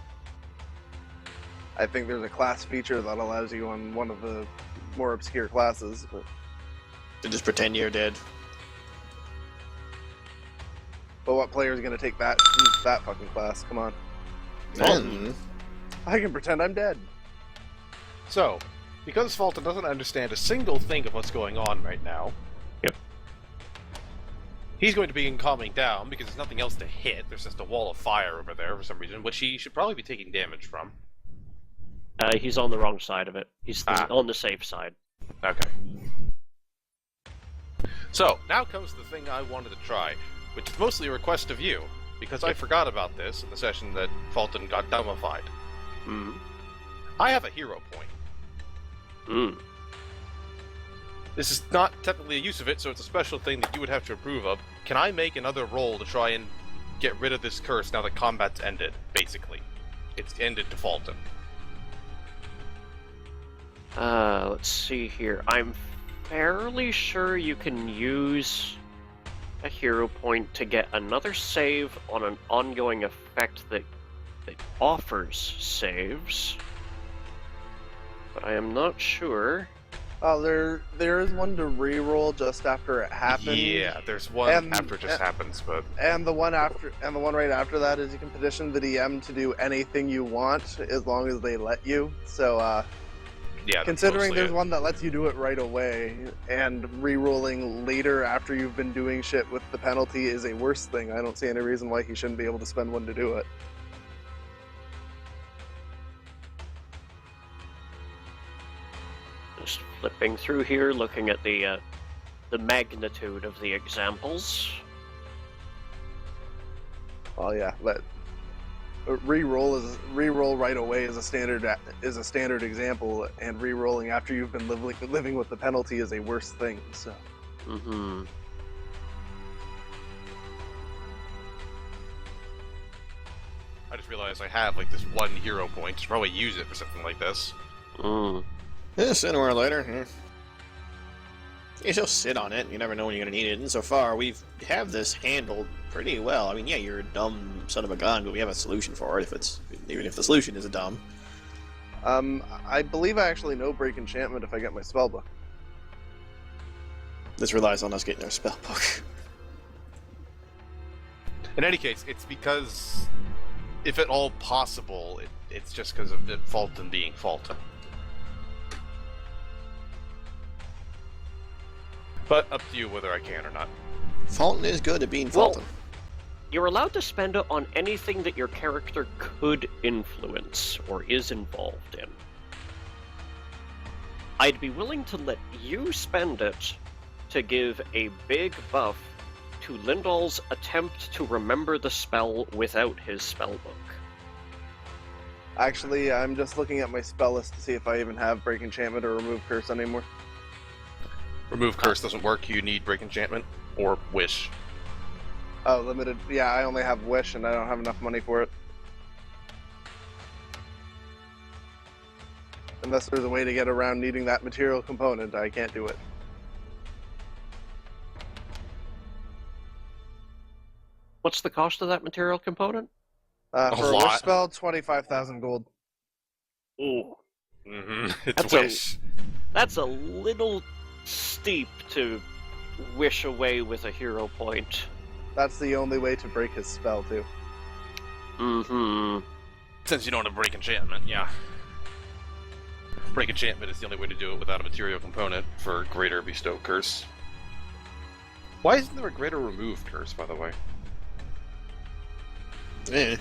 I think there's a class feature that allows you on one of the more obscure classes, but To just pretend you're dead? what player is going to take that fucking class? Come on. Then, I can pretend I'm dead. So, because Fulton doesn't understand a single thing of what's going on right now, Yep. He's going to begin calming down because there's nothing else to hit. There's just a wall of fire over there for some reason, which he should probably be taking damage from. He's on the wrong side of it. He's on the safe side. Okay. So, now comes the thing I wanted to try, which is mostly a request of you, because I forgot about this in the session that Fulton got dumbified. Hmm. I have a hero point. Hmm. This is not technically a use of it, so it's a special thing that you would have to approve of. Can I make another roll to try and get rid of this curse now that combat's ended, basically? It's ended to Fulton. Let's see here. I'm fairly sure you can use a hero point to get another save on an ongoing effect that offers saves. But I am not sure. There is one to reroll just after it happens. Yeah, there's one after it just happens, but... And the one right after that is you can petition the DM to do anything you want as long as they let you. So, yeah, considering there's one that lets you do it right away, and rerolling later after you've been doing shit with the penalty is a worse thing, I don't see any reason why he shouldn't be able to spend one to do it. Just flipping through here, looking at the magnitude of the examples. Well, yeah, reroll right away is a standard example, and rerolling after you've been living with the penalty is a worse thing. So. Mm-hmm. I just realized I have, like, this one hero point. Should probably use it for something like this. Mm. Yeah, sooner or later. You just sit on it. You never know when you're going to need it. And so far, we have this handled pretty well. I mean, yeah, you're a dumb son of a gun, but we have a solution for it. Even if the solution is a dumb. I believe I actually know Break Enchantment if I get my spellbook. This relies on us getting our spellbook. In any case, it's because, if at all possible, it's just because of Fulton being Fulton. But up to you whether I can or not. Fulton is good at being Fulton. Well, you're allowed to spend it on anything that your character could influence or is involved in. I'd be willing to let you spend it to give a big buff to Lindall's attempt to remember the spell without his spellbook. Actually, I'm just looking at my spell list to see if I even have Break Enchantment or Remove Curse anymore. Remove Curse doesn't work, you need Break Enchantment or Wish. Oh, limited. Yeah, I only have Wish and I don't have enough money for it. Unless there's a way to get around needing that material component, I can't do it. What's the cost of that material component? For a lot. Wish spell, 25,000 gold. Ooh. Mm-hmm. It's That's Wish. That's a little steep to wish away with a hero point. That's the only way to break his spell, too. Mm-hmm. Since you don't have Break Enchantment, yeah. Break Enchantment is the only way to do it without a material component for Greater Bestow Curse. Why isn't there a Greater Remove Curse, by the way? Eh.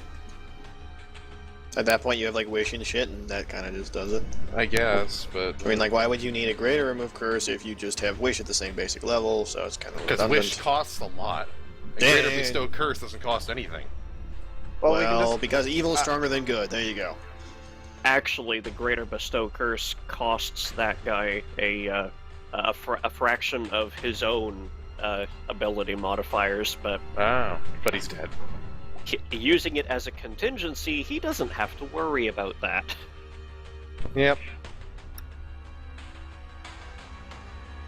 At that point, you have, like, Wish and shit, and that kind of just does it. I guess, but... I mean, like, why would you need a greater remove curse if you just have Wish at the same basic level, so it's kind of Because redundant. Wish costs a lot. And Yeah. Greater Bestow Curse doesn't cost anything. Well, Well, we can just... because evil is stronger than good. There you go. Actually, the Greater Bestow Curse costs that guy a fraction of his own ability modifiers, but Oh, but he's dead. using it as a contingency, he doesn't have to worry about that. Yep.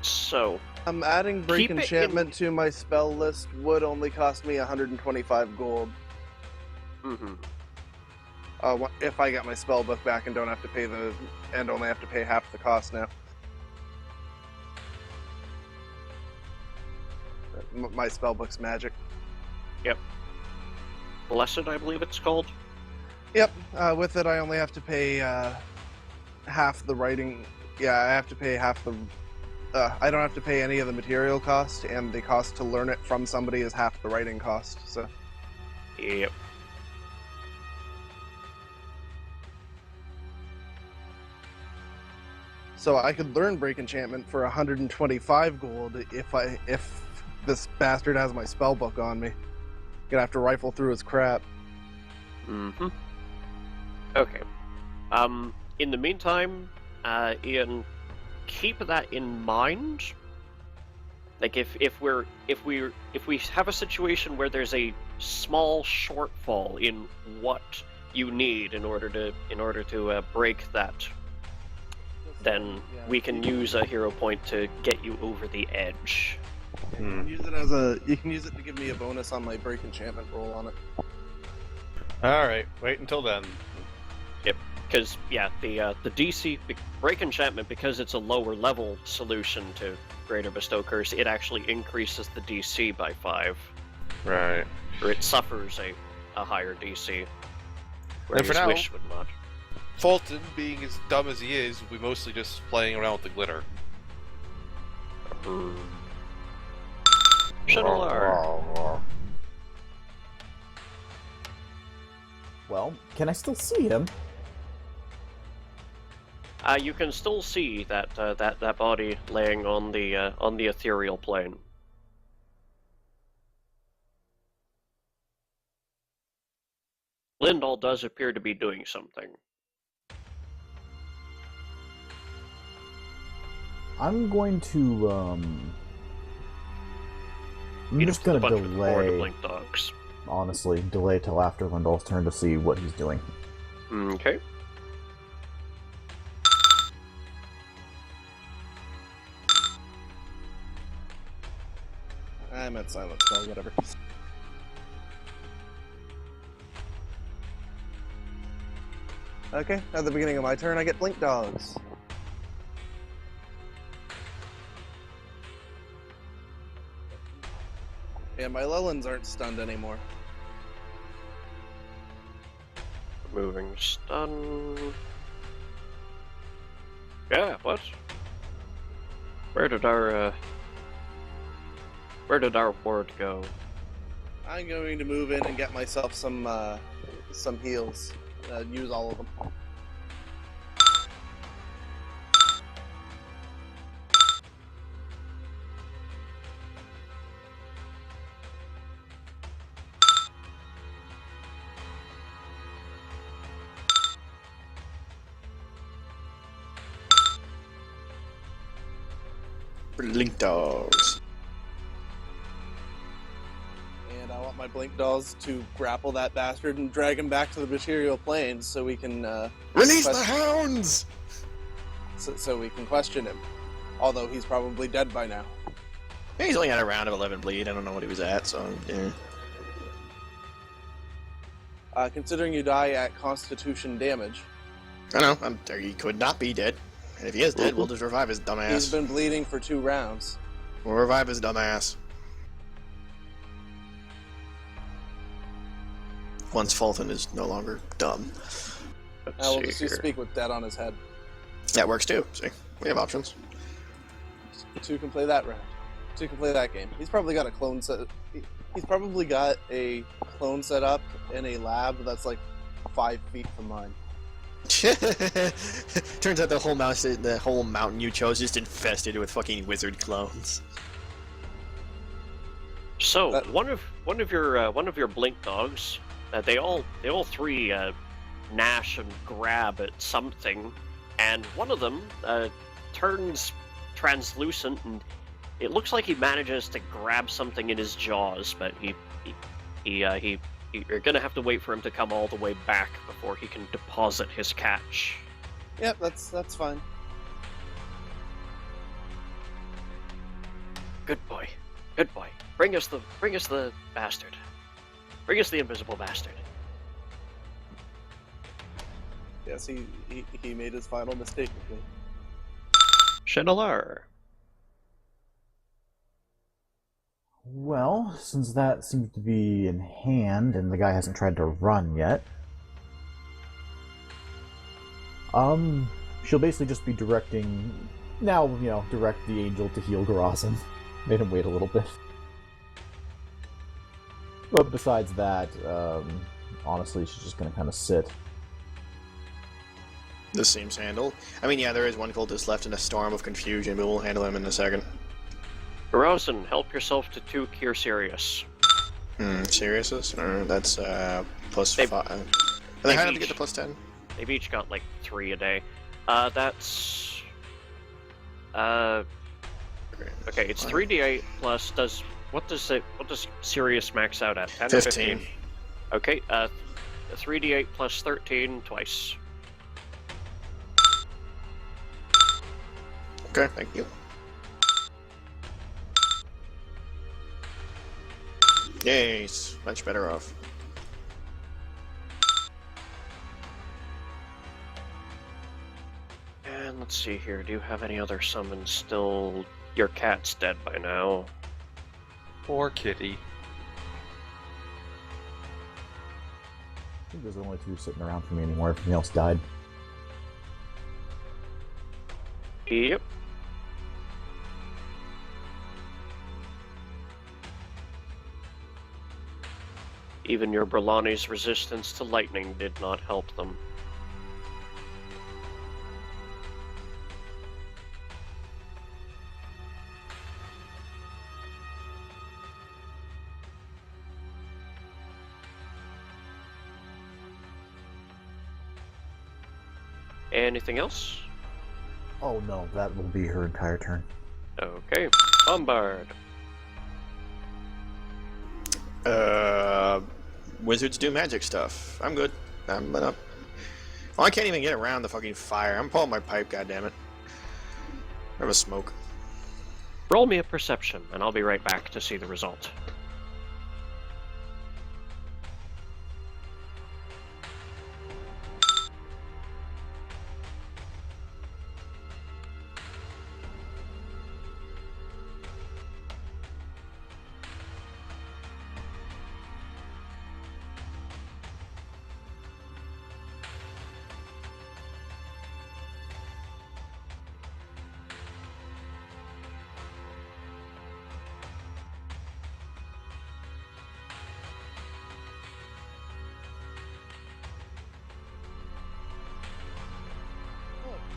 So, adding Break Keep it Enchantment to my spell list would only cost me 125 gold. mhm. If I get my spell book back and don't have to pay only have to pay half the cost now. My spell book's magic. Blessed, I believe it's called. Yep. With it, I only have to pay half the writing. Yeah, I have to pay half the I don't have to pay any of the material cost, and the cost to learn it from somebody is half the writing cost. So Yep. I could learn Break Enchantment for 125 gold if this bastard has my spell book on me. Gonna have to rifle through his crap. Mm-hmm. Okay. In the meantime, Ian, keep that in mind. Like if we have a situation where there's a small shortfall in what you need in order to break that, then we can use a hero point to get you over the edge. You can use it to give me a bonus on my Break Enchantment roll on it. Alright, wait until then. Yep, because the DC Break Enchantment, because it's a lower level solution to Greater Bestow Curse, it actually increases the DC by 5. Right. Or it suffers a higher DC. Whereas for now, Wish would not. Fulton, being as dumb as he is, will be mostly just playing around with the glitter. Channelar. Well, can I still see him? You can still see that body laying on the ethereal plane. Lindall does appear to be doing something. I'm going to, I'm Beat just him gonna to the punch with 4 of the delay, blink dogs. honestly, delay till after Lindall's turn to see what he's doing. Okay. I'm at silent spell, whatever. Okay, at the beginning of my turn, I get blink dogs. And my Lellens aren't stunned anymore. Moving stun. Yeah, what? Where did our ward go? I'm going to move in and get myself some heals. Use all of them. Blink dogs. And I want my blink dolls to grapple that bastard and drag him back to the material plane so we can Release the hounds! so we can question him. Although he's probably dead by now. Yeah, he's only had a round of 11 bleed. I don't know what he was at, so yeah. Considering you die at Constitution damage, I know. He could not be dead. And if he is dead, we'll just revive his dumbass. he's been bleeding for 2 rounds. We'll revive his dumbass. Once Fulton is no longer dumb. We'll just speak with dead on his head. That works too. See, we have options. 2 can play that round. 2 can play that game. He's probably got a clone set. He's probably got a clone set up in a lab that's like 5 feet from mine. Turns out the whole mountain you chose is just infested with fucking wizard clones. So one of your blink dogs, they all 3 gnash and grab at something, and one of them turns translucent, and it looks like he manages to grab something in his jaws, but you're gonna have to wait for him to come all the way back before he can deposit his catch. Yep, that's fine. Good boy. Good boy. Bring us the bastard. Bring us the invisible bastard. Yes, he made his final mistake with me. Channelar. Well, since that seems to be in hand and the guy hasn't tried to run yet, she'll basically just be directing now, direct the angel to heal Garazin. Made him wait a little bit. But besides that, honestly, she's just gonna kind of sit. This seems handled. I mean, yeah, there is one cultist left in a storm of confusion, but we'll handle him in a second. Garazin, help yourself to 2 Cure Serious. Seriouses? That's plus They- 5. Are they high enough to each- get to plus 10? They've each got like 3 a day. That's okay. It's 3d8 plus. What does Sirius max out at? 10 or 15. 15? Okay. 3d8 plus 13 twice. Okay, thank you. Yay, it's much better off. And let's see here. Do you have any other summons still? Your cat's dead by now. Poor kitty. I think there's only 2 sitting around for me anymore. Everything else died. Yep. Even your Brelani's resistance to lightning did not help them. Anything else? Oh no, that will be her entire turn. Okay. Bombard. Wizards do magic stuff. I'm good. I'm up. Oh, I can't even get around the fucking fire. I'm pulling my pipe, goddammit. I have a smoke. Roll me a perception, and I'll be right back to see the result.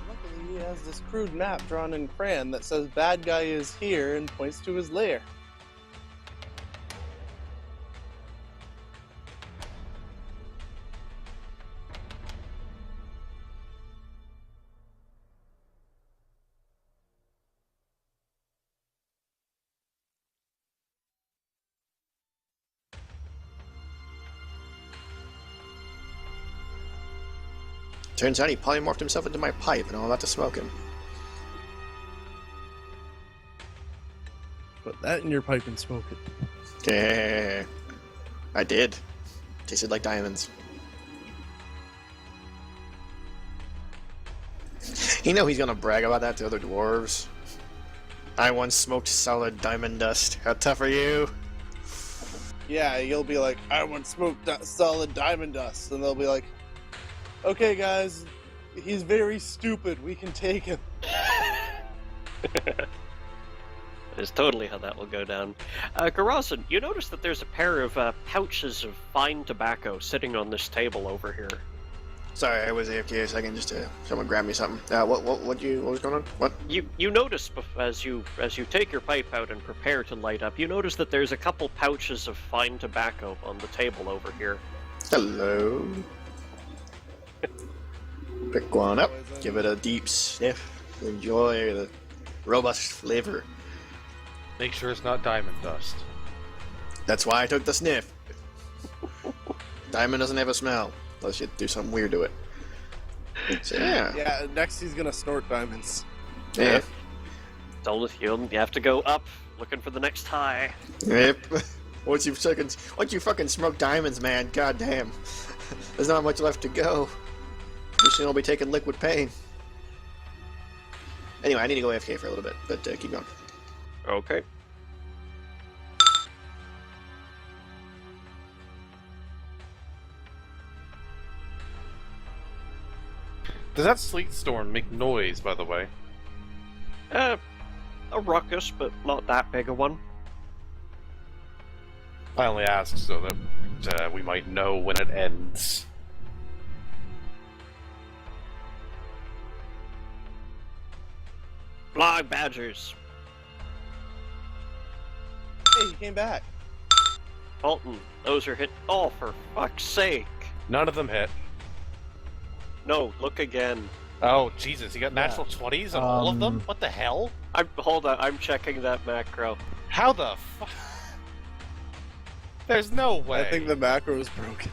Luckily, he has this crude map drawn in crayon that says bad guy is here and points to his lair. Turns out he polymorphed himself into my pipe, and I'm about to smoke him. Put that in your pipe and smoke it. Yeah, I did. Tasted like diamonds. You know he's gonna brag about that to other dwarves. I once smoked solid diamond dust. How tough are you? Yeah, you'll be like, I once smoked solid diamond dust. And they'll be like, okay, guys, he's very stupid. We can take him. That is totally how that will go down. Garazin, you notice that there's a pair of pouches of fine tobacco sitting on this table over here. Sorry, I was AFK a second. Just to someone grab me something. What was going on? What? You notice as you take your pipe out and prepare to light up, you notice that there's a couple pouches of fine tobacco on the table over here. Hello. Pick one up. Give it a deep sniff. Enjoy the robust flavor. Make sure it's not diamond dust. That's why I took the sniff. Diamond doesn't have a smell unless you do something weird to it. So, yeah. Yeah, next he's gonna snort diamonds. Yeah. You have to go up, looking for the next high. Yep. Once you fucking smoke diamonds, man, goddamn. There's not much left to go. You should all be taking liquid pain. Anyway, I need to go AFK for a little bit, but keep going. Okay. Does that sleet storm make noise, by the way? A ruckus, but not that big a one. I only ask so that we might know when it ends. Flying badgers. Hey, he came back. Fulton, those are hit. Oh, for fuck's sake. None of them hit. No, look again. Oh, Jesus, you got natural 20s on all of them? What the hell? Hold on, I'm checking that macro. How the fuck? There's no way. I think the macro is broken.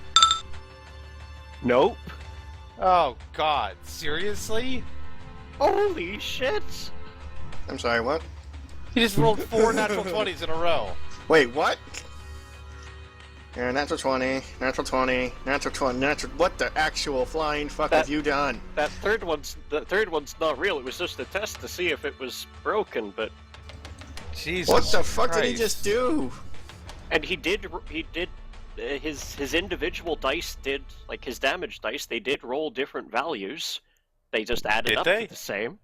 Nope. Oh, God. Seriously? Holy shit! I'm sorry, what? He just rolled 4 natural 20s in a row. Wait, what? Yeah, natural 20, natural 20, natural 20, natural... What the actual flying fuck have you done? The third one's not real. It was just a test to see if it was broken, but Jesus What the fuck Christ. did he just do? and he did his individual dice did, like his damage dice, they did roll different values. They just added Did up they? to the same.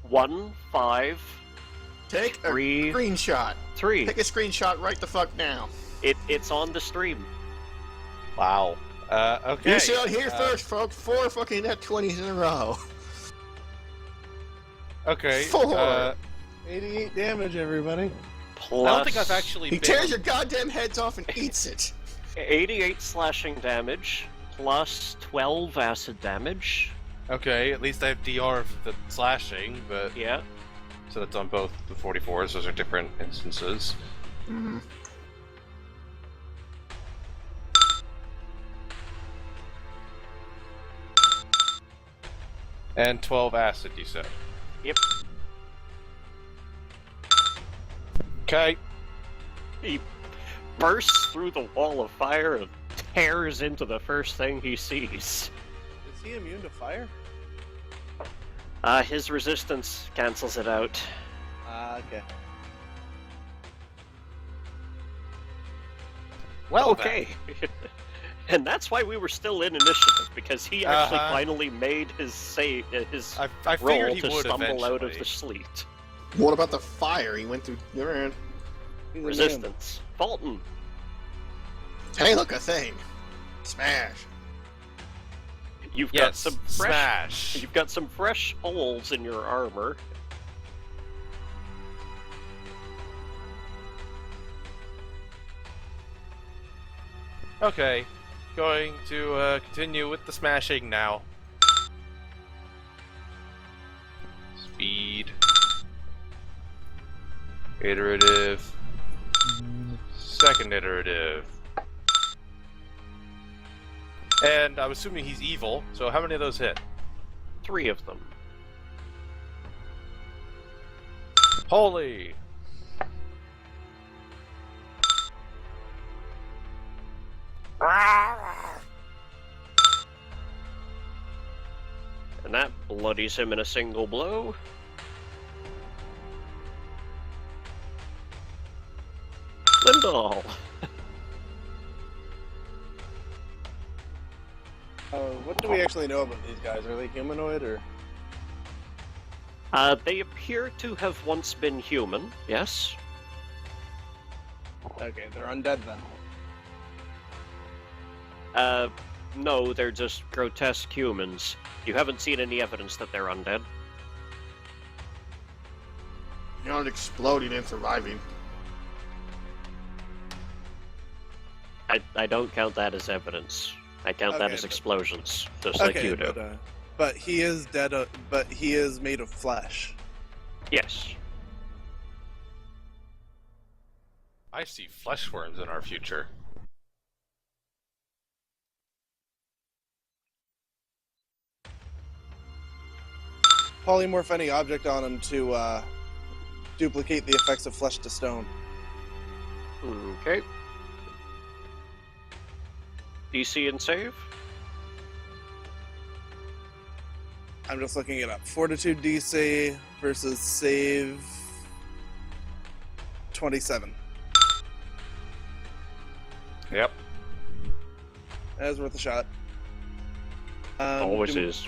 1, 5, Take a 3, screenshot. 3. Take a screenshot right the fuck now. It's on the stream. Wow. Okay. You see it here first, folks. 4 fucking net 20s in a row. Okay. 4. 88 damage, everybody. Plus I don't think I've actually He been... tears your goddamn heads off and eats it. 88 slashing damage, plus 12 acid damage. Okay, at least I have DR for the slashing, but... Yeah. So that's on both the 44s. Those are different instances. Mm-hmm. And 12 acid, you said? Yep. Okay. He bursts through the wall of fire and tears into the first thing he sees. Is he immune to fire? His resistance cancels it out. Okay. Well, Okay. And that's why we were still in initiative, because he actually Uh-huh. finally made his his I figured roll he to would stumble out of eventually. the sleet. What about the fire? He went through... He's immune. Resistance. Fulton. Hey, look, a thing. Smash. You've got Yes, some fresh smash. You've got some fresh holes in your armor. Okay. Going to continue with the smashing now. Speed. Iterative. Second iterative. And I'm assuming he's evil, so how many of those hit? 3 of them. Holy! And that bloodies him in a single blow. Lindahl. What do we actually know about these guys? Are they humanoid or? They appear to have once been human, yes. Okay, they're undead then. No, they're just grotesque humans. You haven't seen any evidence that they're undead. You're not exploding and surviving. I don't count that as evidence. I count that Okay, as but- explosions, just like Okay, you do. but he is dead. But he is made of flesh. Yes. I see flesh worms in our future. Polymorph any object on him to duplicate the effects of flesh to stone. Okay. DC and save? I'm just looking it up. Fortitude DC versus save 27. Yep. That was worth a shot. Always do, is.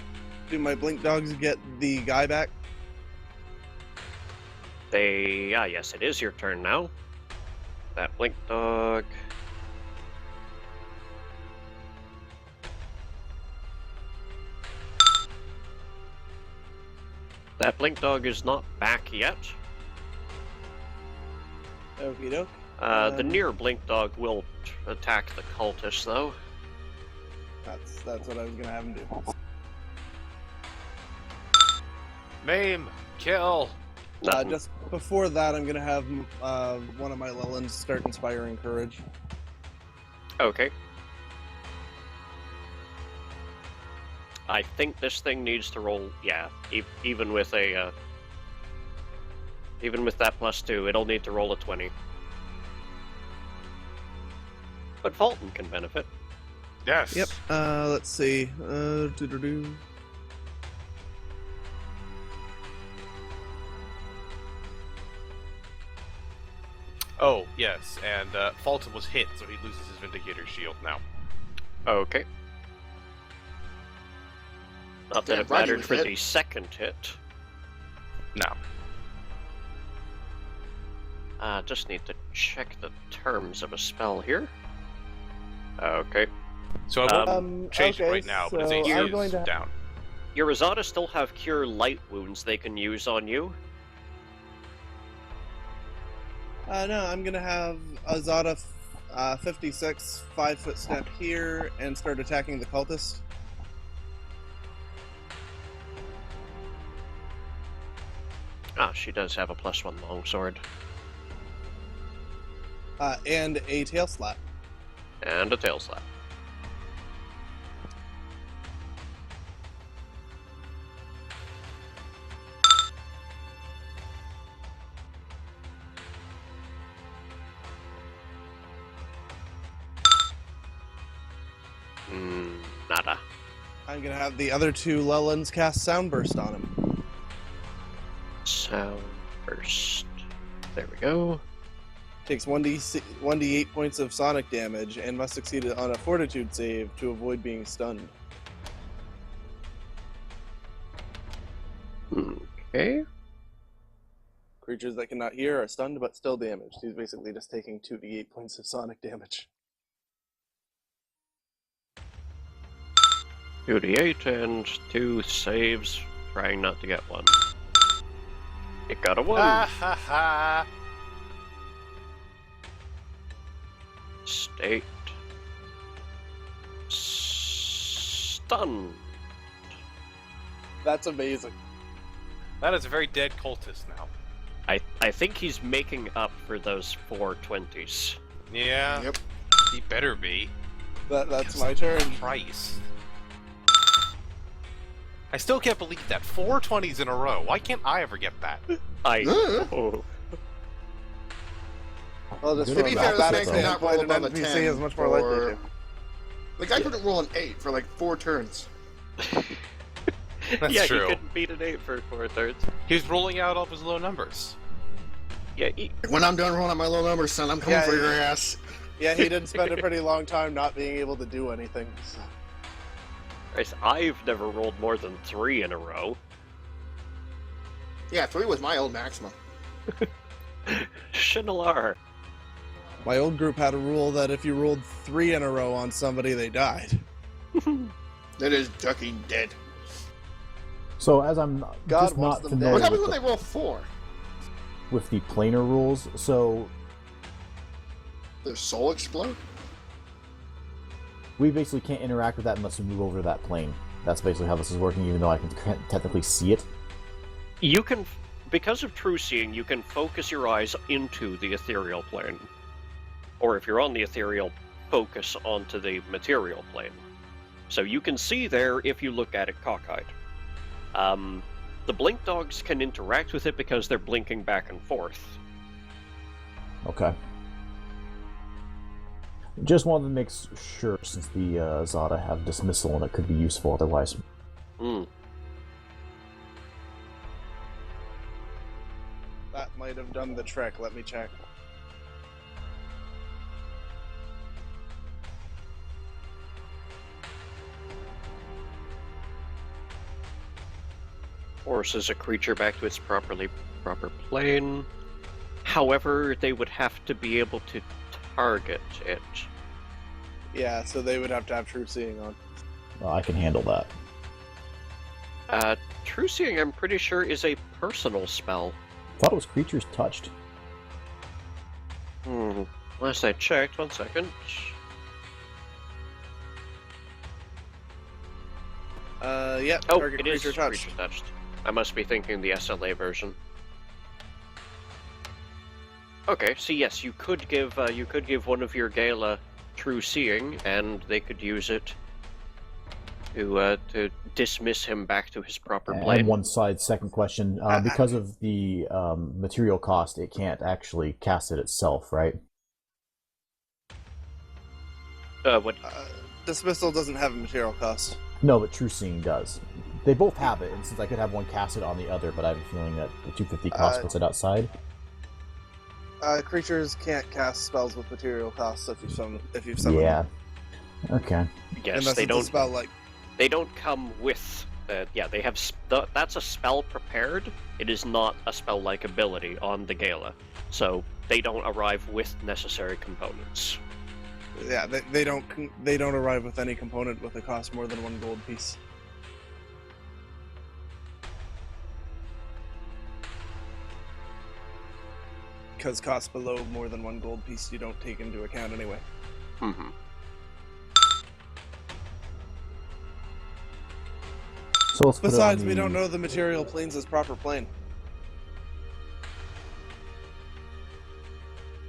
do my blink dogs get the guy back? Yes, it is your turn now. That blink dog. That blink dog is not back yet. Okie doke. The near blink dog will attack the cultist, though. That's what I was gonna have him do. Maim! Kill! Nothing. Just before that, I'm gonna have one of my Lellans start inspiring courage. Okay. I think this thing needs to roll. Yeah, even with a even with that +2, it'll need to roll a 20. But Fulton can benefit. Yes! Yep. Let's see. Doo-doo-doo. Oh, yes, and Fulton was hit, so he loses his Vindicator shield now. Okay. Not that Damn it right he mattered was for hit. the second hit. No. Just need to check the terms of a spell here. Okay. So I won't change it okay, right now, but his so AC I'm is going to- down. Your Azada still have Cure Light Wounds they can use on you. No, I'm gonna have Azada 56 5-foot step here and start attacking the cultist. She does have a +1 longsword. And a tail slap. And a tail slap. Nada. I'm gonna have the other two Lellans cast Soundburst on him. Sound burst. There we go. Takes 1d8 points of sonic damage and must succeed on a Fortitude save to avoid being stunned. Okay. Creatures that cannot hear are stunned but still damaged. He's basically just taking 2d8 points of sonic damage. 2d8 and 2 saves, trying not to get one. It got a 1. Ha ha ha! State. Stun. That's amazing. That is a very dead cultist now. I think he's making up for those 4 20s. Yeah. Yep. He better be. That's my turn. Christ. I still can't believe that. 4 20s in a row. Why can't I ever get that? I Uh. oh, Well, just To from be a fair, the mathematics fact that not standpoint, roll an above a NPC 10 is much more likely for- to. The guy couldn't roll an 8 for like 4 turns. That's yeah, true. he couldn't beat an 8 for 4 thirds. He was rolling out all of his low numbers. Yeah, When I'm done rolling my low numbers, son, I'm coming Yeah, for yeah. your ass. Yeah, he did spend a pretty long time not being able to do anything. So. Christ, I've never rolled more than 3 in a row. Yeah, 3 was my old maximum. Shinalar. My old group had a rule that if you rolled 3 in a row on somebody, they died. That is ducking dead. So as I'm God just wants not them familiar What happens with when the, they roll 4? with the planar rules, so Their soul explode? we basically can't interact with that unless we move over to that plane. That's basically how this is working, even though I can't technically see it. You can, because of true seeing, you can focus your eyes into the ethereal plane. Or if you're on the ethereal, focus onto the material plane. So you can see there if you look at it cockeyed. The blink dogs can interact with it because they're blinking back and forth. Okay. Just wanted to make sure, since the Zada have dismissal and it could be useful otherwise. Hmm. That might have done the trick. Let me check. Forces a creature back to its proper plane. However, they would have to be able to target it. Yeah, so they would have to have True Seeing on. Well, I can handle that. True Seeing, I'm pretty sure, is a personal spell. Thought it was creatures touched. Last I checked, 1 second. Yeah, Oh, target it is creature touched. creature touched. I must be thinking the SLA version. Okay, so yes, you could give one of your Gala True Seeing, and they could use it to dismiss him back to his proper plane. And one side, second question. Because of the material cost, it can't actually cast it itself, right? What? Dismissal doesn't have a material cost. No, but True Seeing does. They both have it, and since I could have one cast it on the other, but I have a feeling that the 250 cost puts it outside. Creatures can't cast spells with material costs if you've summoned Yeah. them. Okay. Yes, Unless they it's don't. a spell like They don't come with. Yeah, they have. That's a spell prepared. It is not a spell-like ability on the Gala, so they don't arrive with necessary components. yeah, they don't arrive with any component with a cost more than 1 gold piece. Because costs below more than 1 gold piece you don't take into account anyway. Mm-hmm. So let's put Besides, it on we the... don't know the material plane's his proper plane.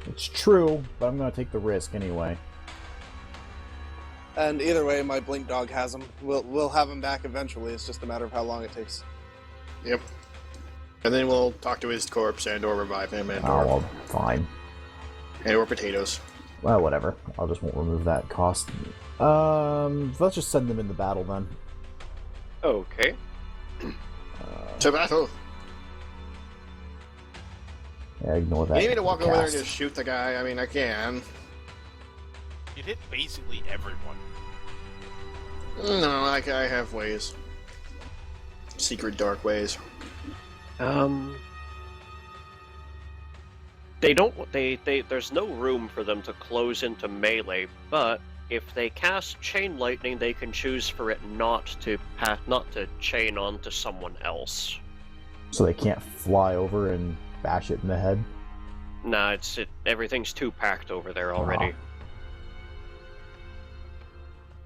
It's true, but I'm going to take the risk anyway. And either way, my Blink Dog has him. We'll have him back eventually. It's just a matter of how long it takes. Yep. And then we'll talk to his corpse and/or revive him and/or Oh, well, fine. and/or potatoes. Well, whatever. I just won't remove that cost. Let's just send them into battle then. Okay. To battle. Yeah, ignore that. You need me to walk over there and cast. just shoot the guy? I mean, I can. You'd hit basically everyone. No, I have ways. Secret dark ways. They don't. There's no room for them to close into melee, but if they cast Chain Lightning, they can choose for it not to chain onto someone else. So they can't fly over and bash it in the head? Nah, everything's too packed over there already. Wow.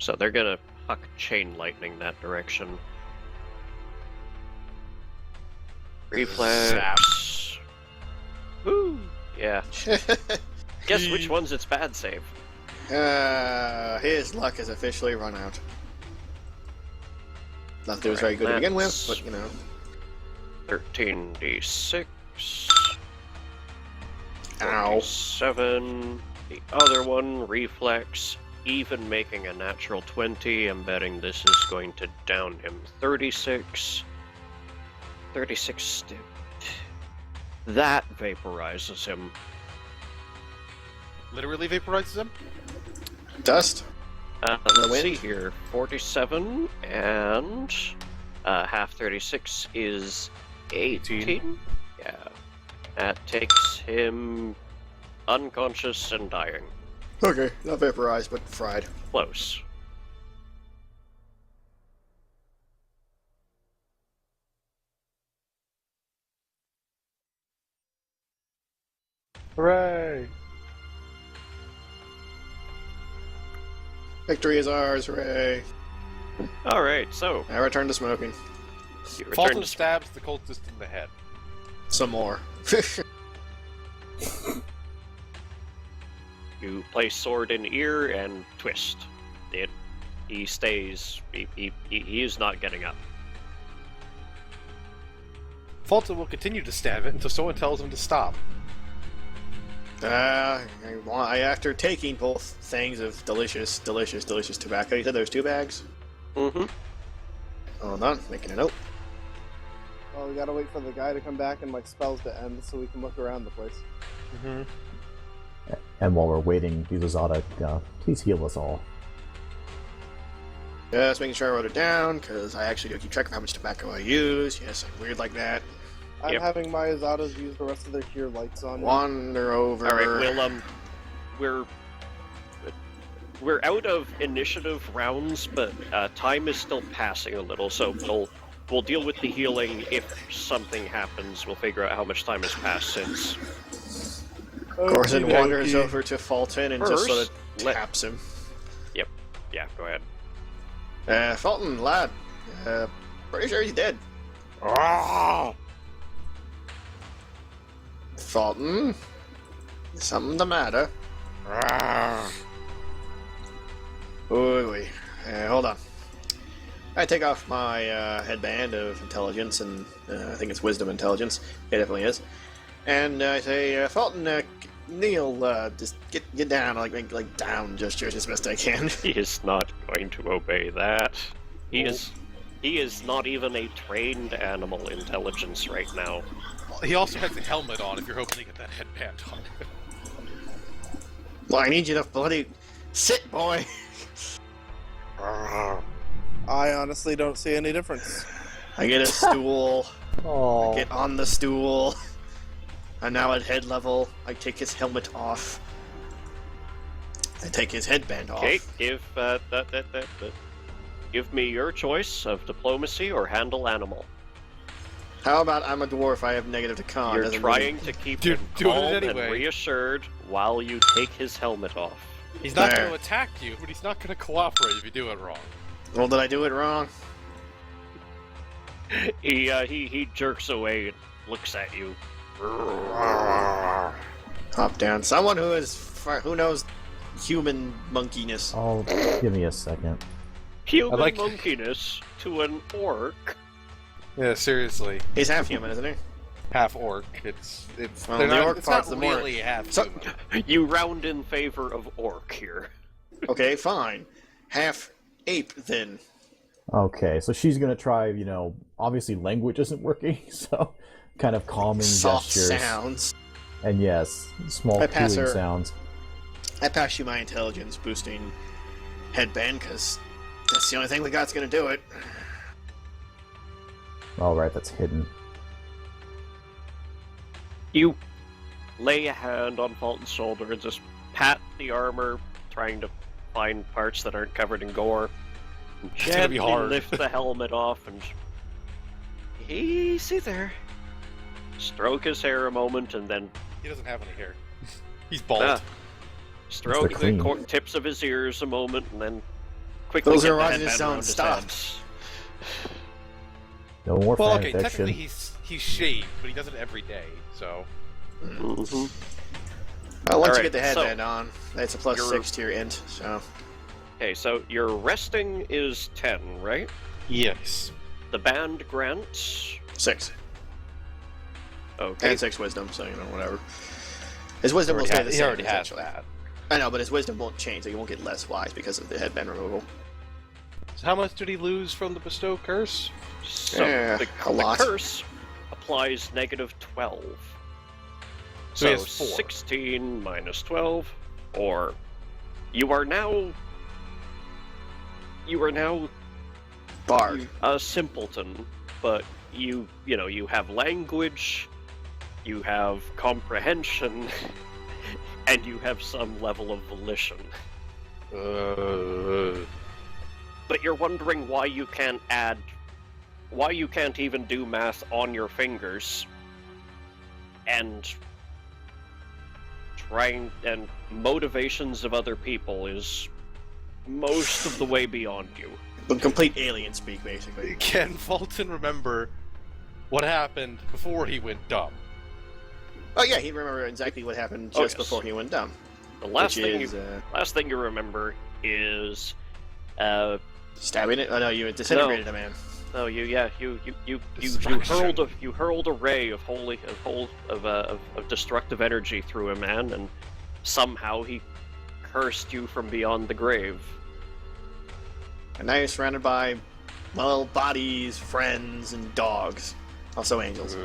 So they're gonna huck Chain Lightning that direction. Reflex. Woo! Yeah. Guess which one's its bad save? His luck has officially run out. Not that it was very good to begin with, but you know. 13d6. Ow. 7. The other one, reflex, even making a natural 20. I'm betting this is going to down him 36. 36. That vaporizes him. Literally vaporizes him? Dust? Let's wind? see here. 47 and half 36 is 18. Yeah. That takes him unconscious and dying. Okay, not vaporized, but fried. Close. Hooray! Victory is ours, hooray! Alright, so I return to smoking. you return Fulton to stabs the cultist in the head. Some more. You place sword in ear and twist. He stays. He is not getting up. Fulton will continue to stab it until someone tells him to stop. After taking both things of delicious tobacco, you said there's 2 bags? Mm-hmm. Hold on, making a note. Well, we gotta wait for the guy to come back and like spells to end so we can look around the place. Mm-hmm. And while we're waiting, Bizazada, please heal us all. Just making sure I wrote it down, because I actually do keep track of how much tobacco I use. Yes, I'm weird like that. I'm Yep. having my Azadas use the rest of their cure lights on. Wander over. All right, we're out of initiative rounds, but time is still passing a little, so we'll deal with the healing if something happens. We'll figure out how much time has passed since. Corson Okey wanders dokey. over to Fulton and just sort of let- taps him. Yeah, go ahead. Fulton, lad. Pretty sure he's dead. Fulton? Something the matter? Oi. Hold on. I take off my headband of intelligence, and I think it's wisdom intelligence. It definitely is. And I say, Fulton, kneel, just get down, like down gestures as best I can. He is not going to obey that. He is not even a trained animal intelligence right now. He also has a helmet on if you're hoping to get that headband on. Well, I need you to bloody sit, boy. I honestly don't see any difference. I get a stool. Oh, Get on the stool. I'm now at head level. I take his helmet off. I take his headband off. Okay, give me your choice of diplomacy or handle animal. How about I'm a dwarf? I have negative to con. You're Doesn't trying to keep Dude, him doing it calm anyway. and reassured while you take his helmet off. He's not There. going to attack you, but he's not going to cooperate if you do it wrong. Really... Well, did I do it wrong? He jerks away and looks at you. Top down. Someone who knows human monkeyness. oh, give me a second. Human like- monkeyness to an orc. Yeah, seriously. He's half human, isn't he? Half orc. It's Well, they're the not, orc it's part's not the more- really half So- human. You round in favor of orc here. Okay, fine. Half ape then. Okay, so she's gonna try. Obviously language isn't working, so kind of calming Soft gestures. sounds. And yes, small I pass cooing her- sounds. I pass you my intelligence boosting headband because that's the only thing we got's gonna do it. All right, that's hidden. You lay a hand on Fulton's shoulder and just pat the armor, trying to find parts that aren't covered in gore. And It's gonna be gently hard. lift the helmet off and easy there. Stroke his hair a moment and then He doesn't have any hair. He's bald. stroke the clean. tips of his ears a moment and then quickly Those get are the Roger's headband sound around his stops. head. No more Well, fan okay, fiction. technically he's shaved, but he does it every day, so... Mhm. Well, once you Alright, get the so- headband on, that's a plus You're- 6 to your int, so... Okay, so your resting is 10, right? Yes. The band grants. 6. Okay. And 6 wisdom, so, whatever. His wisdom will stay the He same, already has essentially. that. I know, but his wisdom won't change, so he won't get less wise because of the headband removal. So how much did he lose from the bestow curse? So Yeah, the a lot. curse applies negative 12. So he So has 4. 16 minus 12, or you are now Bard. a simpleton, but you have language, you have comprehension, and you have some level of volition. But you're wondering why you can't even do math on your fingers, and motivations of other people is most of the way beyond you. But complete alien speak, basically. Can Fulton remember what happened before he went dumb? Oh yeah, he remembered exactly what happened Oh, just yes. before he went dumb. The last which thing is, last thing you remember is stabbing it? Oh no, you disintegrated a man. oh you Destruction. hurled a ray of destructive energy through a man, and somehow he cursed you from beyond the grave. And now you're surrounded by, well, bodies, friends, and dogs. Also angels.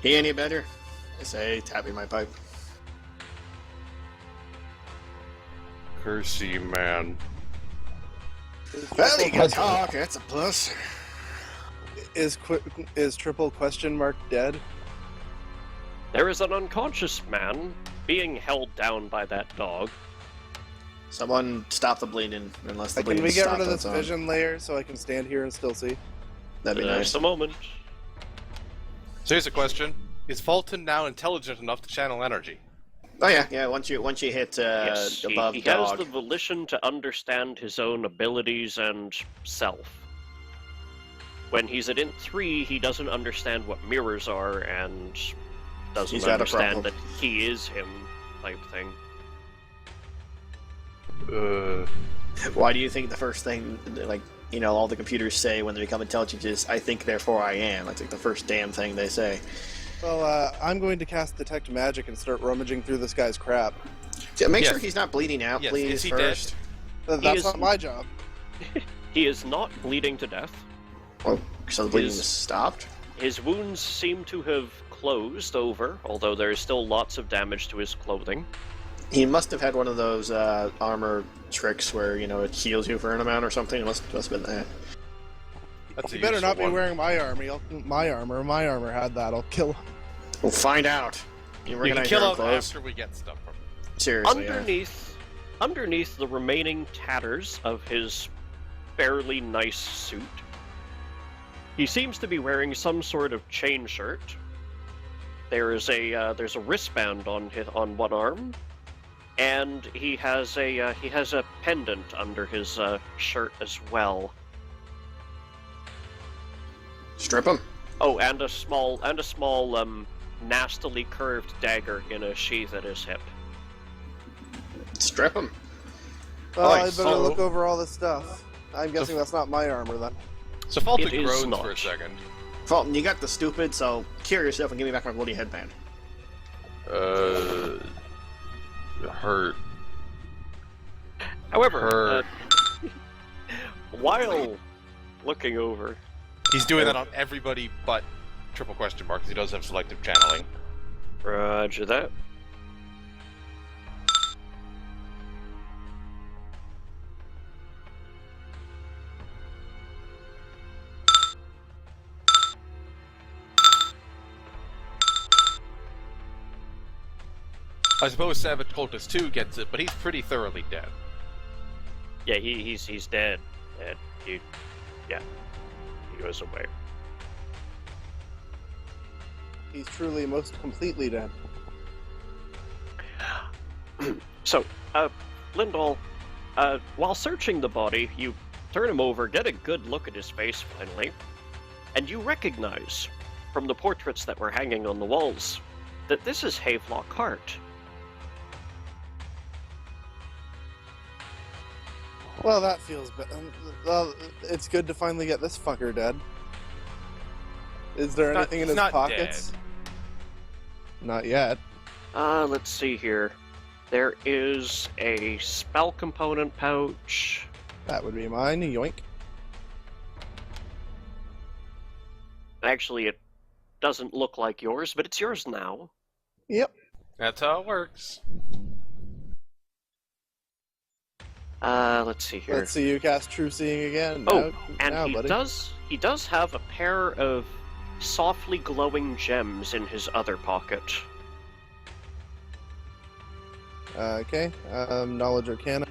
He any better? I say, tapping my pipe. Cursey man. Well, he can That's talk. That's a plus. Is triple question mark dead? There is an unconscious man being held down by that dog. Someone stop the bleeding, unless the Can bleeding we get stopped rid of on this its own. vision layer so I can stand here and still see? That'd be nice. Just a moment. So here's a question: is Fulton now intelligent enough to channel energy? Oh yeah. Once you hit Yes, above he dog, has the volition to understand his own abilities and self. When he's at int 3, he doesn't understand what mirrors are and doesn't He's got a understand problem. that he is him type thing. why do you think the first thing, like, all the computers say when they become intelligent is, I think, therefore I am? That's like the first damn thing they say. Well, I'm going to cast Detect Magic and start rummaging through this guy's crap. Yeah, make Yes. sure he's not bleeding out, Yes, please, is he first. That's is- not my job. He is not bleeding to death. Oh, so the bleeding His- is stopped? His wounds seem to have closed over, although there is still lots of damage to his clothing. He must have had one of those armor tricks where, it heals you for an amount or something. It must have been that. That's a You better useful not be one. wearing my armor. My armor had that. I'll kill him. We'll find out. You You can recognize kill your him clothes? after we get stuff from him. Seriously, yeah. Underneath the remaining tatters of his fairly nice suit, he seems to be wearing some sort of chain shirt. There's a wristband on one arm, and he has a pendant under his shirt as well. Strip him. Oh, and a small nastily curved dagger in a sheath at his hip. Strip him. Well, Alright, I better so- look over all this stuff. I'm guessing that's not my armor then. So Fulton It is groans not. for a second. Fulton, you got the stupid, so cure yourself and give me back my bloody headband. Hurt. However, while looking over, He's doing that on everybody but triple question mark, because he does have selective channeling. Roger that. I suppose Savage Cultist 2 gets it, but he's pretty thoroughly dead. Yeah, he's dead. Dead. He goes away. He's truly most completely dead. So, Lindahl, while searching the body, you turn him over, get a good look at his face finally, and you recognize from the portraits that were hanging on the walls that this is Havelock Hart. Well, that feels bad. Well, it's good to finally get this fucker dead. Is there anything in he's his not pockets? Not yet. Let's see here. There is a spell component pouch. That would be mine. Yoink. Actually, it doesn't look like yours, but it's yours now. Yep. That's how it works. Let's see here. Let's see you cast True Seeing again. Oh, now, and now, he buddy. does have a pair of softly glowing gems in his other pocket. Okay. Knowledge Arcana.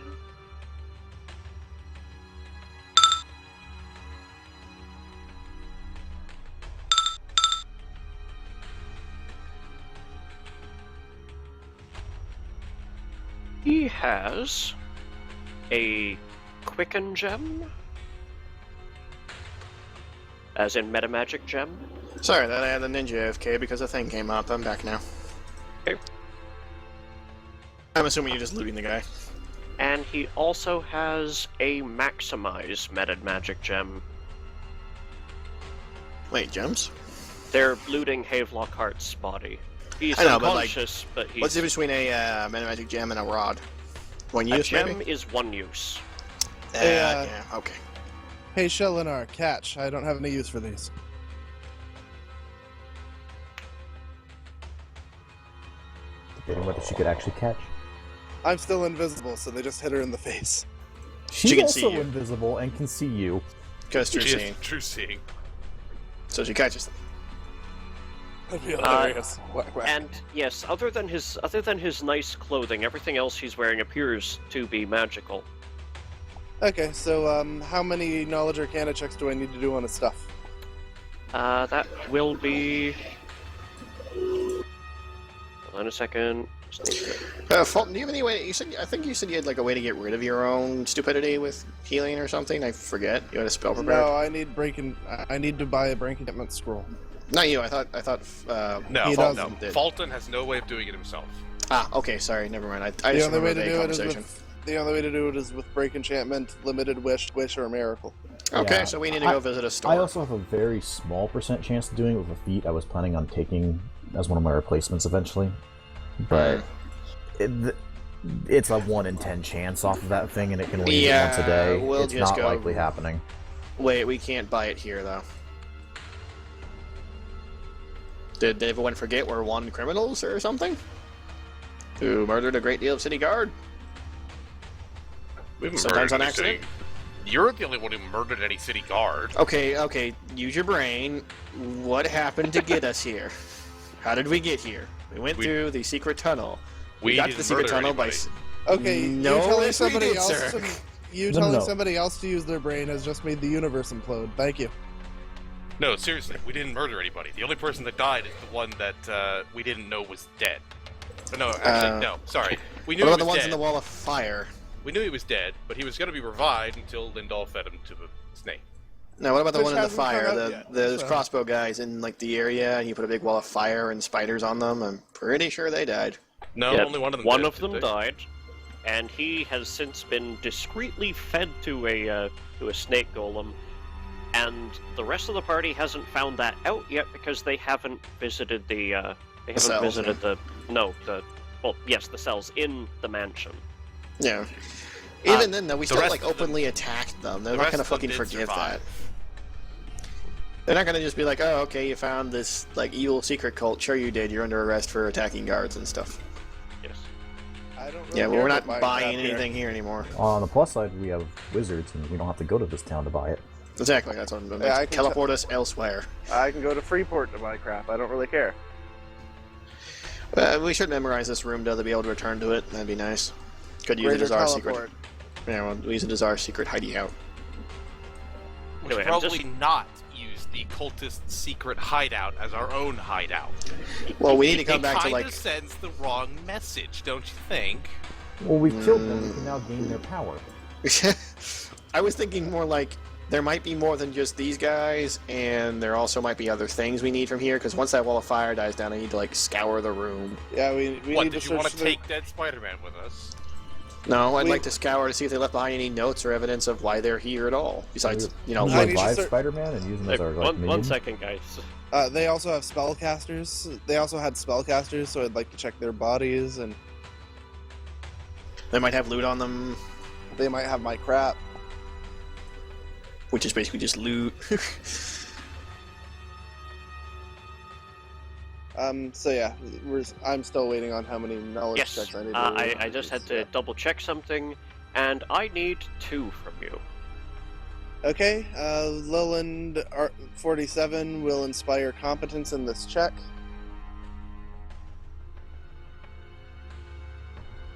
He has a Quicken gem, as in Metamagic gem. Sorry that I had the ninja AFK because a thing came up. I'm back now. Okay. I'm assuming you're just looting the guy. And he also has a Maximize Metamagic gem. Wait, gems? They're looting Havelock Hart's body. He's I know, but, like, unconscious, but he's... What's the difference between a Metamagic gem and a rod? One a use, gem maybe? is one use. Hey, Yeah, okay. Hey, Shelinar, catch. I don't have any use for these. Debating whether she could actually catch. I'm still invisible, so they just hit her in the face. She's She can see also you. invisible and can see you. Because true She is seeing. true seeing. So she catches them. That'd be hilarious. Whack, whack. And yes, other than his nice clothing, everything else he's wearing appears to be magical. Okay, so how many knowledge arcana checks do I need to do on his stuff? That will be. Hold on a second. Fulton, do you have any way? I think you said you had like a way to get rid of your own stupidity with healing or something. I forget. You had a spell prepared. No, I need to buy a break enchantment scroll. Not you. I thought. No, He Fulton, doesn't. no. Fulton has no way of doing it himself. Ah, okay. Sorry. Never mind. I The just only way remember to the do it is conversation. the only way to do it is with break enchantment, limited wish, or miracle. Okay, Yeah. so we need to go visit a store. I also have a very small percent chance of doing it with a feat I was planning on taking as one of my replacements eventually. But it's a 1 in 10 chance off of that thing, and it can only use it once a day. We'll It's just not go- likely happening. Wait, we can't buy it here though. Did everyone forget we're wanted criminals or something? Who murdered a great deal of city guard? We haven't Sometimes murdered on any city- accident? You're the only one who murdered any city guard. Okay, use your brain. What happened to get us here? How did we get here? We went through the secret tunnel. We got to the didn't secret murder tunnel by... anybody. Okay, No, you telling yes, we somebody did, else sir. to, you No, telling no. somebody else to use their brain has just made the universe implode. Thank you. No, seriously, we didn't murder anybody. The only person that died is the one that we didn't know was dead. But no, actually, no. Sorry, we knew What he about the was ones dead. in the wall of fire? We knew he was dead, but he was going to be revived until Lindal fed him to the snake. Now, what about the Which one in the hasn't come fire? out yet, Those so- crossbow guys in like the area, and you put a big wall of fire and spiders on them. I'm pretty sure they died. No, Yep, only one of them. One did, of them didn't they? died, and he has since been discreetly fed to a snake golem. And the rest of the party hasn't found that out yet because they haven't visited the cells, the cells in the mansion. Yeah. Even then, though, we the still rest like of them- openly attacked them. They're the not rest gonna of them fucking did forgive survive. that. They're not gonna just be like, "Oh, okay, you found this like evil secret cult. Sure, you did. You're under arrest for attacking guards and stuff." Yes. I don't really Yeah, well, care we're about not buying buying crap here. anything here anymore. On the plus side, we have wizards, and we don't have to go to this town to buy it. Exactly. That's what I'm Yeah, I can teleport us elsewhere. I can go to Freeport to buy crap. I don't really care. We should memorize this room though to be able to return to it. That'd be nice. Could use it Greater as our teleport. secret. Yeah, we'll use it as our secret hideout. We Anyway, should I'm probably not use the cultist secret hideout as our own hideout. Well, we need to come back to It like. kind of sends the wrong message, don't you think? Well, we've killed them. We can now gain their power. I was thinking more like there might be more than just these guys, and there also might be other things we need from here. Because once that wall of fire dies down, I need to like scour the room. Yeah, we What, need did to you want search to take Dead Spider-Man with us? No, I'd We- like to scour to see if they left behind any notes or evidence of why they're here at all. Besides, you know, we I need to revive start- Spider-Man and use him as our like, one minion. second, guys. They also have spellcasters. They also had spellcasters, so I'd like to check their bodies, and they might have loot on them, they might have my crap. which is basically just loot. So yeah, I'm still waiting on how many knowledge Yes, checks I need to I just had to double check something, and I need 2 from you. Okay, Leyland 47 will inspire competence in this check.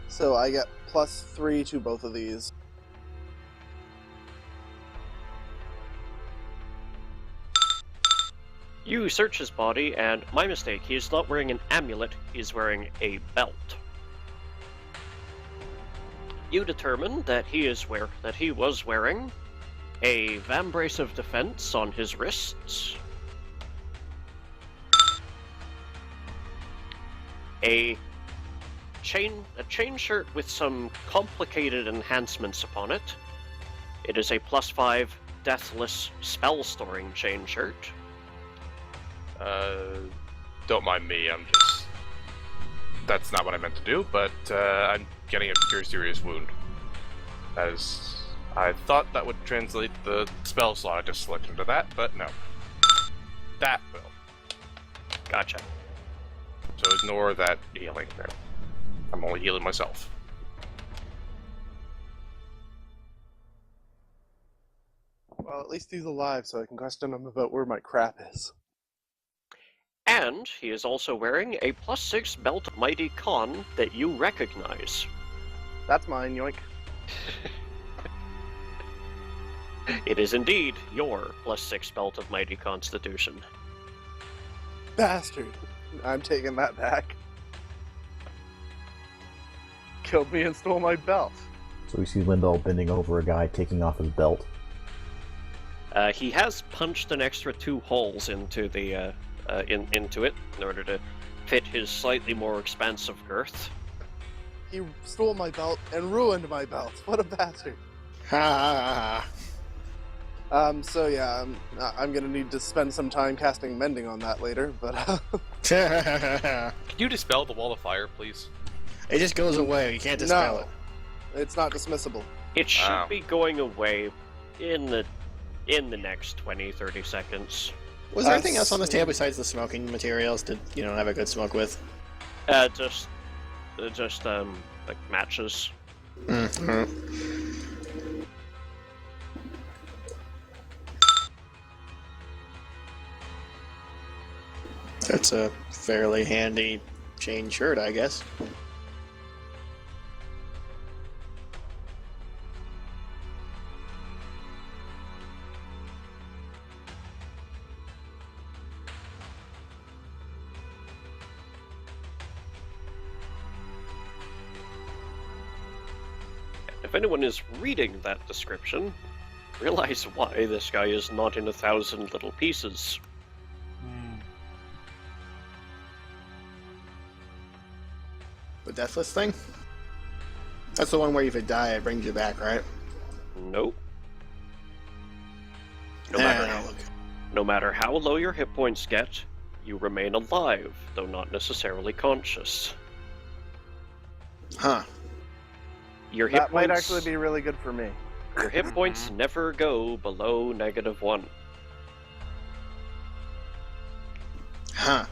So I get +3 to both of these. You search his body, and my mistake, he is not wearing an amulet, he's wearing a belt. You determine that he was wearing a vambrace of defense on his wrists, a chain shirt with some complicated enhancements upon it. It is a +5 deathless spell storing chain shirt. Don't mind me, that's not what I meant to do, but I'm getting a very serious wound. As I thought that would translate the spell slot I just selected into that, but no. That will. Gotcha. So ignore that healing there. I'm only healing myself. at least he's alive, so I can question him about where my crap is. And he is also wearing a +6 belt of Mighty Con that you recognize. That's mine, yoink. It is indeed your +6 belt of Mighty Constitution. Bastard. I'm taking that back. Killed me and stole my belt. So we see Lindell bending over a guy, taking off his belt. He has punched an extra 2 holes into the into it in order to fit his slightly more expansive girth. He stole my belt and ruined my belt. What a bastard. Ha So yeah, I'm gonna need to spend some time casting Mending on that later, but ha. Can you dispel the wall of fire, please? It just goes away. You can't dispel no, it. it's not dismissible. It should Wow. be going away in the next 20-30 seconds. Was there anything else on this table besides the smoking materials to, have a good smoke with? Just like matches. Mm-hmm. That's a fairly handy chain shirt, I guess. If anyone is reading that description, realize why this guy is not in 1,000 little pieces. The deathless thing? That's the one where if you die, it brings you back, right? Nope. No Nah, matter no, look. No matter how low your hit points get, you remain alive, though not necessarily conscious. Huh. Your hit That might points, actually be really good for me. Your hit points never go below -1. Huh.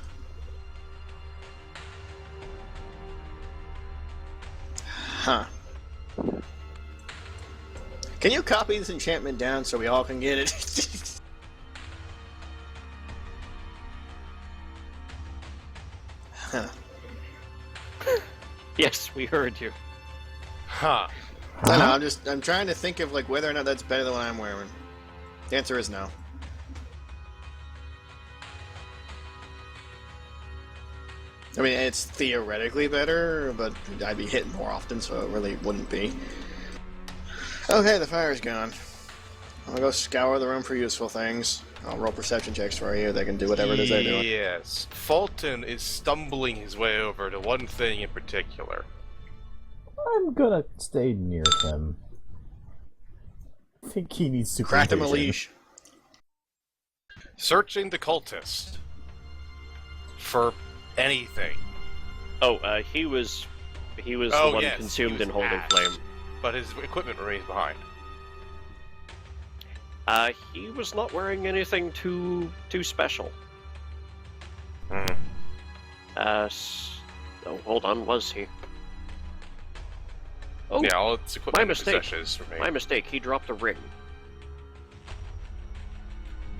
Huh. Can you copy this enchantment down so we all can get it? Huh. Yes, we heard you. Huh. I know, I'm trying to think of whether or not that's better than what I'm wearing. The answer is no. I mean, it's theoretically better, but I'd be hitting more often, so it really wouldn't be. Okay, the fire's gone. I'm gonna go scour the room for useful things. I'll roll perception checks for you. They can do whatever it is they're doing. Yes. Fulton is stumbling his way over to one thing in particular. I'm gonna stay near him. I think he needs supervision. Crack him a leash. Searching the cultist for anything. Oh, he was the one yes, consumed he in was Holy ash, Flame. But his equipment remains behind. He was not wearing anything too special. Hmm. Oh, hold on, was he? Oh, Yeah, all its equipment my and mistake. possessions remain. My mistake. He dropped a ring.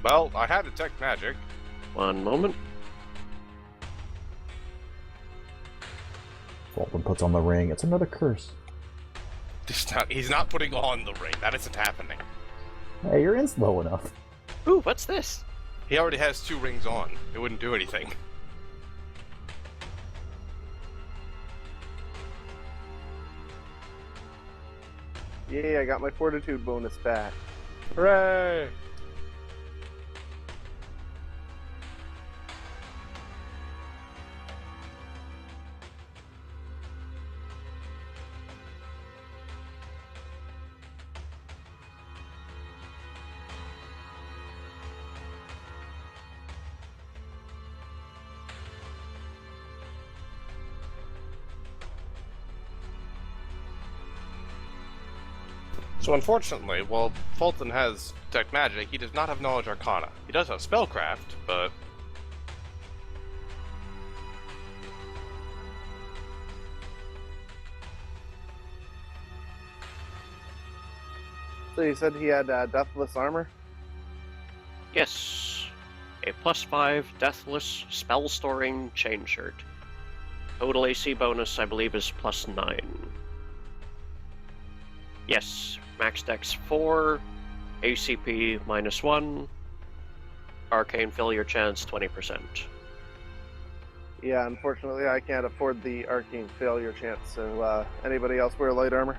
Well, I had detect magic. One moment. Fulton puts on the ring. It's another curse. He's not putting on the ring. That isn't happening. Hey, your in's low enough. Ooh, what's this? He already has 2 rings on. It wouldn't do anything. Yay, I got my fortitude bonus back. Hooray! So unfortunately, while Fulton has detect magic, he does not have knowledge arcana. He does have spellcraft, but So you said he had deathless armor? Yes. A +5 deathless spell storing chain shirt. Total AC bonus, I believe, is +9. Yes. Max Dex 4. ACP -1. Arcane failure chance 20%. Yeah, unfortunately, I can't afford the arcane failure chance. So, anybody else wear light armor?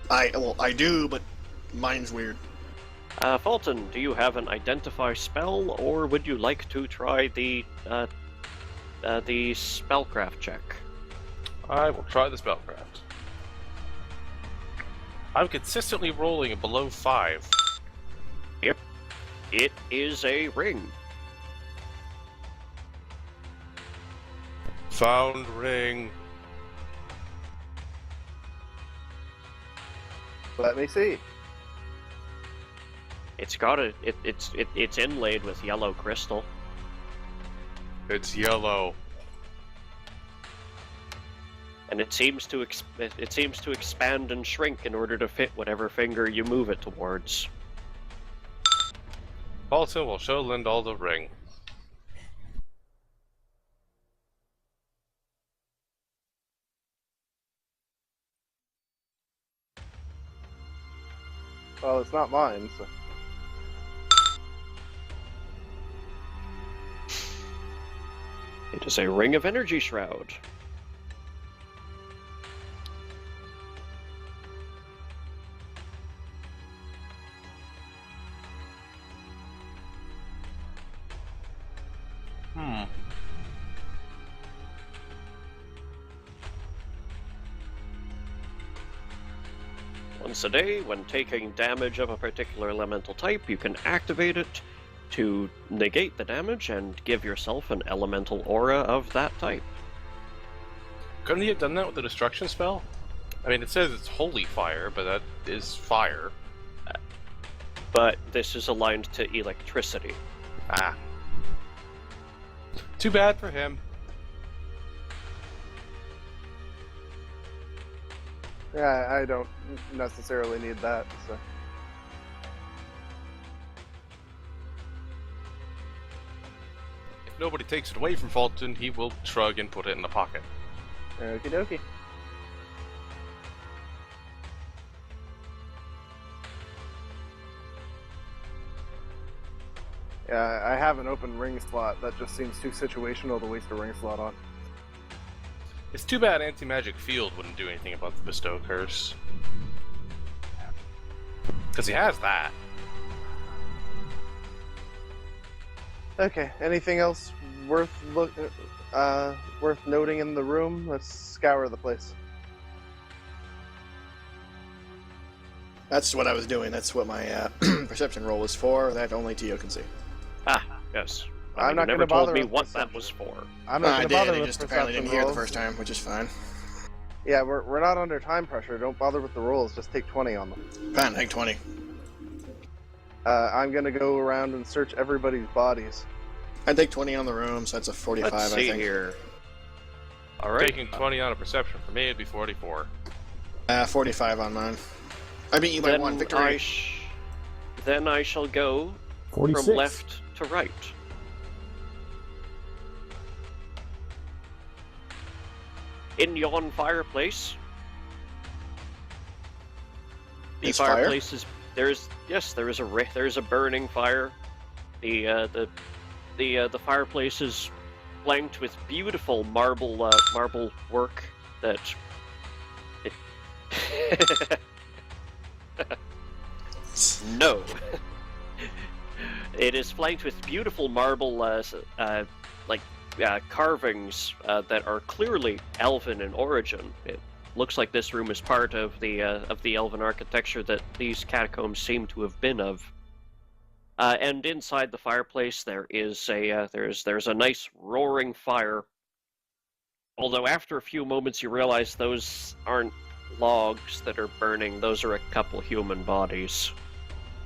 I do, but mine's weird. Fulton, do you have an identify spell, or would you like to try the spellcraft check? I will try the spellcraft. I'm consistently rolling a below 5. Yep. It is a ring. Found ring. Let me see. It's got it's inlaid with yellow crystal. It's yellow. And it seems to expand and shrink in order to fit whatever finger you move it towards. Fulton will show Lindall the ring. Well, it's not mine, so. It is a ring of energy shroud. Once a day, when taking damage of a particular elemental type, you can activate it to negate the damage and give yourself an elemental aura of that type. Couldn't he have done that with the destruction spell? I mean, it says it's holy fire, but that is fire. But this is aligned to electricity. Ah. Too bad for him. Yeah, I don't necessarily need that, so. If nobody takes it away from Fulton, he will shrug and put it in the pocket. Okie dokie. Yeah, I have an open ring slot. That just seems too situational to waste a ring slot on. It's too bad Anti-Magic Field wouldn't do anything about the Bestow Curse. Because he has that. Okay, anything else worth noting in the room? Let's scour the place. That's what I was doing. That's what my perception roll is for. That only Tio can see. Ah, yes. I'm You not never gonna told bother me with what that perception. was for. I'm not I going to did. bother I with just apparently didn't hear it the rolls. first time, which is fine. Yeah, we're not under time pressure. Don't bother with the rolls. Just take 20 on them. Fine, take 20. I'm going to go around and search everybody's bodies. I take 20 on the room, so that's a 45, Let's I see think. here. Alright. Taking 20 on a perception for me, it'd be 44. 45 on mine. I beat you by Then one. Victory. Then I shall go 46. from left to right. In yon fireplace. The There's fire? fireplace is there is a burning fire. The fireplace is flanked with beautiful marble work that it no. It is flanked with beautiful marble carvings that are clearly elven in origin. It looks like this room is part of the elven architecture that these catacombs seem to have been of. And inside the fireplace, there is there's a nice roaring fire. Although after a few moments, you realize those aren't logs that are burning; those are a couple human bodies,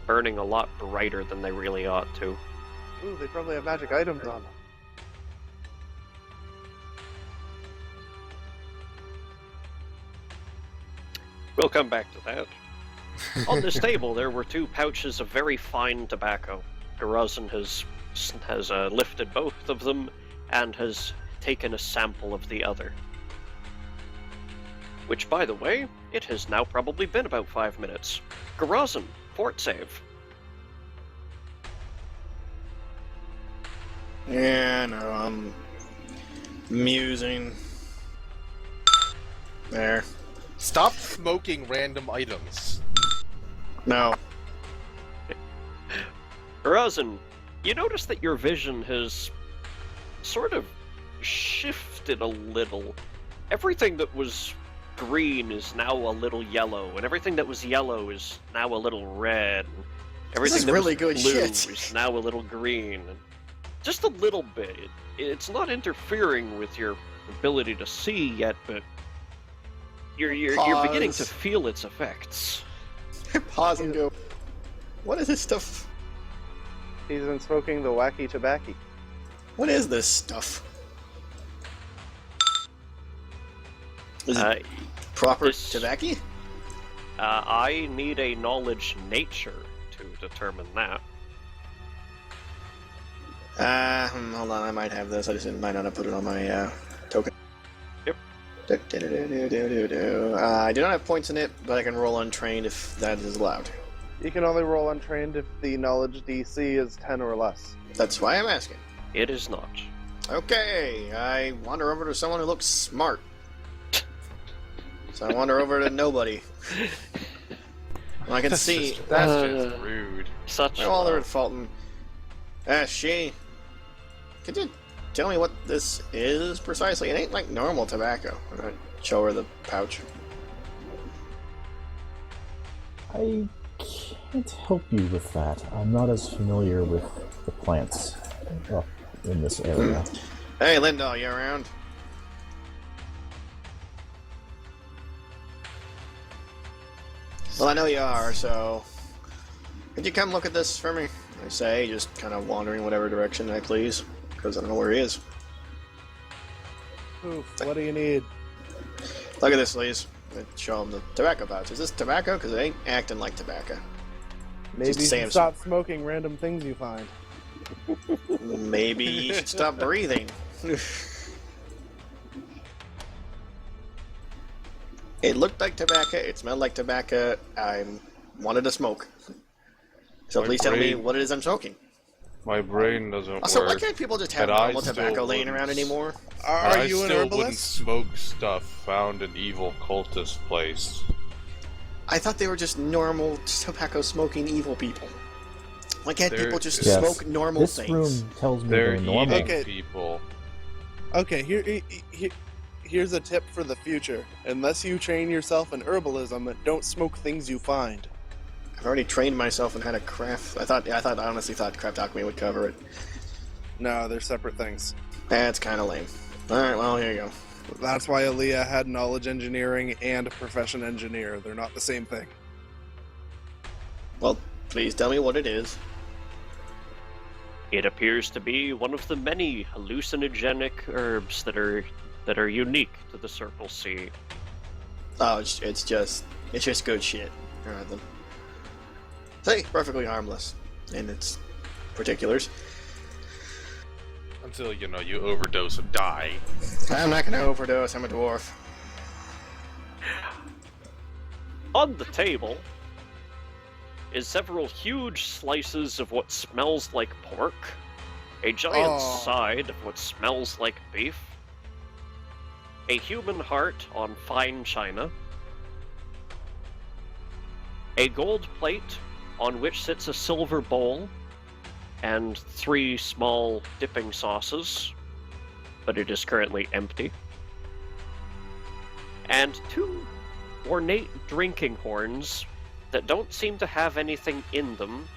burning a lot brighter than they really ought to. Ooh, they probably have magic items on them. We'll come back to that. On this table, there were 2 pouches of very fine tobacco. Garazan has lifted both of them and has taken a sample of the other. Which, by the way, it has now probably been about 5 minutes. Garazan, fort save. Yeah, no, I'm musing. There. Stop smoking random items. No. Garazan, you notice that your vision has sort of shifted a little. Everything that was green is now a little yellow, and everything that was yellow is now a little red. And everything is that really was good blue shit. is now a little green. Just a little bit. It's not interfering with your ability to see yet, but you're beginning to Pause. feel its effects. Pause and go. What is this stuff? He's been smoking the wacky tobacco. What is this stuff? Is it Uh, proper this- tobacco? I need a knowledge nature to determine that. Hold on, I might have this. I just might not have put it on my token. Yep. I do not have points in it, but I can roll untrained if that is allowed. You can only roll untrained if the knowledge DC is 10 or less. That's why I'm asking. It is not. Okay, I wander over to someone who looks smart. So I wander over to nobody. Well, I can see. That's Uh, just rude. Such. Well, they're at Fulton. She. Could you tell me what this is precisely? It ain't like normal tobacco. I show her the pouch. I can't help you with that. I'm not as familiar with the plants up in this area. Hey, Linda, you around? Well, I know you are, so could you come look at this for me? I say, just kind of wandering whatever direction I please, because I don't know where he is. Oof, what do you need? Look at this, please. I show him the tobacco pouch. Is this tobacco? Because it ain't acting like tobacco. Maybe Just you say should I'm stop smoking random things you find. Maybe you should stop breathing. It looked like tobacco. It smelled like tobacco. I wanted to smoke. So My please tell me brain- what it is I'm smoking. My brain doesn't Also, why work. can't people just have But I normal still tobacco laying wouldn't around anymore? Are I you an still wouldn't herbalist? smoke stuff found in evil cultist place. I thought they were just normal tobacco smoking evil people. Why can't They're- people just Yes. smoke normal This things? room tells me They're they're normal. eating Okay. people. Okay, here's a tip for the future. Unless you train yourself in herbalism, don't smoke things you find. I've already trained myself in how to craft. I honestly thought craft alchemy would cover it. No, they're separate things. That's kind of lame. All right, well here you go. That's why Aaliyah had knowledge engineering and a profession engineer. They're not the same thing. Well, please tell me what it is. It appears to be one of the many hallucinogenic herbs that are unique to the Circle C. Oh, it's just good shit. All right then. Say, perfectly harmless in its particulars. Until, you overdose and die. I'm not gonna overdose. I'm a dwarf. On the table is several huge slices of what smells like pork, a giant Oh. side of what smells like beef, a human heart on fine china, a gold plate on which sits a silver bowl, and 3 small dipping sauces, but it is currently empty, and 2 ornate drinking horns that don't seem to have anything in them,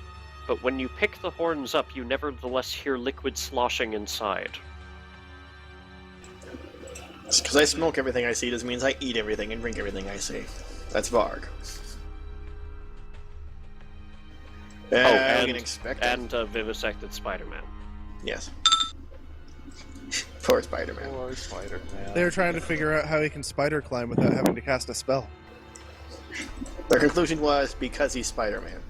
but when you pick the horns up, you nevertheless hear liquid sloshing inside. Because I smoke everything I see, this means I eat everything and drink everything I see. That's Varg. Oh, I and- can expect it. And vivisected Spider-Man. Yes. Poor Spider-Man. Or Spider-Man. They're trying to figure out how he can spider climb without having to cast a spell. Their conclusion was because he's Spider-Man.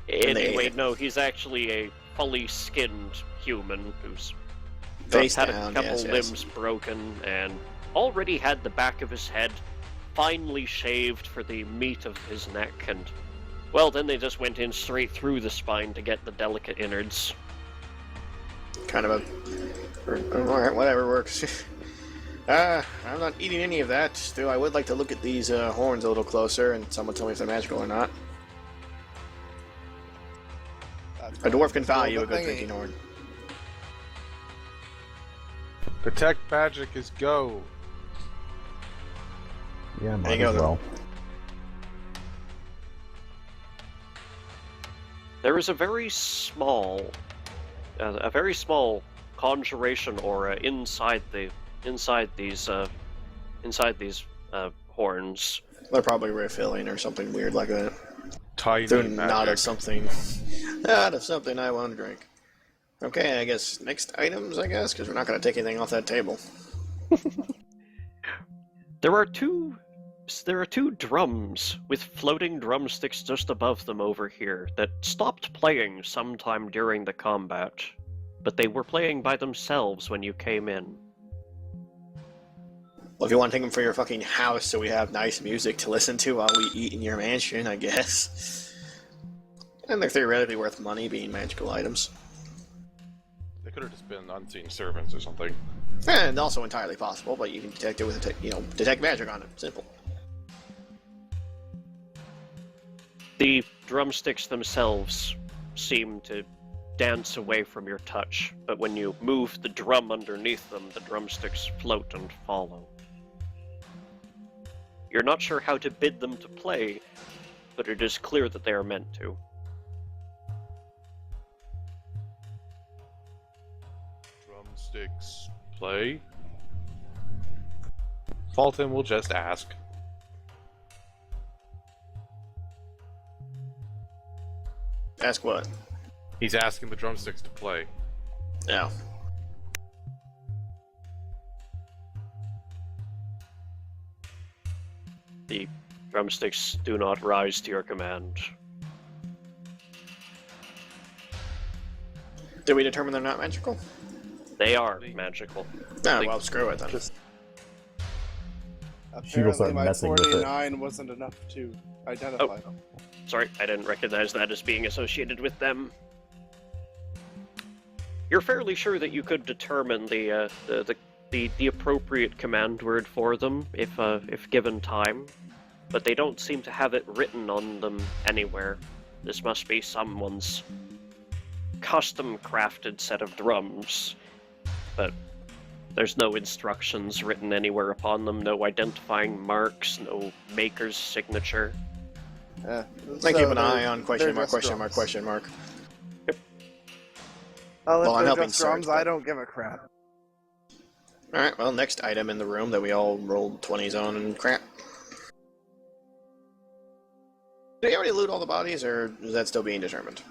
Anyway, no, he's actually a fully skinned human who's Face had down, a couple yes, yes. limbs broken and already had the back of his head finely shaved for the meat of his neck, and well, then they just went in straight through the spine to get the delicate innards. Kind of a... Alright, whatever works. I'm not eating any of that, still I would like to look at these horns a little closer, and someone tell me if they're magical or not. A dwarf can value a good drinking horn. Detect magic is go. Yeah, There might you as go, well. There is a very small conjuration aura inside these horns. They're probably refilling or something weird like that. Tiny They're magic. not of something. Not of something I want to drink. Okay, I guess next items, because we're not going to take anything off that table. There are two drums with floating drumsticks just above them over here that stopped playing sometime during the combat, but they were playing by themselves when you came in. Well, if you want to take them for your fucking house so we have nice music to listen to while we eat in your mansion, I guess. And they're theoretically worth money being magical items. They could have just been unseen servants or something. And also entirely possible, but you can detect it with detect magic on it. Simple. The drumsticks themselves seem to dance away from your touch, but when you move the drum underneath them, the drumsticks float and follow. You're not sure how to bid them to play, but it is clear that they are meant to. Drumsticks play. Fulton will just ask. Ask what? He's asking the drumsticks to play. No. The drumsticks do not rise to your command. Did we determine they're not magical? They are magical. Ah, well, screw it then. Just She will start apparently my messing with it. 49 wasn't enough to identify them. Sorry, I didn't recognize that as being associated with them. You're fairly sure that you could determine the appropriate command word for them if given time, but they don't seem to have it written on them anywhere. This must be someone's custom-crafted set of drums, but there's no instructions written anywhere upon them, no identifying marks, no maker's signature. Yeah. I keep an eye they're- on question they're mark, just question drums. mark, question mark. Well, if Well, I'm they're helping just drums, search, but- I don't give a crap. Alright, well, next item in the room that we all rolled 20s on and crap. Did we already loot all the bodies, or is that still being determined?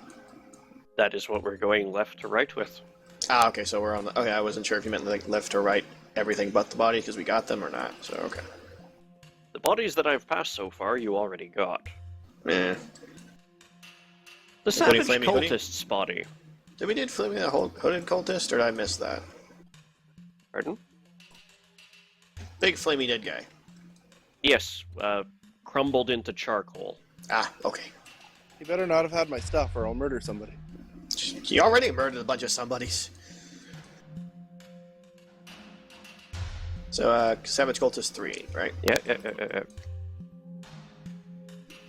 That is what we're going left to right with. Ah, okay, so we're on the... Okay, I wasn't sure if you meant like left or right, everything but the body, because we got them or not, so okay. The bodies that I've passed so far, you already got. Eh. The Including Savage Flaming Hoodie? Cultist's body. Did we did Flaming the whole hooded cultist, or did I miss that? Pardon? Big flamey dead guy. Yes, crumbled into charcoal. Ah, okay. You better not have had my stuff, or I'll murder somebody. He already murdered a bunch of somebodies. So, Savage Cultist 3, right? Yeah.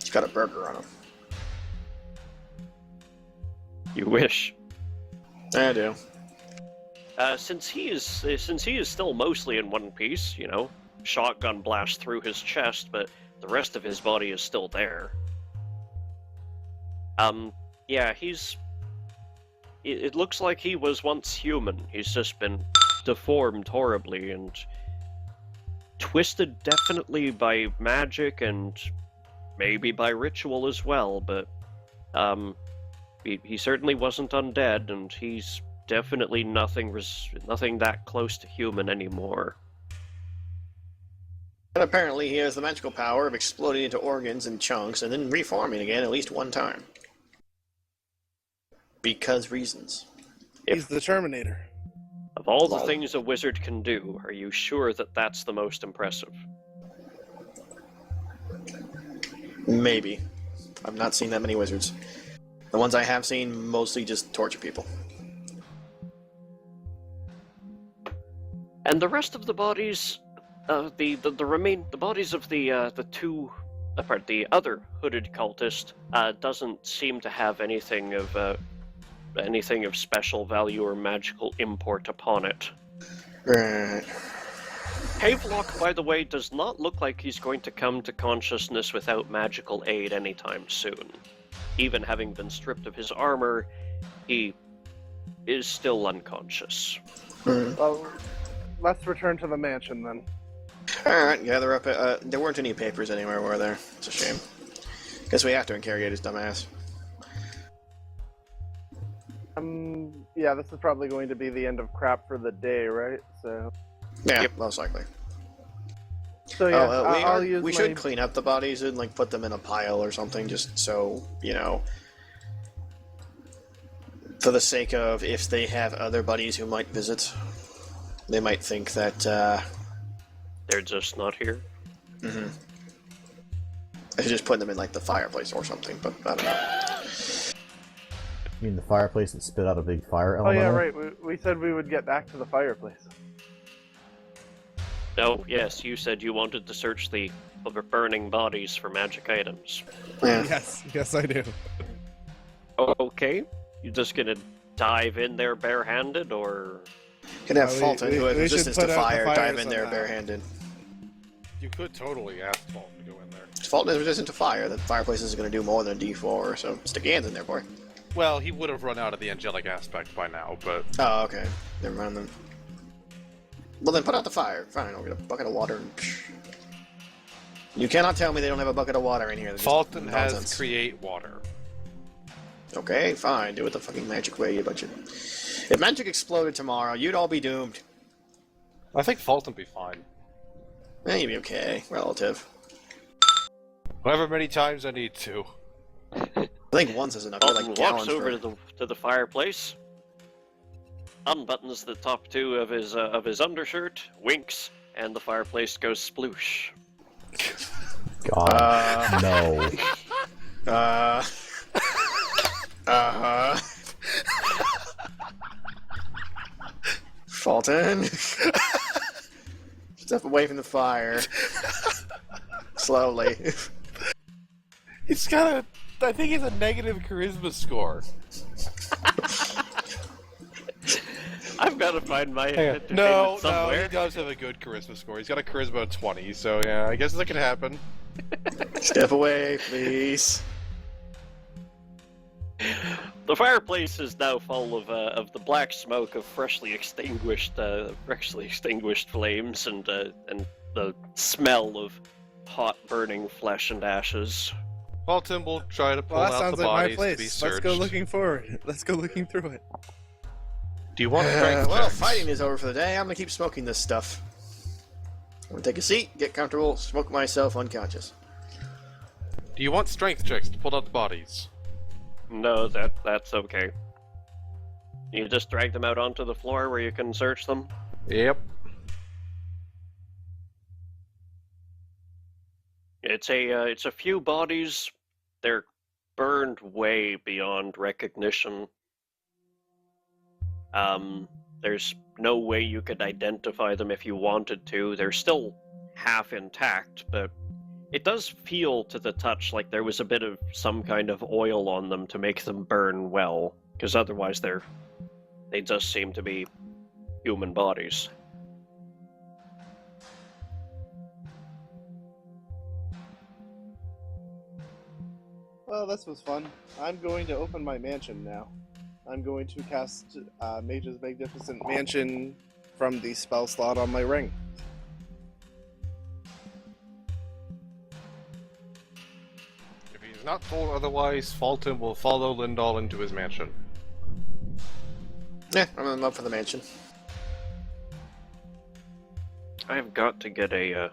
He's got a burger on him. You wish. I do. Since he is still mostly in one piece, you know, shotgun blast through his chest, but the rest of his body is still there. Yeah, it looks like he was once human. He's just been deformed horribly and twisted definitely by magic and maybe by ritual as well, but he certainly wasn't undead, and he's definitely nothing that close to human anymore. And apparently he has the magical power of exploding into organs and chunks and then reforming again at least one time. Because reasons. He's the Terminator. Of all the things a wizard can do, are you sure that that's the most impressive? Maybe. I've not seen that many wizards. The ones I have seen mostly just torture people. And the rest of the bodies, the bodies of the other hooded cultist, doesn't seem to have anything of special value or magical import upon it. Right. Havelock, by the way, does not look like he's going to come to consciousness without magical aid anytime soon. Even having been stripped of his armor, he is still unconscious. Well, let's return to the mansion then. Alright, gather up. There weren't any papers anywhere, were there? It's a shame. Guess we have to interrogate his dumbass. Yeah, this is probably going to be the end of crap for the day, right? So. Yeah, Yep. most likely. So yeah, I'll use we my... should clean up the bodies and like put them in a pile or something, just so you know, for the sake of if they have other buddies who might visit, they might think that They're just not here. I should just put them in like the fireplace or something, but I don't know. You mean the fireplace that spit out a big fire Oh element? yeah, right. We said we would get back to the fireplace. No, yes, you said you wanted to search the burning bodies for magic items. Yeah. Yes, I do. Okay, you just gonna dive in there barehanded, or Can have we- Fulton, who has we should resistance to put out the fire, fire dive in there somehow. barehanded. You could totally ask Fulton to go in there. Fulton is resistant to fire. The fireplace is going to do more than a D4, so stick your hands in there, boy. Well, he would have run out of the angelic aspect by now, but Oh, okay. Never mind then. Well, then put out the fire. Fine, I'll get a bucket of water and... You cannot tell me they don't have a bucket of water in here. That's just Fulton nonsense. has create water. Okay, fine. Do it the fucking magic way, you bunch of... If magic exploded tomorrow, you'd all be doomed. I think Fulton be fine. Eh, you'd be okay. Relative. However many times I need to. I think once is enough. You're Alton like walks gallons over for... to the fireplace, unbuttons the top two of his undershirt, winks, and the fireplace goes sploosh. God, no. Fulton. Step away from the fire. Slowly. He's got a... I think he's a negative charisma score. I've got to find my No, entertainment somewhere. he does have a good charisma score. He's got a charisma of 20, so yeah, I guess that could happen. Step away, please. The fireplace is now full of the black smoke of freshly extinguished flames and the smell of hot burning flesh and ashes. Fulton will try to pull Well, that out sounds the like my bodies to be place. searched. Let's go looking forward. Let's go looking through it. Do you want strength Well, checks? fighting is over for the day. I'm gonna keep smoking this stuff. I'm gonna take a seat, get comfortable, smoke myself unconscious. Do you want strength checks to pull out the bodies? No, that's okay. You just drag them out onto the floor where you can search them. Yep. It's a few bodies. They're burned way beyond recognition. There's no way you could identify them if you wanted to. They're still half intact, but it does feel to the touch like there was a bit of some kind of oil on them to make them burn well, because otherwise they just seem to be human bodies. Well, this was fun. I'm going to open my mansion now. I'm going to cast Mage's Magnificent Mansion from the spell slot on my ring. If he's not told otherwise, Fulton will follow Lindahl into his mansion. Yeah, I'm up for the mansion. I've got to get a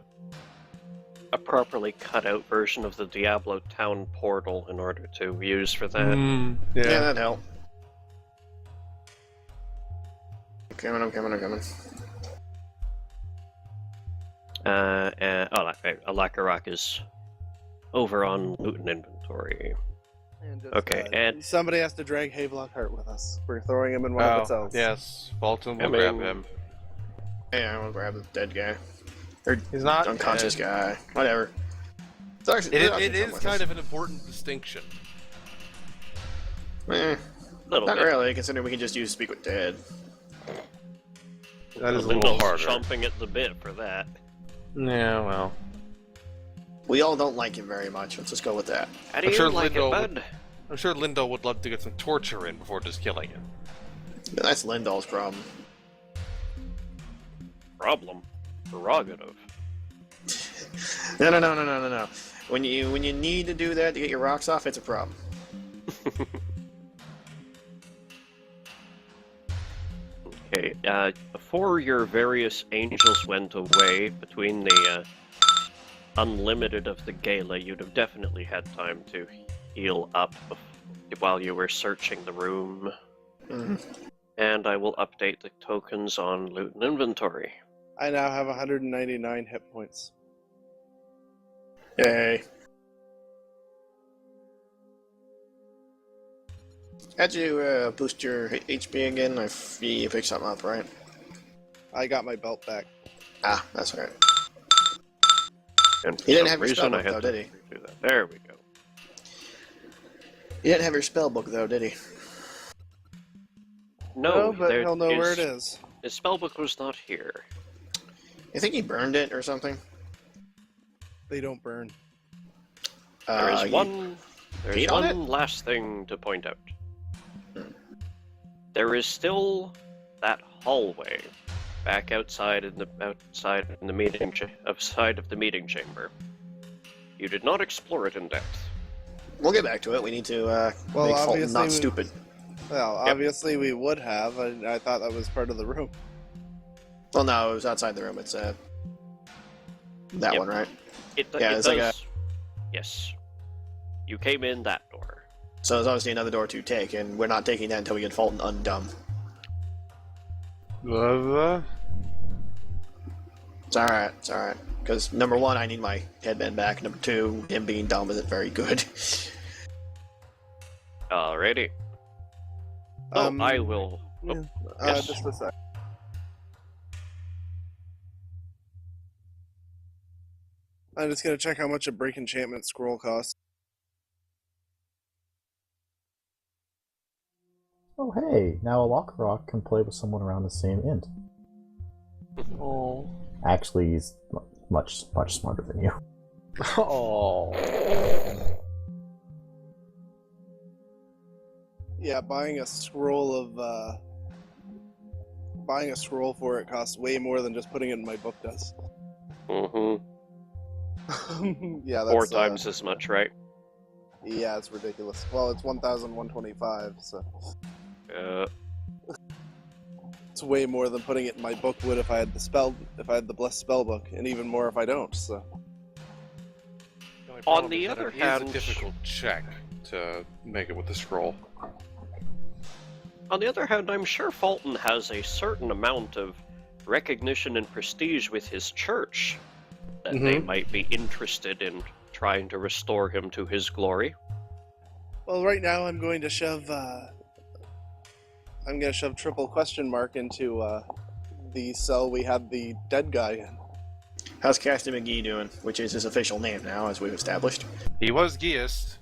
a properly cut out version of the Diablo town portal in order to use for that. Yeah, Yeah. that'd help. I'm coming. Alakarok is over on loot and inventory. And just, Okay, and somebody has to drag Havelock Heart with us. We're throwing him in one of the cells. yes. Fulton will I grab mean- him. Yeah, I want to grab the dead guy. Or He's not unconscious dead. guy. Whatever. It's actually, It is kind of an important distinction. little Not bit. really, considering we can just use Speak with Dead. That is a little Lindell's harder. chomping at the bit for that. Yeah, well. We all don't like him very much. Let's just go with that. How do I'm you sure like Lindell it, bud? I'm sure Lindell would love to get some torture in before just killing him. That's Lindell's problem. Problem. Prerogative. No. When you need to do that to get your rocks off, it's a problem. Okay, before your various angels went away, between the unlimited of the gala, you'd have definitely had time to heal up while you were searching the room. Mhm. And I will update the tokens on loot and inventory. I now have 199 hit points. Yay. How'd you boost your HP again? You picked something up, right? I got my belt back. Ah, that's right. And for He didn't some have your reason, I spellbook, had though, to did he? redo that. There we go. He didn't have your spell book, though, did he? No, but there he'll know where it is. His spellbook was not here. You think he burned it or something? They don't burn. There is You- one. There's peed on one last thing to point out. Hmm. There is still that hallway back outside in the meeting outside of the meeting chamber. You did not explore it in depth. We'll get back to it. We need to Well, make Fulton obviously not we- stupid. Well, Yep. obviously we would have. I thought that was part of the room. Well, no, it was outside the room. It's that Yep. one, right? It Yeah, it it's like does. Yes. You came in that door. So there's obviously another door to take, and we're not taking that until we get Fulton undumb. It's alright, Because number one, I need my headband back. Number two, him being dumb isn't very good. Alrighty. I will. Yeah. yes. Just a sec. I'm just gonna check how much a break enchantment scroll costs. Oh, hey, now a Lockrock can play with someone around the same int. Oh. Actually, he's much smarter than you. Oh. Yeah, buying a scroll for it costs way more than just putting it in my book does. Mm-hmm. Yeah, that's 4 times as much, right? Yeah, it's ridiculous. Well, it's 1,125, so it's way more than putting it in my book would if I had the blessed spell book, and even more if I don't. So only On problem the is that other it is hand- a difficult check to make it with the scroll. On the other hand, I'm sure Fulton has a certain amount of recognition and prestige with his church that they might be interested in trying to restore him to his glory. well, right now I'm going to shove triple question mark into the cell we had the dead guy in. How's Casty McGee doing? Which is his official name now, as we've established. He was Geist.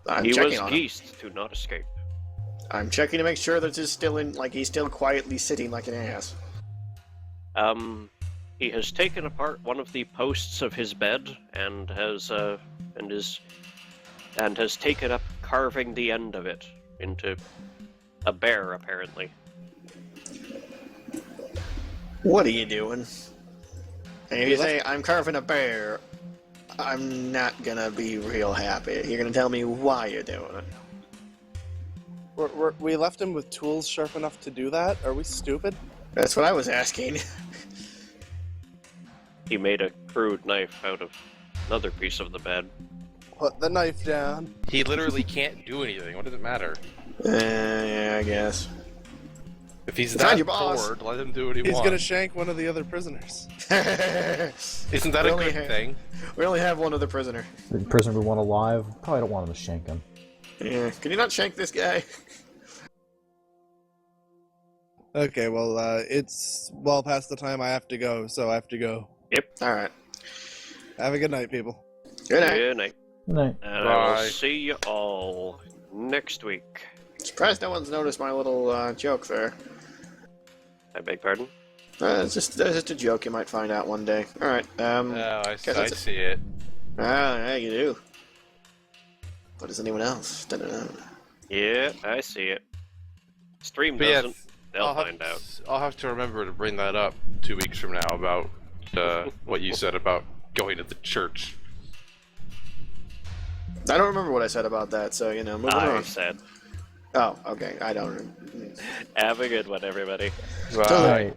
I'm He checking was on him. geased to not escape. I'm checking to make sure that he's still he's still quietly sitting like an ass. He has taken apart one of the posts of his bed and has taken up carving the end of it into a bear, apparently. What are you doing? And if you say, I'm carving a bear, I'm not gonna be real happy. You're gonna tell me why you're doing it. We left him with tools sharp enough to do that? Are we stupid? That's what I was asking. He made a crude knife out of another piece of the bed. Put the knife down. He literally can't do anything. What does it matter? Yeah, I guess. If he's It's not that your boss. bored, let him do what he He's wants. gonna shank one of the other prisoners. Isn't that a Really good ha- thing? We only have one other prisoner. The prisoner we want alive. Probably don't want him to shank him. Yeah, can you not shank this guy? Okay, well, it's well past the time I have to go, so I have to go. Alright. Have a good night, people. Good night. Good night. Good night. And I will Bye. see you all next week. Surprised no one's noticed my little joke there. I beg pardon? It's just a joke you might find out one day. Alright, Oh, I guess that's it. see it. yeah, you do. But does anyone else? Dunno. Yeah, I see it. Stream But yeah, doesn't. They'll find out. I'll have to remember to bring that up 2 weeks from now about what you said about going to the church. I don't remember what I said about that, so, moving I on. said. Oh, okay, I don't remember. Have a good one, everybody. Bye. All right.